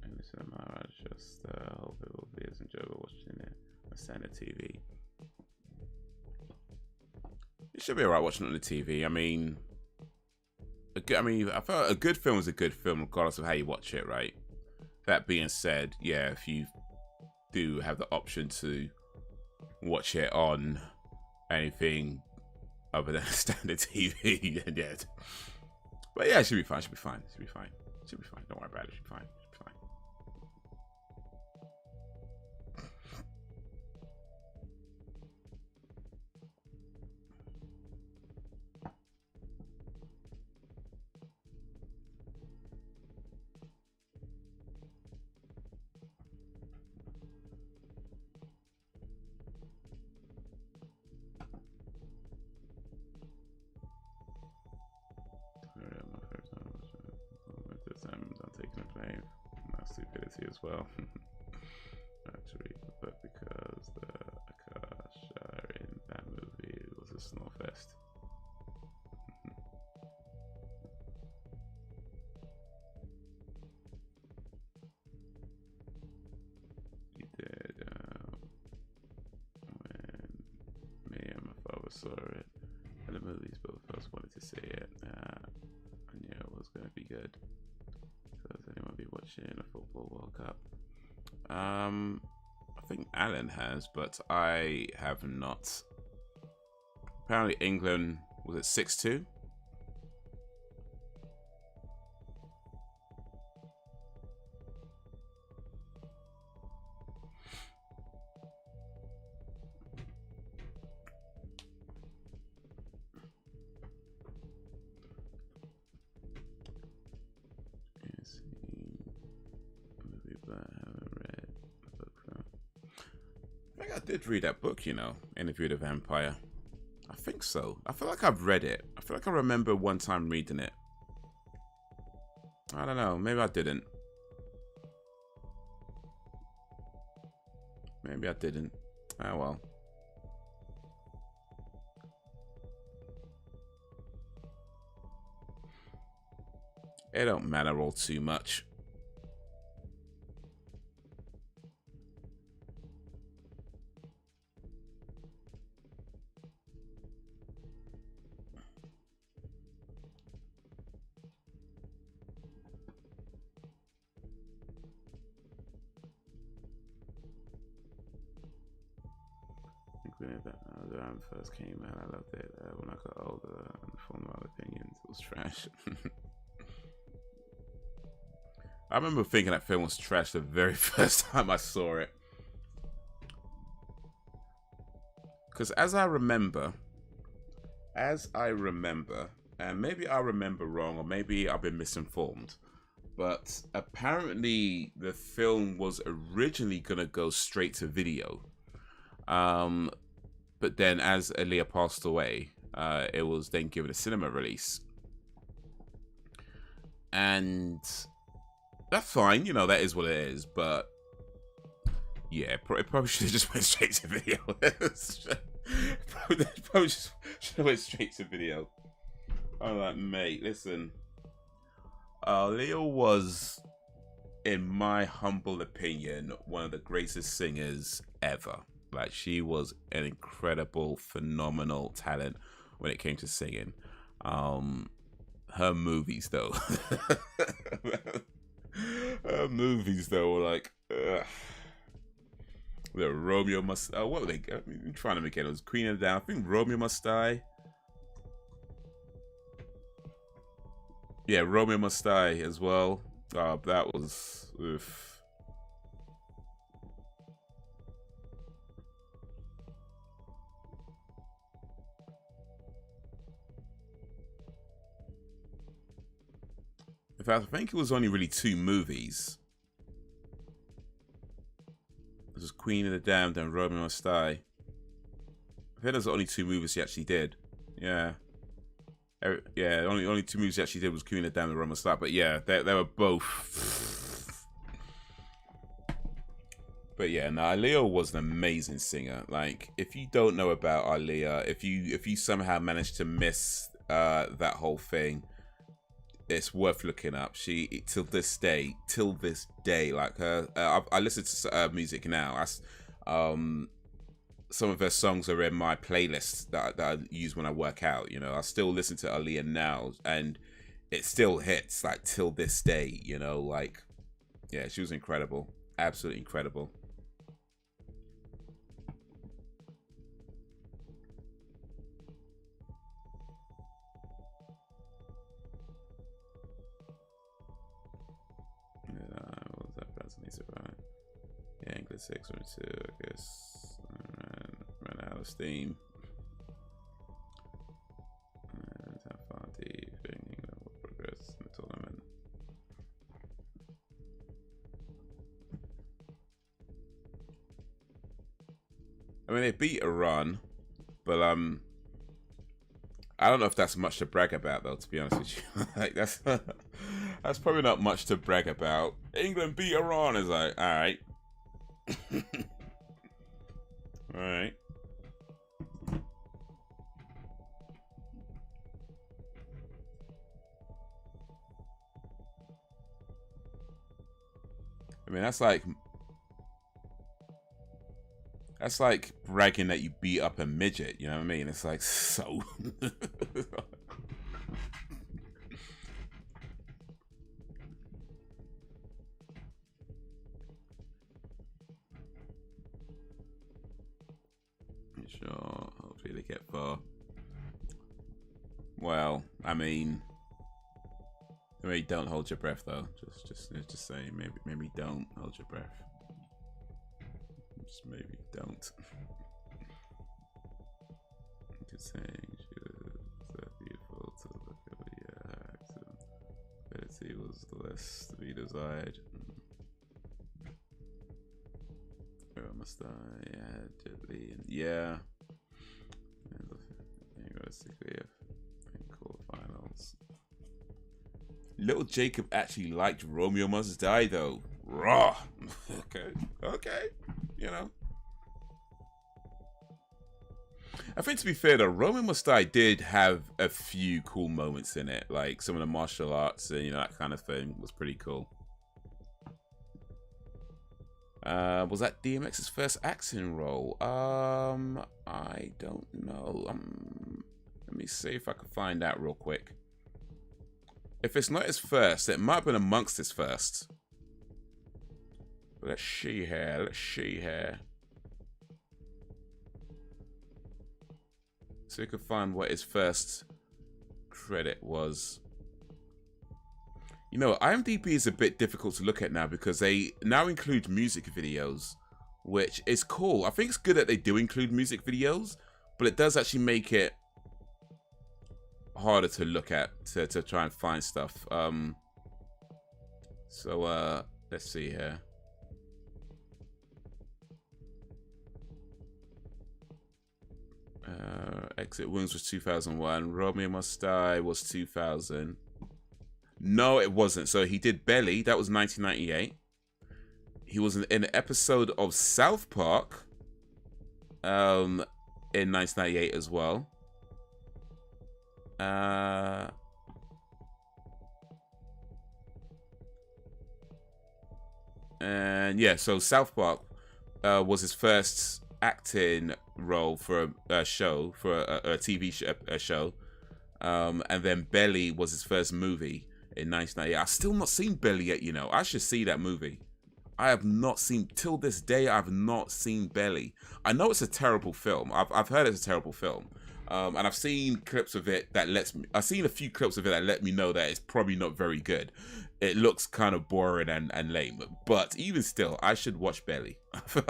in the cinema. I just hope it will be as enjoyable watching it on standard TV. It should be alright watching it on the TV. I mean, I felt a good film is a good film regardless of how you watch it, right? That being said, yeah, if you do have the option to watch it on anything other than a standard TV. And yeah, but yeah, it should be fine. Should be fine. Should be fine. Should be fine. Don't worry about it. Should be fine. Should be fine. I'm taking a claim. My stupidity as well. Actually, but because the Akash in that movie was a snowfest. He did when me and my father saw it in the movies, but first wanted to see it. I knew it was going to be good. Does anyone be watching a football World Cup? I think Alan has, but I have not. Apparently England, was it 6-2? I did read that book, you know, Interview with the Vampire. I think so. I feel like I've read it. I feel like I remember one time reading it. I don't know. Maybe I didn't. Maybe I didn't. Oh well. It don't matter all too much. When the first came out, I loved it. When I got older and formed my opinions, it was trash. I remember thinking that film was trash the very first time I saw it. Because as I remember, and maybe I remember wrong, or maybe I've been misinformed, but apparently the film was originally going to go straight to video. But then as Aaliyah passed away, it was then given a cinema release. And that's fine, you know, that is what it is. But yeah, it probably should have just went straight to video. probably just should have went straight to video. I'm like, mate, listen. Aaliyah was, in my humble opinion, one of the greatest singers ever. Like, she was an incredible, phenomenal talent when it came to singing. Her movies, though. Her movies, though, were like... The Romeo Must... what were they... I'm trying to make it. It was Queen of the Down. I think Romeo Must Die. Yeah, Romeo Must Die as well. That was... Oof. In fact, I think it was only really 2 movies. This was Queen of the Damned and Romeo Must Die. I think there's only 2 movies she actually did. Yeah. Yeah, only 2 movies she actually did was Queen of the Damned and Romeo Must Die. But yeah, they were both. But yeah, no, Aaliyah was an amazing singer. Like, if you don't know about Aaliyah, if you somehow managed to miss that whole thing, it's worth looking up. She till this day, like her, I listen to music now. Some of her songs are in my playlist that I use when I work out. You know, I still listen to Aaliyah now, and it still hits like till this day. You know, like, yeah, she was incredible, absolutely incredible. the 6.2, I guess. Ran out of steam. How far do you think England will progress in the tournament? I mean, they beat Iran, but I don't know if that's much to brag about, though. To be honest with you, like that's probably not much to brag about. England beat Iran is like, all right, all right. I mean, that's like bragging that you beat up a midget, you know what I mean? It's like, so. Sure, hopefully they get far. Well, I mean, maybe don't hold your breath though. Just saying, maybe don't hold your breath. Just maybe don't. Just saying, she was beautiful to look at. Yeah, ability was less to be desired. Where must I? Yeah, gently. Yeah. Realistically, I think quarterfinals. Little Jacob actually liked Romeo Must Die though. Raw. Okay. You know. I think to be fair though, Romeo Must Die did have a few cool moments in it. Like some of the martial arts and, you know, that kind of thing was pretty cool. Was that DMX's first acting role? I don't know. Let me see if I can find out real quick. If it's not his first, it might have been amongst his first. Let's see here. So we can find what his first credit was. You know, IMDb is a bit difficult to look at now because they now include music videos, which is cool. I think it's good that they do include music videos, but it does actually make it harder to look at, to try and find stuff. Let's see here. Exit Wounds was 2001. Romeo Must Die was 2000. No, it wasn't. So he did Belly. That was 1998. He was in an episode of South Park in 1998 as well. And yeah, so South Park was his first acting role for a show, for a TV show. And then Belly was his first movie in 1998. I've still not seen Belly yet, you know. I should see that movie. I have not seen, till this day, I've not seen Belly. I know it's a terrible film. I've heard it's a terrible film. And I've seen clips of it that I've seen a few clips of it that let me know that it's probably not very good. It looks kind of boring and lame. But even still, I should watch Belly. I feel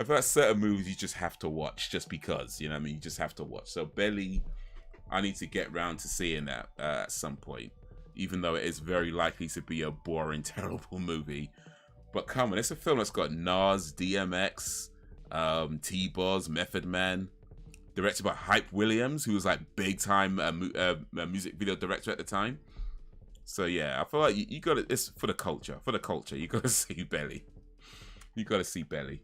like certain movies you just have to watch just because, you know what I mean? You just have to watch. So Belly, I need to get round to seeing that at some point. Even though it is very likely to be a boring, terrible movie. But come on, it's a film that's got Nas, DMX, T-Boz, Method Man. Directed by Hype Williams, who was like big time music video director at the time. So yeah, I feel like you got it. It's for the culture. For the culture, you got to see Belly. You got to see Belly.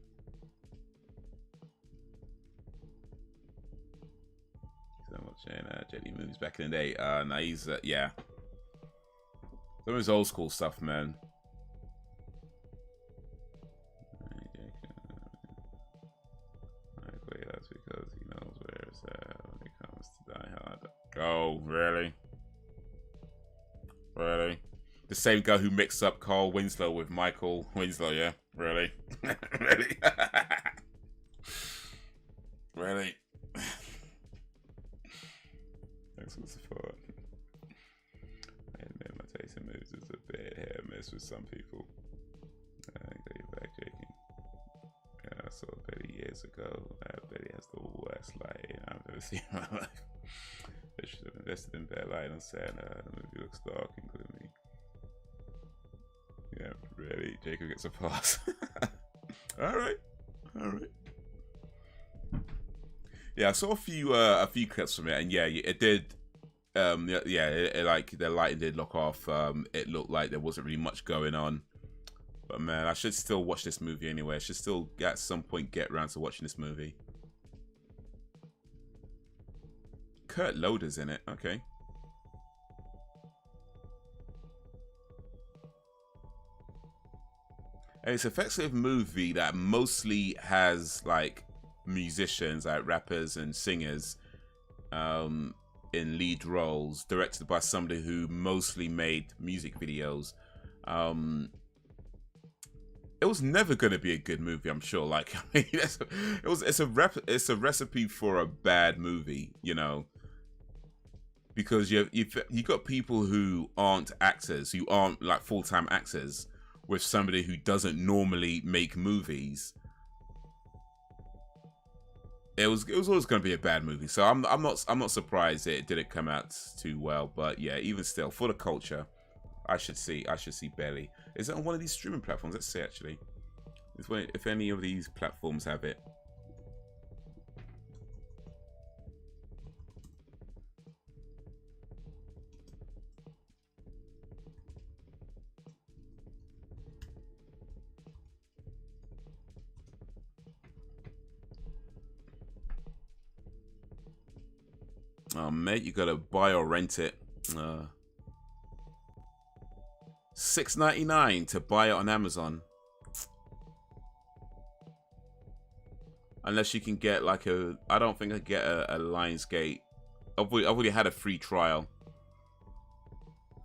So watching JD movies back in the day. Nah, he's yeah. Some of his old school stuff, man. That's because he knows where it's at when it comes to Die Hard. Oh, really? Really? The same guy who mixed up Carl Winslow with Michael Winslow, yeah? Really? Really? Really? Thanks for the support. I admit my taste in movies is a bit hit or miss with some people. I think that you're back, Jaking. saw Betty years ago. Betty has the worst lighting I've ever seen in my life. They should have invested in better lighting on set. The movie looks dark and gloomy. Yeah, really. Jacob gets a pass. Alright. Yeah, I saw a few clips from it, and yeah, it did. Like the lighting did look off. It looked like there wasn't really much going on. But man, I should still watch this movie anyway. I should still at some point get around to watching this movie. Kurt Loder's in it. Okay. And it's effectively a movie that mostly has like musicians, like rappers and singers, in lead roles, directed by somebody who mostly made music videos. It was never going to be a good movie, I'm sure. Like, I mean, it's a recipe for a bad movie, you know, because you got people who aren't actors, who aren't like full-time actors, with somebody who doesn't normally make movies. It was always going to be a bad movie, so I'm not surprised it didn't come out too well. But yeah, even still, for the culture, I should see Belly. Is it on one of these streaming platforms? Let's see actually, if any of these platforms have it. Oh mate, you gotta buy or rent it. $6.99 to buy it on Amazon. Unless you can get like I don't think I get a Lionsgate. I've already had a free trial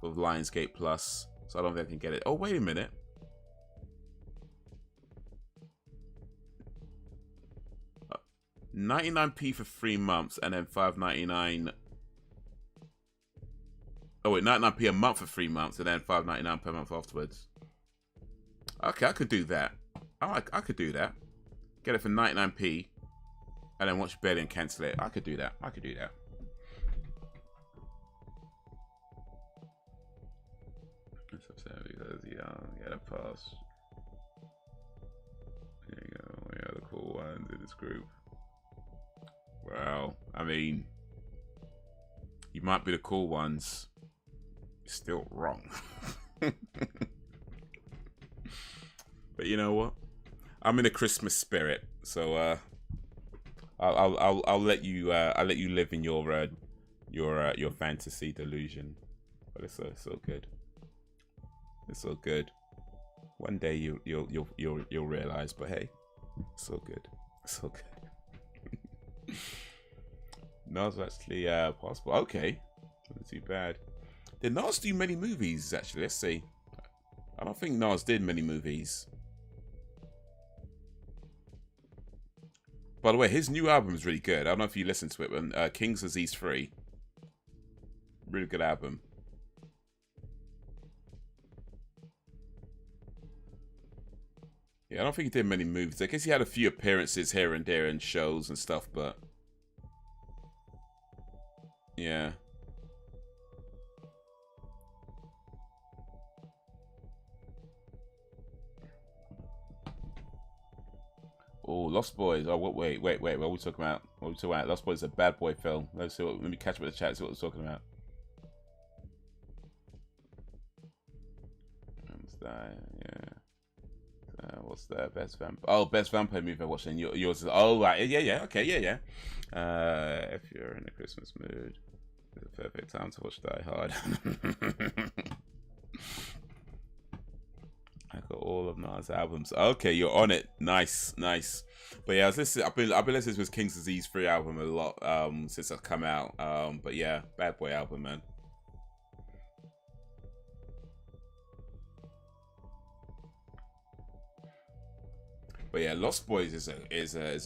of Lionsgate Plus, so I don't think I can get it. Oh wait a minute. $99p for 3 months, and then $5.99. Oh wait, 99p a month for 3 months, and then $5.99 per month afterwards. Okay, I could do that. I could do that. Get it for 99p, and then watch Belly and cancel it. I could do that. I could do that. That's upset because get a pass. There you go. We are the cool ones in this group. Well, I mean, you might be the cool ones. You're still wrong. But you know what? I'm in a Christmas spirit, so I'll let you live in your fantasy delusion. But it's so good. It's so good. One day you'll realize. But hey, it's so good. It's so good. Nas actually possible. Okay, not too bad. Did Nas do many movies actually? Let's see. I don't think Nas did many movies. By the way, his new album is really good. I don't know if you listened to it, but King's Disease 3. Really good album. Yeah, I don't think he did many movies. I guess he had a few appearances here and there in shows and stuff, but yeah. Oh, Lost Boys. Oh, wait. What are we talking about? What are we talking about? Lost Boys is a bad boy film. Let me catch up with the chat, see what we're talking about. Yeah. What's the best vampire? Oh, best vampire movie I watched. And yours is right. Yeah. Okay, yeah. If you're in a Christmas mood, it's a perfect time to watch Die Hard. I got all of Nas albums. Okay, you're on it. Nice. But yeah, I've been listening to his King's Disease 3 album a lot since I've come out. But yeah, bad boy album, man. But yeah, Lost Boys is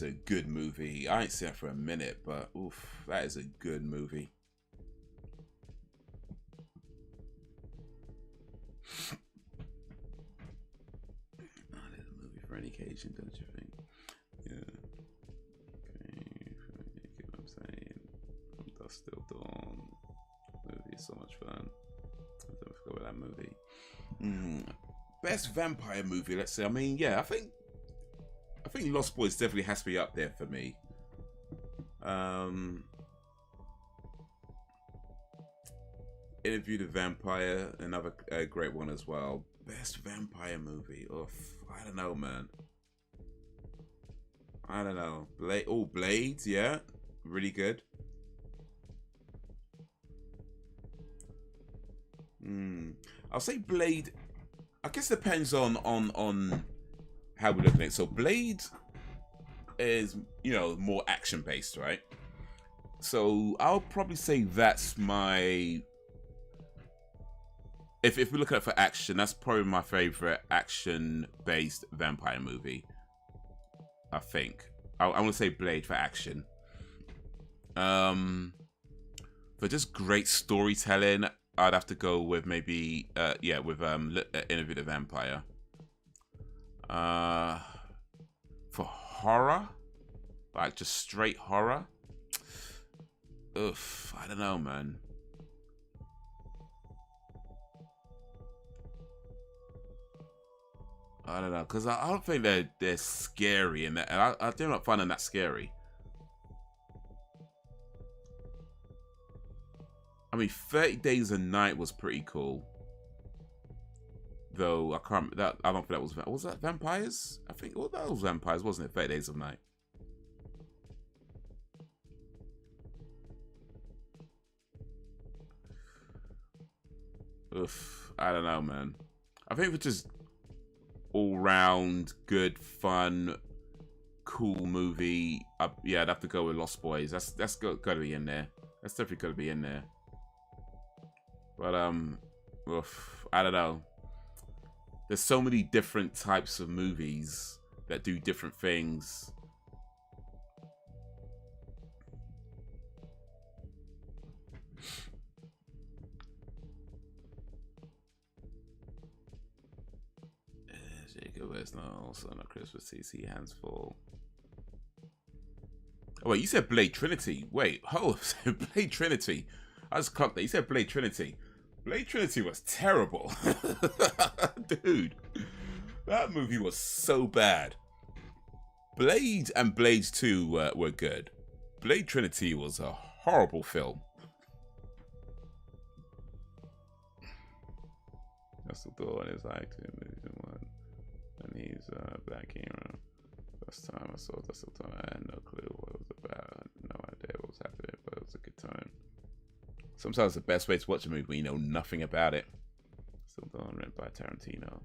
a good movie. I ain't seen it for a minute, but oof, that is a good movie. That is a movie for any occasion, don't you think? Dawn movie is so much fun. I don't forget about that movie. Best vampire movie, let's say. I mean, yeah, I think Lost Boys definitely has to be up there for me. Interview the Vampire, another great one as well. Best vampire movie. Oh, I don't know, man. I don't know. Blades, yeah, really good. I'll say Blade. I guess it depends on how we look at it. So Blade is, you know, more action based, right? So I'll probably say that's my. If we look at it for action, that's probably my favorite action-based vampire movie. I think. I want to say Blade for action. For just great storytelling, I'd have to go with maybe, with Interview the Vampire. For horror, like just straight horror. Oof, I don't know, man. I don't know, because I don't think they're scary in that, and I do not find them that scary. I mean, 30 Days a Night was pretty cool, though I don't think that was that vampires? I think that was vampires, wasn't it? 30 Days of Night. Oof, I don't know, man. I think it's just all-round good, fun, cool movie. Yeah, I'd have to go with Lost Boys. That's got to be in there. That's definitely got to be in there. But oof, I don't know. There's so many different types of movies that do different things. There's no also no Christmas TC hands full. Oh wait, you said Blade Trinity. Wait, Blade Trinity. I just clocked that. You said Blade Trinity. Blade Trinity was terrible. Dude, that movie was so bad. Blade and Blades 2 were good. Blade Trinity was a horrible film. That's the door is acting one. And he's back here. First time I saw this, I had no clue what it was about. I had no idea what was happening, but it was a good time. Sometimes the best way to watch a movie when you know nothing about it. Still done, written by Tarantino.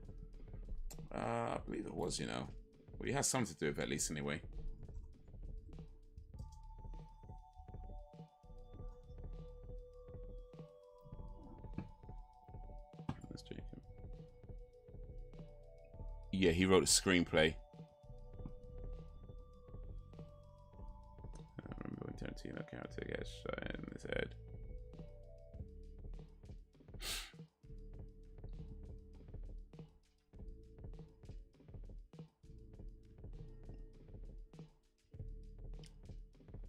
I believe it was, you know. Well, he has something to do with it, at least anyway. Yeah, he wrote a screenplay. I remember when Tarantino character gets shot in his head.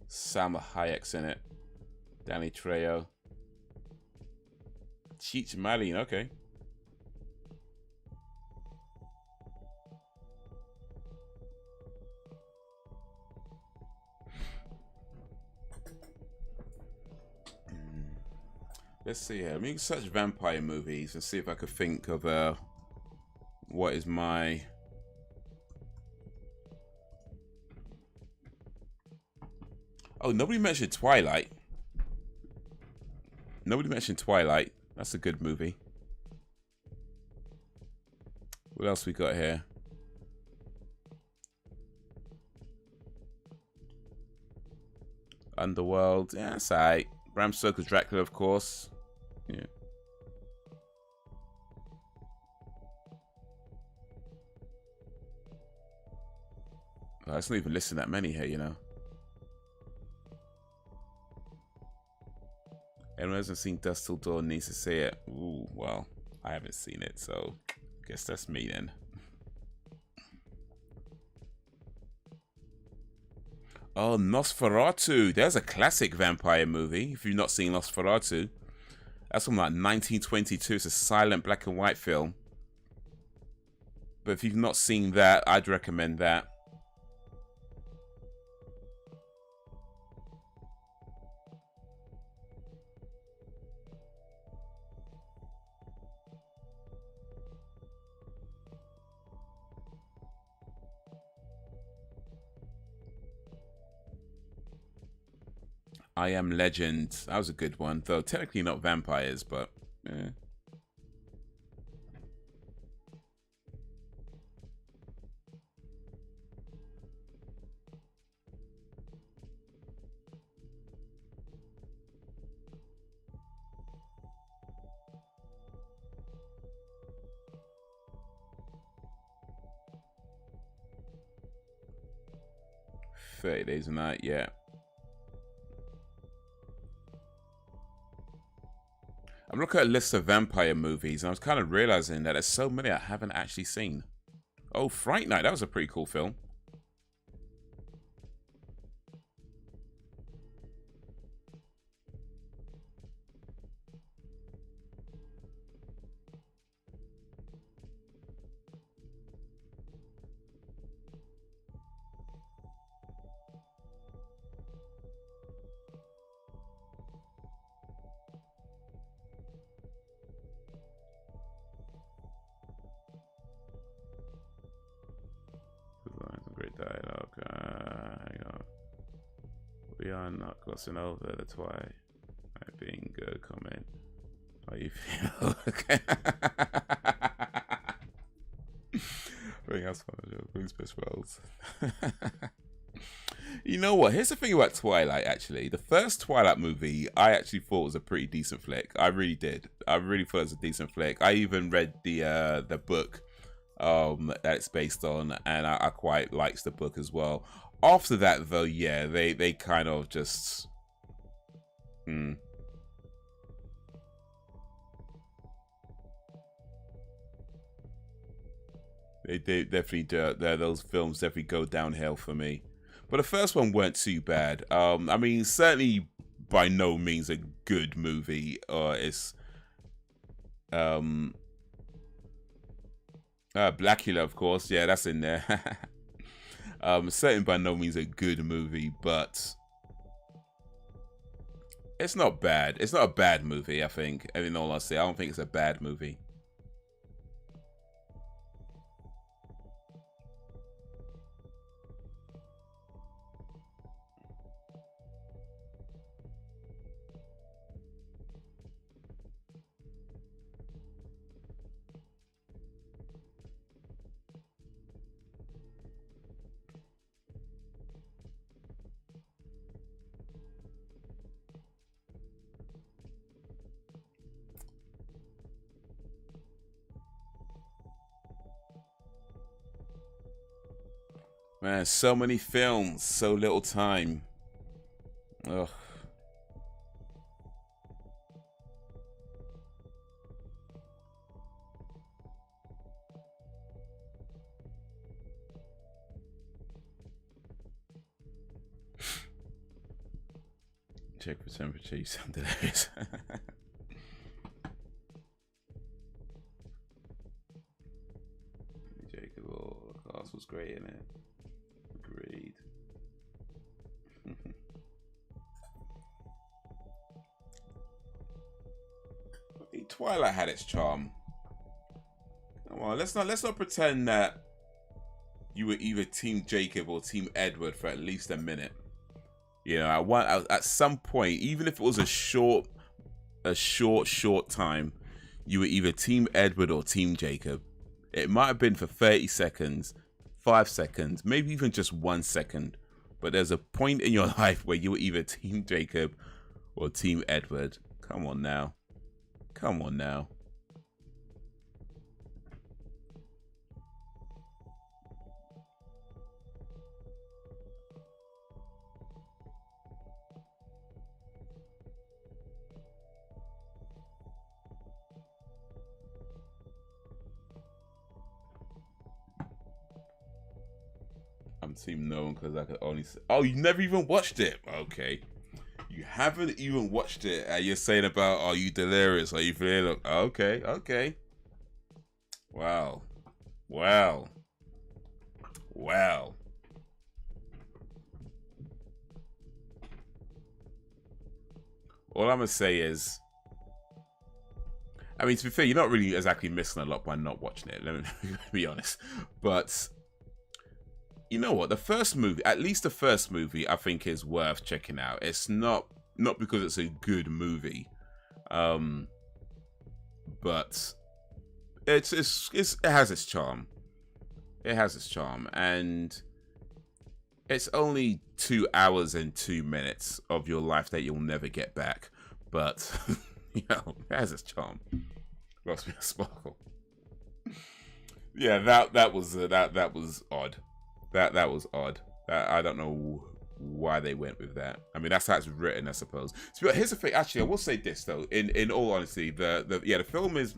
Salma Hayek's in it. Danny Trejo. Cheech Marin, okay. Let's see here. Let me search vampire movies and see if I could think of what is my. Oh, nobody mentioned Twilight. Nobody mentioned Twilight. That's a good movie. What else we got here? Underworld. Yeah, that's alright. Bram Stoker's Dracula, of course. Yeah. Oh, it's not even listing that many here, you know. Anyone who hasn't seen Dusk Till Dawn needs to see it. Ooh, well, I haven't seen it, so I guess that's me then. Oh, Nosferatu. There's a classic vampire movie. If you've not seen Nosferatu, that's from like 1922. It's a silent black and white film. But if you've not seen that, I'd recommend that. I Am Legend. That was a good one, though technically not vampires, but yeah. "30 Days a Night," yeah. I'm looking at a list of vampire movies, and I was kind of realizing that there's so many I haven't actually seen. Oh, Fright Night. That was a pretty cool film. Great dialogue. Hang on. We are not glossing over the twilight. Being good comment. How you feel? Okay. Bring us one specials. You know what? Here's the thing about Twilight, actually. The first Twilight movie, I actually thought was a pretty decent flick. I really did. I really thought it was a decent flick. I even read the book that it's based on, and I quite liked the book as well. After that, though, yeah, they kind of just they definitely do. Those films definitely go downhill for me. But the first one weren't too bad. I mean, certainly by no means a good movie. It's Blackula, of course. Yeah, that's in there. Certainly by no means a good movie, but it's not bad. It's not a bad movie, I think. In all honesty, I don't think it's a bad movie. Man, so many films, so little time. Ugh. Check for temperature, you sound delirious. Jacob, oh, the cast was great, innit? Agreed. I think Twilight had its charm. Come on, let's not pretend that you were either Team Jacob or Team Edward for at least a minute. You know, at some point, even if it was a short time, you were either Team Edward or Team Jacob. It might have been for 30 seconds, 5 seconds, maybe even just 1 second. But there's a point in your life where you were either Team Jacob or Team Edward. Come on now. Come on now. Team no one because I could only say, oh, you never even watched it. Okay. You haven't even watched it. And you're saying about, are you delirious? Are you feeling, okay, okay. Wow. Wow. Wow. All I'm going to say is, I mean, to be fair, you're not really exactly missing a lot by not watching it. Let me be honest. But you know what? The first movie, at least the first movie, I think is worth checking out. It's not because it's a good movie, but it has its charm. It has its charm, and it's only 2 hours and 2 minutes of your life that you'll never get back. But you know, it has its charm. Lost me a sparkle. Yeah, that was odd. That was odd. I don't know why they went with that. I mean, that's how it's written, I suppose. So, here's the thing. Actually, I will say this though. In all honesty, the film is,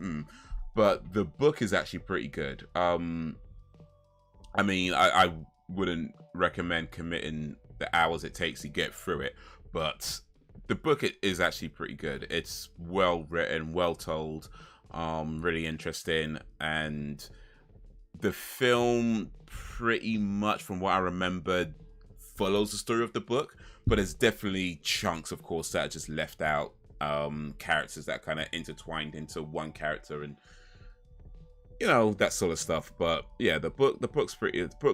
but the book is actually pretty good. I mean, I wouldn't recommend committing the hours it takes to get through it, but the book is actually pretty good. It's well written, well told, really interesting, and the film pretty much, from what I remember, follows the story of the book, but there's definitely chunks, of course, that are just left out, characters that kind of intertwined into one character, and you know, that sort of stuff. But yeah, the book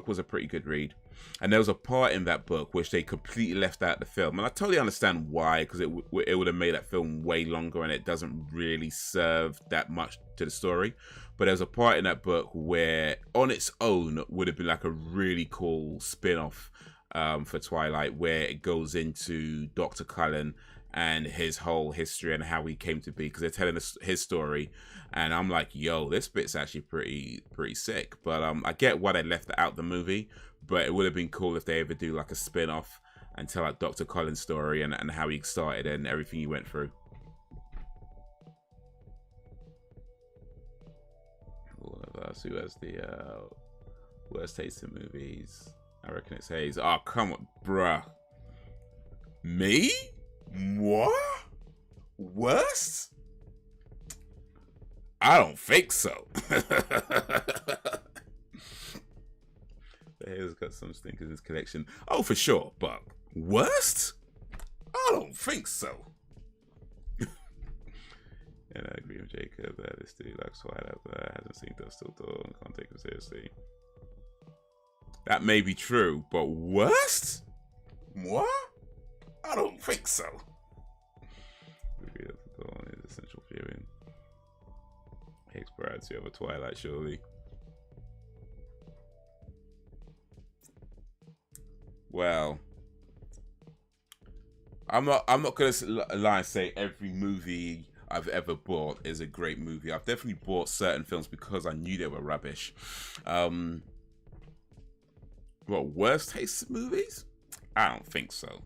was a pretty good read, and there was a part in that book which they completely left out the film, and I totally understand why, because it would have made that film way longer, and it doesn't really serve that much to the story. But there's a part in that book where, on its own, would have been like a really cool spin-off for Twilight, where it goes into Dr. Cullen and his whole history and how he came to be, because they're telling us his story, and I'm like, yo, this bit's actually pretty sick. But I get why they left out the movie, but it would have been cool if they ever do like a spin-off and tell like Dr. Cullen's story and how he started and everything he went through. All of us, who has the worst taste in movies? I reckon it's Haze. Oh, come on, bruh. Me? What? Worst? I don't think so. Haze got some stinkers in his collection. Oh, for sure, but worst? I don't think so. And I agree with Jacob that this dude likes Twilight, but hasn't seen Dust Till Dawn. Can't take him seriously. That may be true, but worst? What? I don't think so. Is essential viewing. Hicks priority over Twilight, surely. Well, I'm not gonna lie and say every movie I've ever bought is a great movie. I've definitely bought certain films because I knew they were rubbish. What, worst taste movies? I don't think so.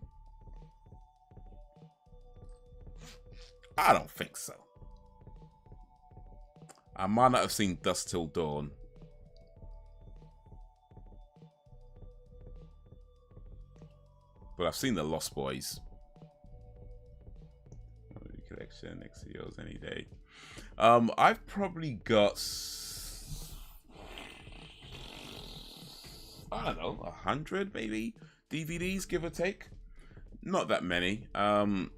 I don't think so. I might not have seen Dusk Till Dawn. But I've seen The Lost Boys. Collection, XCOs any day. I've probably got, I don't know, 100 maybe DVDs, give or take. Not that many. I'm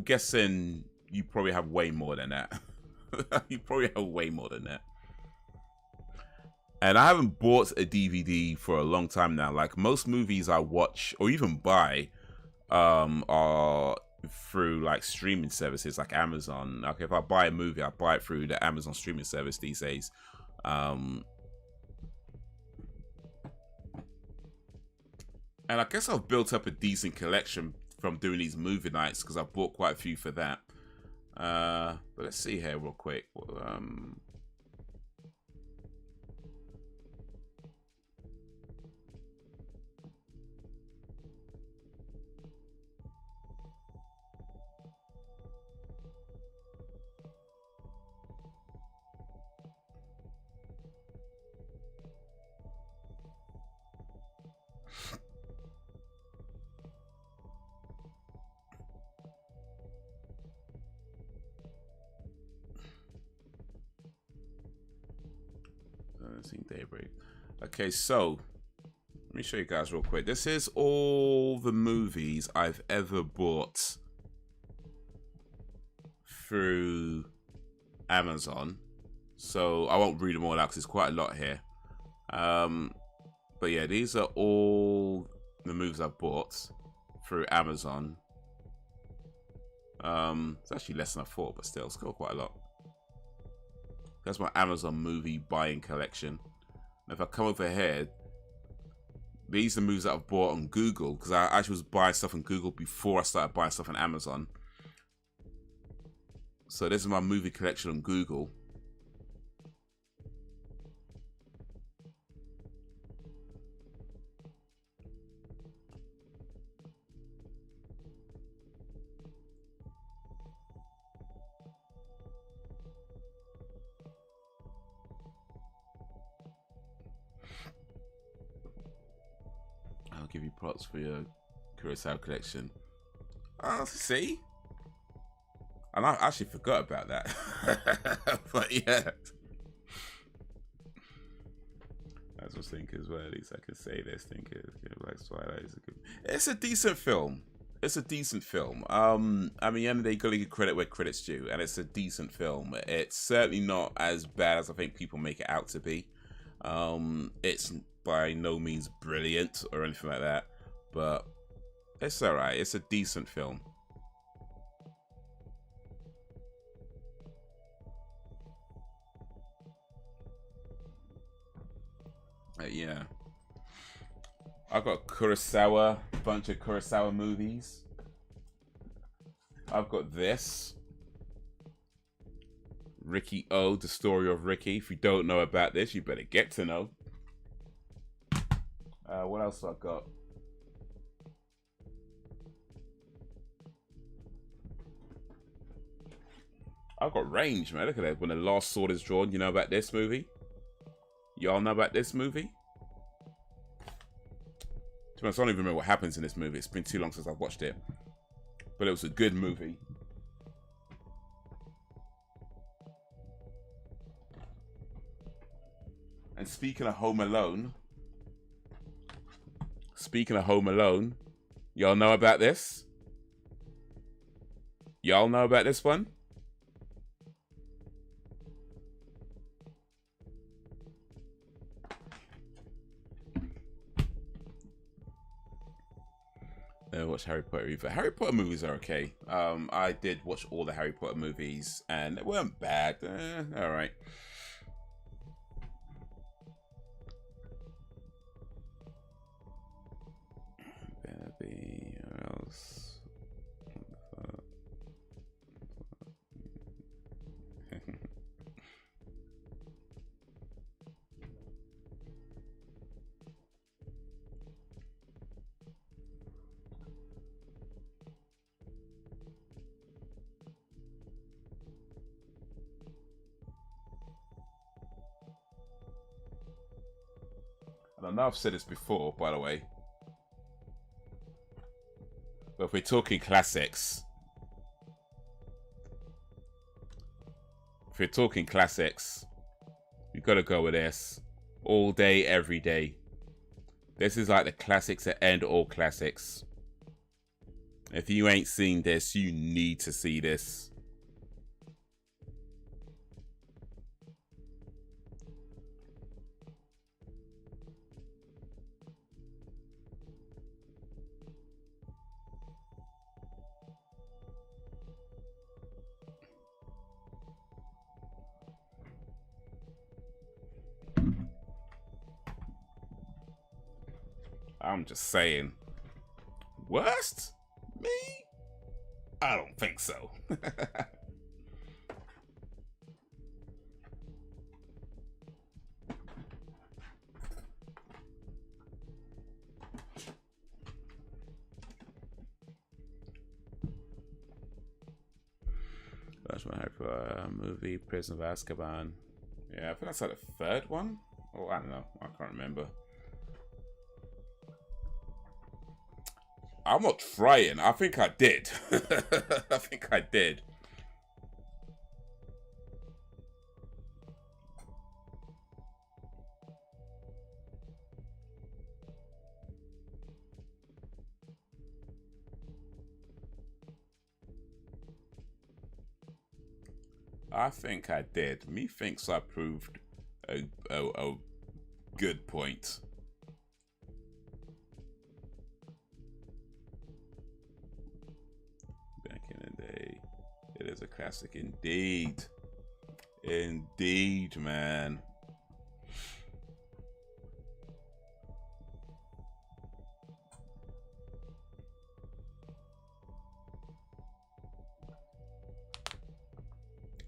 guessing you probably have way more than that. You probably have way more than that. And I haven't bought a DVD for a long time now. Like, most movies I watch or even buy are through like streaming services like Amazon. Like, if I buy a movie, I buy it through the Amazon streaming service these days. And I guess I've built up a decent collection from doing these movie nights because I bought quite a few for that. But let's see here real quick. seen Daybreak. Okay, so let me show you guys real quick. This is all the movies I've ever bought through Amazon. So I won't read them all out because there's quite a lot here. But yeah, these are all the movies I've bought through Amazon. It's actually less than I thought, but still, it's still quite a lot. That's my Amazon movie buying collection. And if I come over here, these are the movies that I've bought on Google, because I actually was buying stuff on Google before I started buying stuff on Amazon. So this is my movie collection on Google. I'll give you props for your Corsair collection. See? And I actually forgot about that. But yeah. I was thinking as well, at least I could say this. Thinking like Twilight is a good... It's a decent film. It's a decent film. I mean, yeah, they gotta give credit where credit's due, and it's a decent film. It's certainly not as bad as I think people make it out to be. It's by no means brilliant or anything like that, but it's alright. It's a decent film. Yeah, I've got Kurosawa, bunch of Kurosawa movies. I've got this, Ricky O, The Story of Ricky. If you don't know about this, you better get to know. What else have I got? I've got range, man. Look at that. When the Last Sword is Drawn, you know about this movie? Y'all know about this movie? To be honest, I don't even remember what happens in this movie. It's been too long since I've watched it. But it was a good movie. And speaking of Home Alone, y'all know about this? Y'all know about this one? Watch Harry Potter either. Harry Potter movies are okay. I did watch all the Harry Potter movies and they weren't bad. All right. Better be or else. I know I've said this before, by the way, but if we're talking classics, you gotta go with this. All day, every day. This is like the classics that end all classics. If you ain't seen this, you need to see this. I'm just saying. Worst? Me? I don't think so. That's my Harry Potter movie, Prison of Azkaban. Yeah, I think that's like the third one. Oh, I don't know. I can't remember. I'm not trying. I think I did. I think I did. I think I did. Methinks I proved a good point. Back in the day. It is a classic indeed. Indeed, man.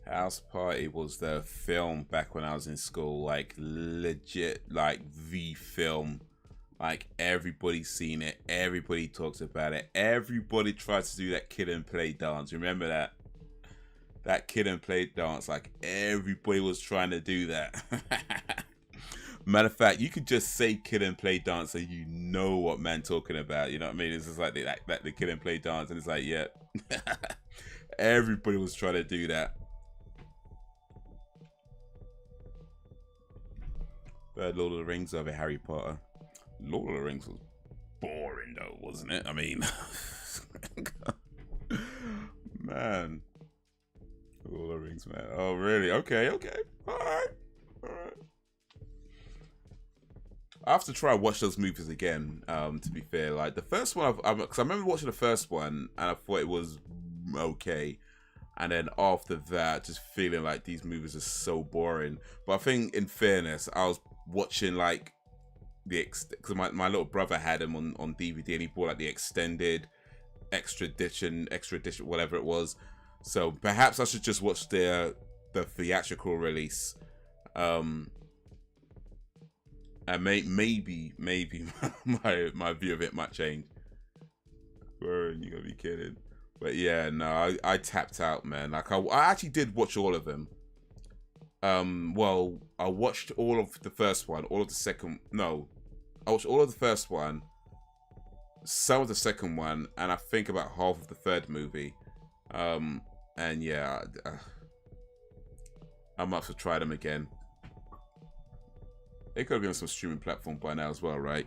House Party was the film back when I was in school, like legit, like the film. Like everybody's seen it, everybody talks about it, everybody tries to do that kid and play dance. Remember that? That kid and play dance, like everybody was trying to do that. Matter of fact, you could just say kid and play dance and you know what man talking about. You know what I mean? It's just like the kid and play dance, and it's like, yeah. Everybody was trying to do that. Lord of the Rings over Harry Potter. Lord of the Rings was boring though, wasn't it? I mean, man. Lord of the Rings, man. Oh, really? Okay. All right. I have to try and watch those movies again, to be fair. Like, the first one, because I remember watching the first one, and I thought it was okay. And then after that, just feeling like these movies are so boring. But I think, in fairness, I was watching, like, because my little brother had them on DVD, and he bought, like, the extended extra edition, whatever it was. So perhaps I should just watch the theatrical release. And maybe my view of it might change. You gotta be kidding. But yeah, no, I tapped out, man. Like I actually did watch all of them. Well, I watched all of the first one, all of the second. No, I watched all of the first one, some of the second one, and I think about half of the third movie. And yeah, I might have to try them again. They could have been on some streaming platform by now as well, right?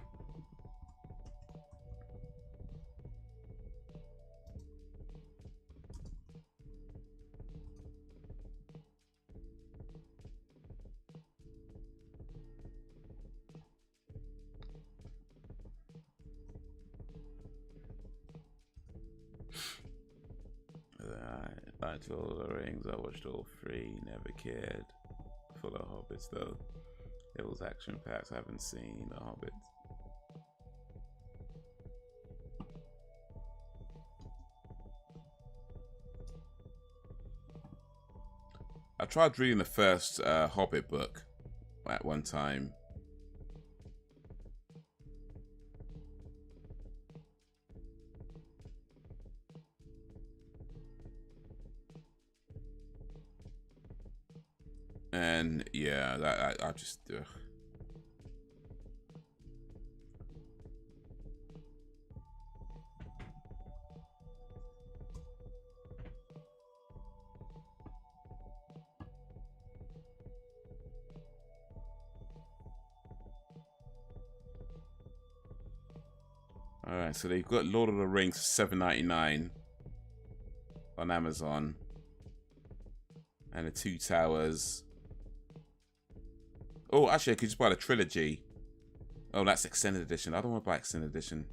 I liked Lord of the Rings. I watched all three. Never cared for the Hobbits though. It was action packed. I haven't seen the Hobbits. I tried reading the first Hobbit book at one time. And yeah, I just all right, so they've got Lord of the Rings $7.99 on Amazon, and the Two Towers. Oh, actually, I could just buy the trilogy. Oh, that's extended edition. I don't want to buy extended edition.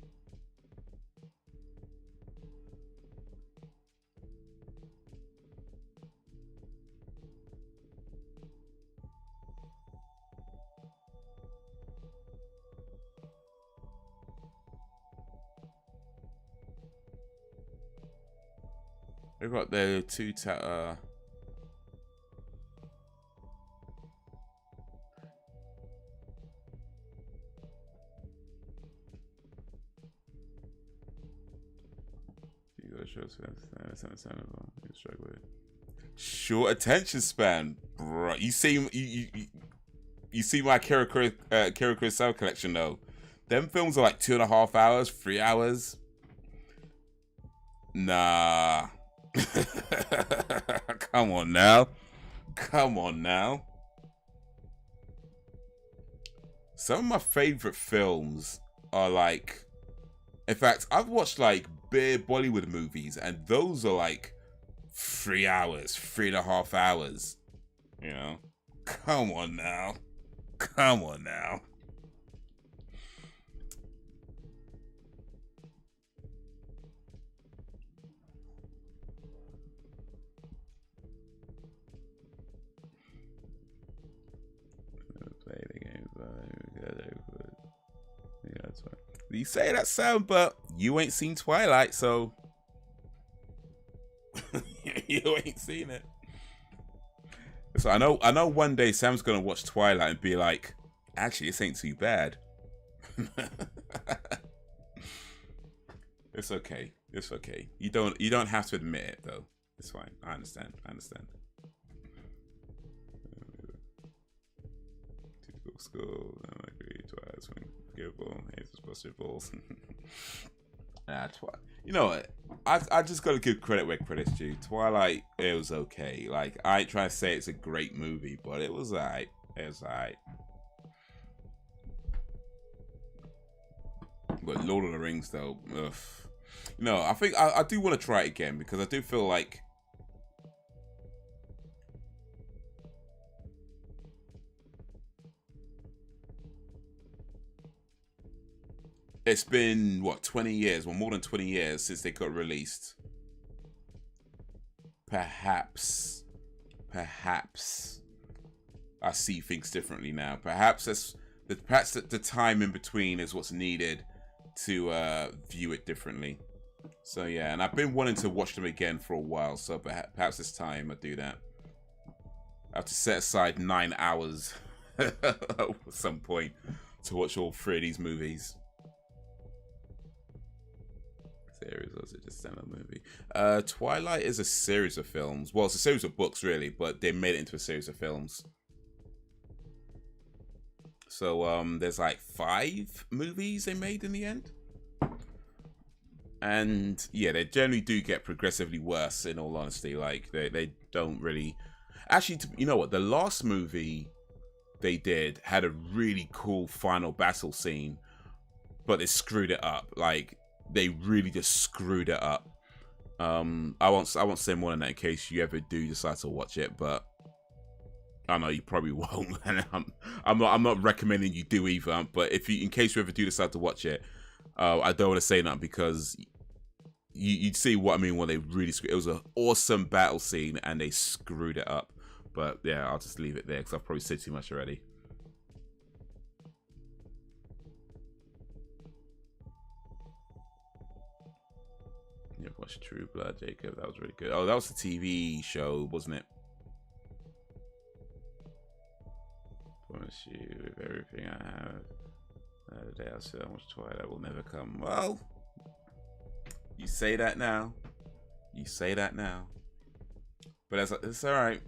We've got the Two Towers. Short attention span, bro. You see my Kira Kurosawa collection though. Them films are like 2.5 hours, 3 hours. Nah. Come on now. Some of my favorite films are like, in fact, I've watched like bare Bollywood movies, and those are like 3 hours, 3.5 hours. You know, come on now, come on now. Play the game. Yeah, that's right. You say that, Sam, but you ain't seen Twilight, so you ain't seen it. So I know one day Sam's gonna watch Twilight and be like, actually, this ain't too bad. It's okay. It's okay. You don't have to admit it though. It's fine. I understand. I understand. Typical school. I agree. Twice when givable. Haze was busted balls. You know what? I just gotta give credit where credit's due. Twilight, it was okay. Like, I ain't trying to say it's a great movie, but it was alright. It was alright. But Lord of the Rings, though, ugh. You know, I think I do want to try it again because I do feel like it's been, what, 20 years, well, more than 20 years since they got released. Perhaps I see things differently now. Perhaps the time in between is what's needed to view it differently. So yeah, and I've been wanting to watch them again for a while, so perhaps it's time I do that. I have to set aside 9 hours at some point to watch all 3 of these movies. Series, or is it just a movie? Twilight is a series of films. Well, it's a series of books, really, but they made it into a series of films. So there's like 5 movies they made in the end. And yeah, they generally do get progressively worse, in all honesty. Like, they don't really... Actually, you know what? The last movie they did had a really cool final battle scene, but they screwed it up. Like, they really just screwed it up. I won't say more than that in case you ever do decide to watch it, but I know you probably won't. And I'm not recommending you do either. But in case you ever do decide to watch it, I don't want to say that because you'd see what I mean when they really screwed. It was an awesome battle scene and they screwed it up. But yeah, I'll just leave it there because I've probably said too much already. Yeah, watched True Blood, Jacob. That was really good. Oh, that was the TV show, wasn't it? Promise you, with everything I have. The other day I said how much Twilight will never come. Well, you say that now. You say that now. But it's all right.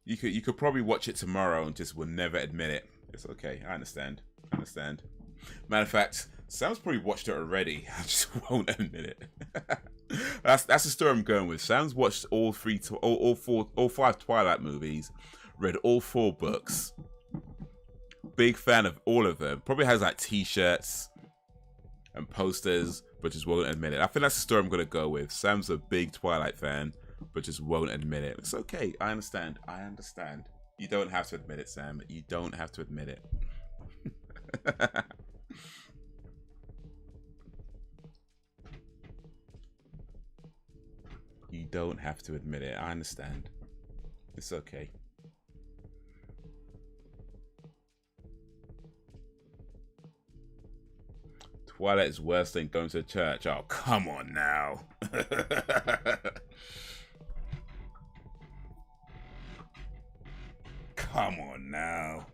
You could probably watch it tomorrow and just will never admit it. It's okay. I understand. I understand. Matter of fact, Sam's probably watched it already. I just won't admit it. That's the story I'm going with. Sam's watched all 5 Twilight movies, read all 4 books. Big fan of all of them. Probably has like t-shirts and posters, but just won't admit it. I think that's the story I'm gonna go with. Sam's a big Twilight fan, but just won't admit it. It's okay. I understand. I understand. You don't have to admit it, Sam. You don't have to admit it. You don't have to admit it. I understand. It's okay. Twilight is worse than going to church. Oh, come on now. Come on now.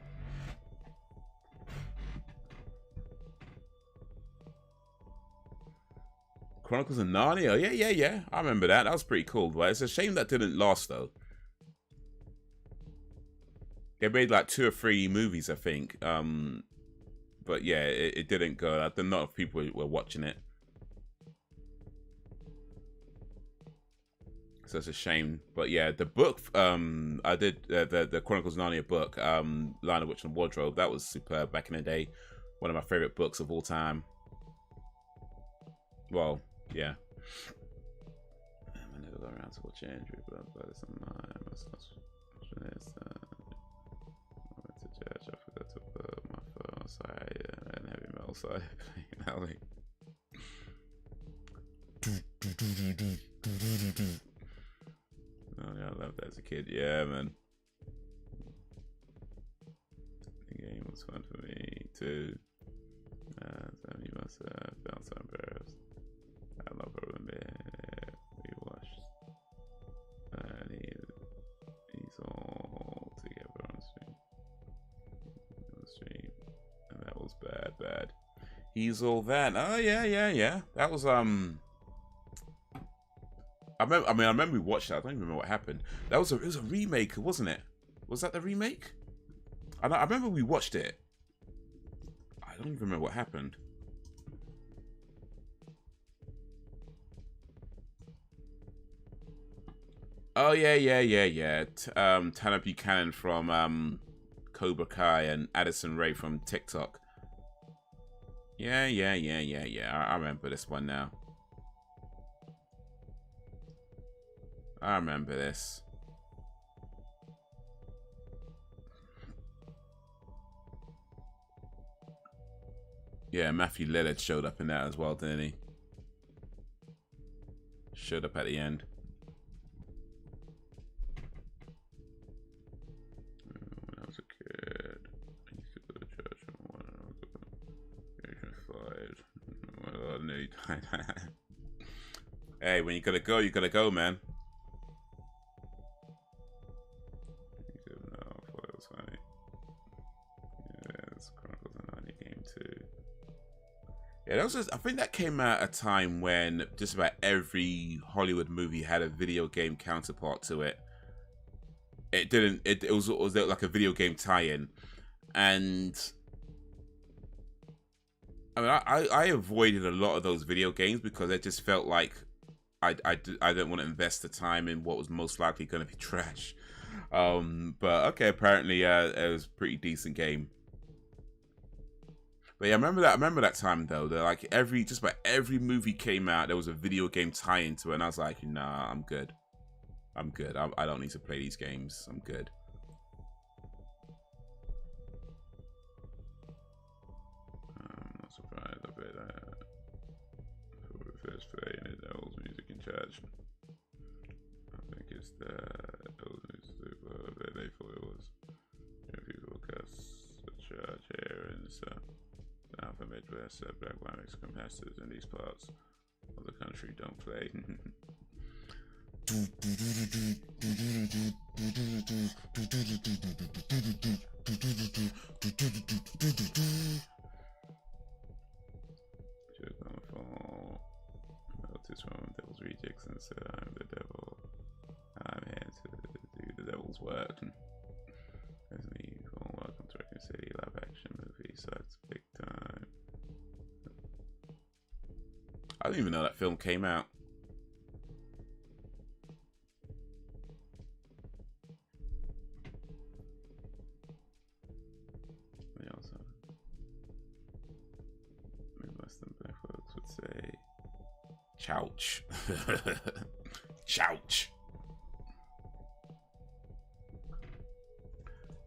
Chronicles of Narnia. Yeah. I remember that. That was pretty cool. But it's a shame that didn't last, though. They made like 2 or 3 movies, I think. But yeah, it didn't go. Not enough people were watching it. So it's a shame. But yeah, the book, I did the Chronicles of Narnia book, Lion, the Witch and Wardrobe. That was superb back in the day. One of my favorite books of all time. Well, yeah. around to watch Andrew, but some I must this. I went to church. I forgot to put my phone aside and heavy metal side. Oh yeah, I loved that as a kid. Yeah, man. The game was fun for me too. So you must have felt so embarrassed. I love her when we watched. And he's all together on stream. And that was bad. He's all that. Oh yeah. That was I remember we watched that. I don't even remember what happened. It was a remake, wasn't it? Was that the remake? I remember we watched it. I don't even remember what happened. Oh yeah. Tanner Buchanan from Cobra Kai and Addison Rae from TikTok. Yeah. I remember this one now. I remember this. Yeah, Matthew Lillard showed up in that as well, didn't he? Showed up at the end. When I was a kid, I used to go to church and when I was 5. Hey, when you gotta go, man. Yeah, that was just, I think that came out at a time when just about every Hollywood movie had a video game counterpart to it. It was like a video game tie-in, and I mean I avoided a lot of those video games because it just felt like I didn't want to invest the time in what was most likely going to be trash. But okay, apparently it was a pretty decent game. But yeah, I remember that time though. That like just about every movie came out, there was a video game tie-in to it, and I was like, nah, I'm good. I don't need to play these games. I'm good. I'm not surprised a bit. For the first play in the Devil's music in church. I think it's the Devil's music that they thought it was. People cuss the church here and stuff. Now for Midwest, black, white, Mexican pastors in these parts of the country don't play. Should come from notice from Devil's Rejects and said, I'm the devil. I'm here to do the devil's work. As me, welcome to Raccoon City live action movie, so it's big time. I didn't even know that film came out. They also Midwestern black folks would say chouch. Chouch.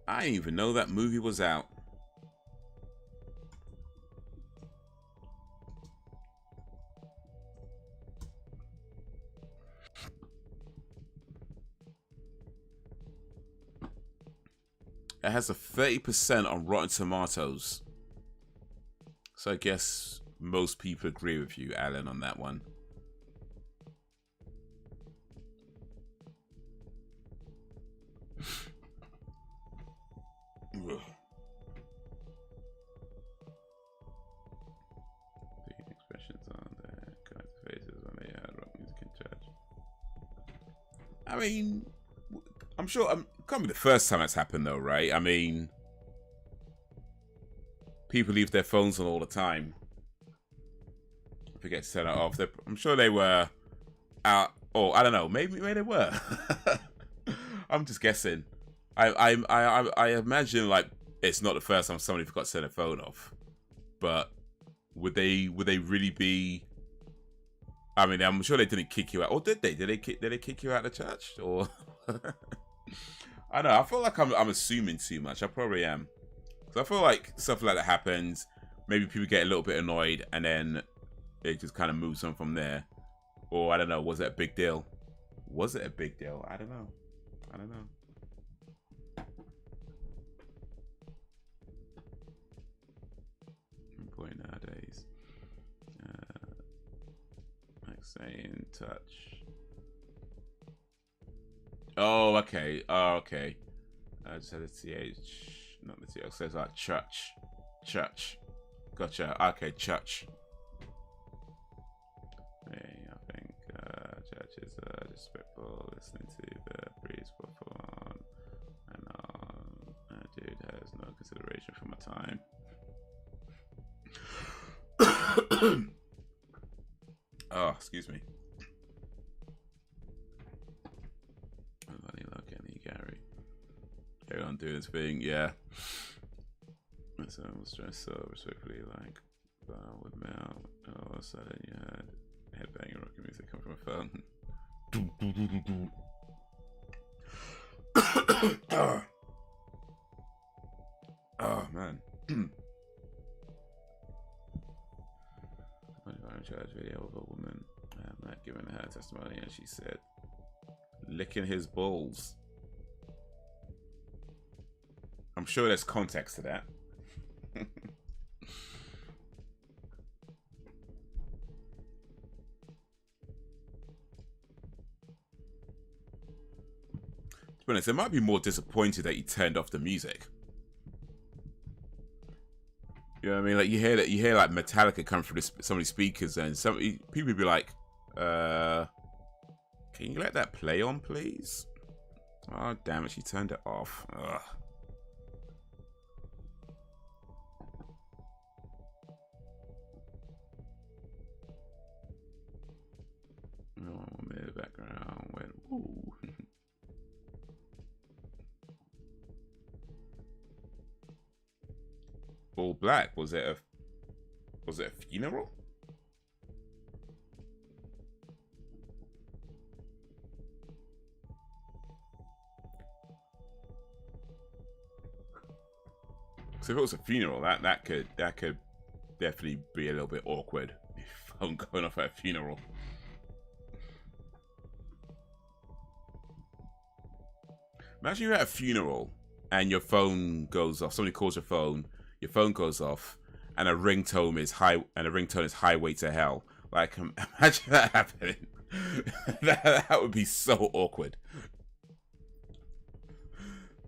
I didn't even know that movie was out. It has a 30% on Rotten Tomatoes. So I guess most people agree with you, Alan, on that one. Expressions on the kinds of faces when they had rock music in church. I mean, I'm sure it can't be the first time it's happened though, right? I mean, people leave their phones on all the time. Forget to turn it off. I'm sure they were out, or I don't know, maybe they were. I'm just guessing. I imagine like it's not the first time somebody forgot to turn their phone off, but would they really be I mean, I'm sure they didn't kick you out, or did they? Did they kick you out of the church, or? I don't know. I feel like I'm assuming too much. I probably am. So I feel like stuff like that happens. Maybe people get a little bit annoyed, and then it just kind of moves on from there. Or I don't know. Was it a big deal? Was it a big deal? I don't know. I don't know. Point nowadays. Like saying touch. Oh, okay. Oh, okay. I just had a TH, not the TH. It says like church. Church. Gotcha. Okay, church. Hey, I think church is disrespectful. Listening to the priest perform. And that dude has no consideration for my time. Oh, excuse me. Gary. Carry on doing his thing, yeah. So I was dressed so respectfully, like, with Mel. All of a sudden, you had headbanging rock music come from a phone. Oh man. Charge video of a woman not giving her testimony, and she said, licking his balls. I'm sure there's context to that. To be honest, it might be more disappointed that he turned off the music. You know what I mean? Like you hear like Metallica come through some of these speakers, and people be like, "Can you let that play on, please?" Oh damn it, she turned it off. Ugh. Oh, in the background went. Ooh. All black. Was it a funeral? So if it was a funeral, that could definitely be a little bit awkward. If I'm going off at a funeral. Imagine you're at a funeral and your phone goes off. Somebody calls your phone goes off, and a ringtone is Highway to Hell. Like, imagine that happening. that would be so awkward.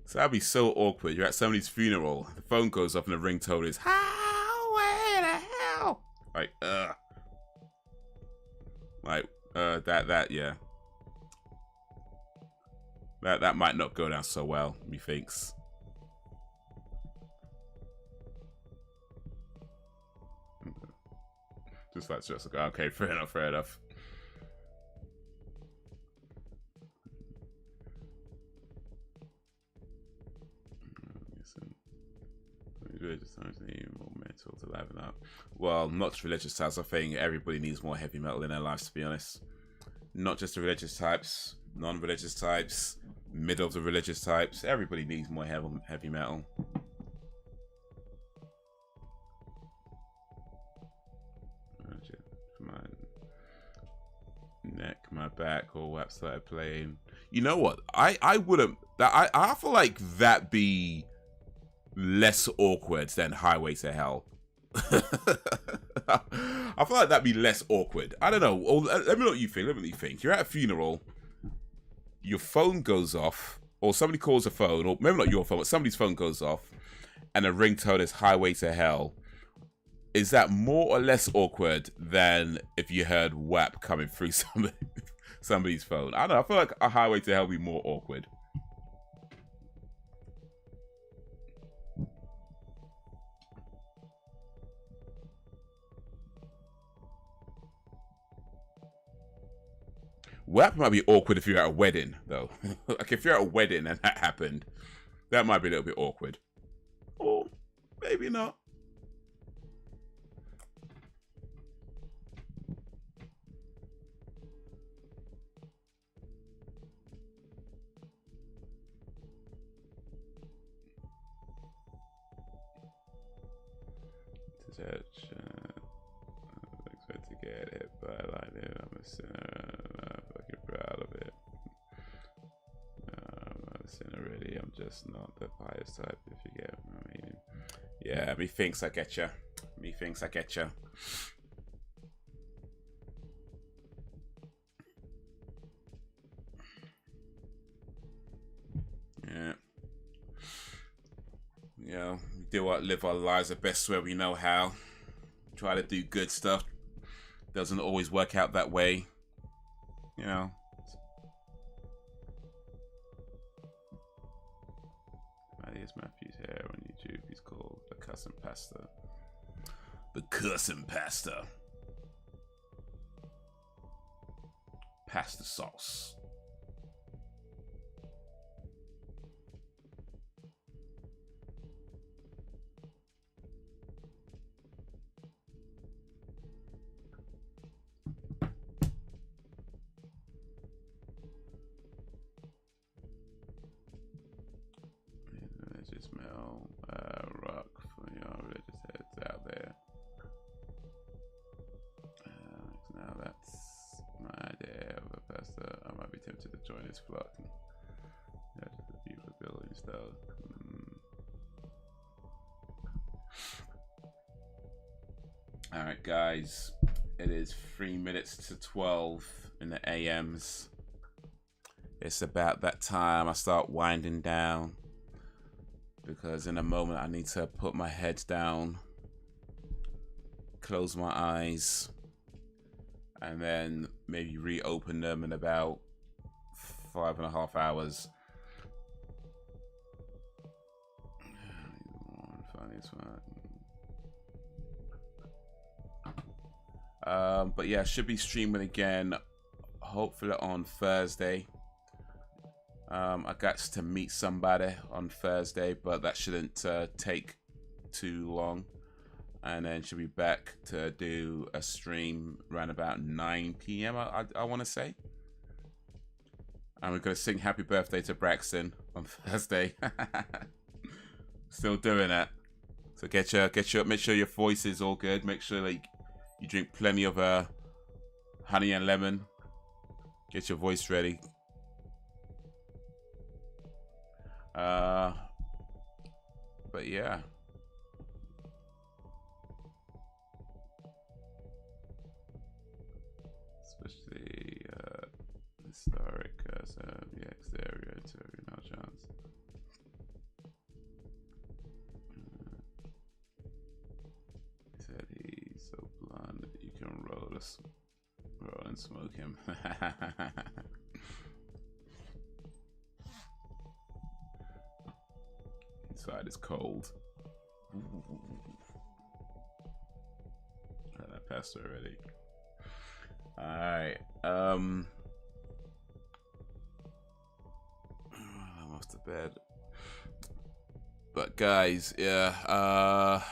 So that'd be so awkward. You're at somebody's funeral, the phone goes off, and the ringtone is Highway to Hell. Like, yeah. That might not go down so well, methinks. Just like okay, fair enough. Religious times need more metal to liven up. Well, not just religious types. I think everybody needs more heavy metal in their lives, to be honest. Not just the religious types, non-religious types, middle of the religious types. Everybody needs more heavy metal. My neck, my back, all WAP started playing. You know what? I wouldn't. I feel like that be less awkward than Highway to Hell. I feel like that'd be less awkward. I don't know. Or, let me know what you think. Let me know what you think. You're at a funeral. Your phone goes off, or somebody calls a phone, or maybe not your phone, but somebody's phone goes off, and the ringtone is Highway to Hell. Is that more or less awkward than if you heard WAP coming through somebody's phone? I don't know. I feel like a Highway to Hell would be more awkward. WAP might be awkward if you're at a wedding, though. Like, if you're at a wedding and that happened, that might be a little bit awkward. Or maybe not. protection. I expect to get hit by lightning. I'm a sinner. I'm fucking proud of it. I'm not a sinner really. I'm just not the pious type, if you get what I mean. Yeah, me thinks I get ya. Me thinks I get ya. Yeah. You know, we do what, live our lives the best way we know how. Try to do good stuff. Doesn't always work out that way. You know. Here's Matthew's hair on YouTube. He's called the Custom Pasta. The Custom Pasta. Pasta sauce. Smell rock for your religious heads out there. Now that's my idea of a pasta. I might be tempted to join his flock. Yeah, just a beautiful building style. Alright guys, it is 3 minutes to 12 in the AMs. It's about that time I start winding down. Because in a moment I need to put my head down, close my eyes, and then maybe reopen them in about 5.5 hours. But yeah, should be streaming again, hopefully on Thursday. I got to meet somebody on Thursday, but that shouldn't take too long. And then should be back to do a stream around about 9 p.m. I want to say. And we're going to sing happy birthday to Braxton on Thursday. Still doing that. So make sure your voice is all good. Make sure like you drink plenty of honey and lemon. Get your voice ready. But yeah. Especially historic as the exterior to no chance. He said he's so blonde that you can roll and smoke him. Inside is cold. That passed already. Alright. I'm off to bed. But guys, yeah,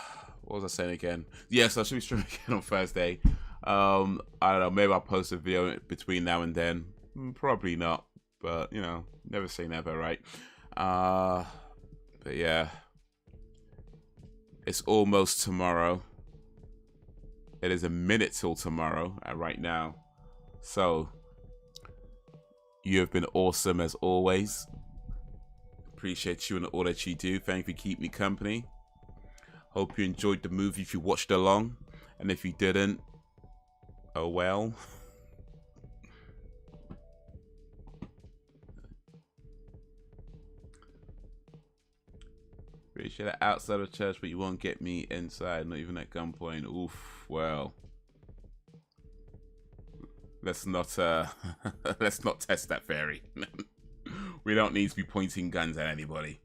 what was I saying again? Yes, I should be streaming again on Thursday. I don't know, maybe I'll post a video between now and then. Probably not, but you know, never say never, right? But yeah, it's almost tomorrow. It is a minute till tomorrow right now. So, you have been awesome as always. Appreciate you and all that you do. Thank you for keeping me company. Hope you enjoyed the movie if you watched along. And if you didn't, oh well. Appreciate it outside of church, but you won't get me inside, not even at gunpoint. Oof, well. Let's not test that theory. We don't need to be pointing guns at anybody.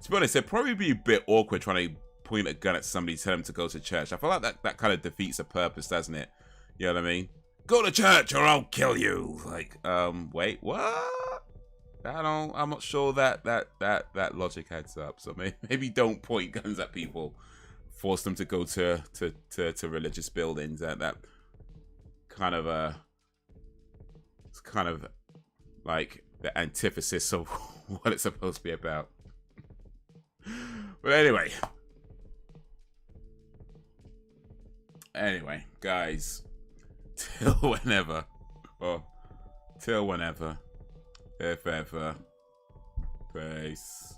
To be honest, it'd probably be a bit awkward trying to point a gun at somebody, tell them to go to church. I feel like that kind of defeats the purpose, doesn't it? You know what I mean? Go to church or I'll kill you. Like, wait, what? I'm not sure that logic adds up. So maybe don't point guns at people. Force them to go to religious buildings. That kind of it's kind of like the antithesis of what it's supposed to be about. But anyway, Anyway, guys, till whenever, or till whenever, if ever, peace.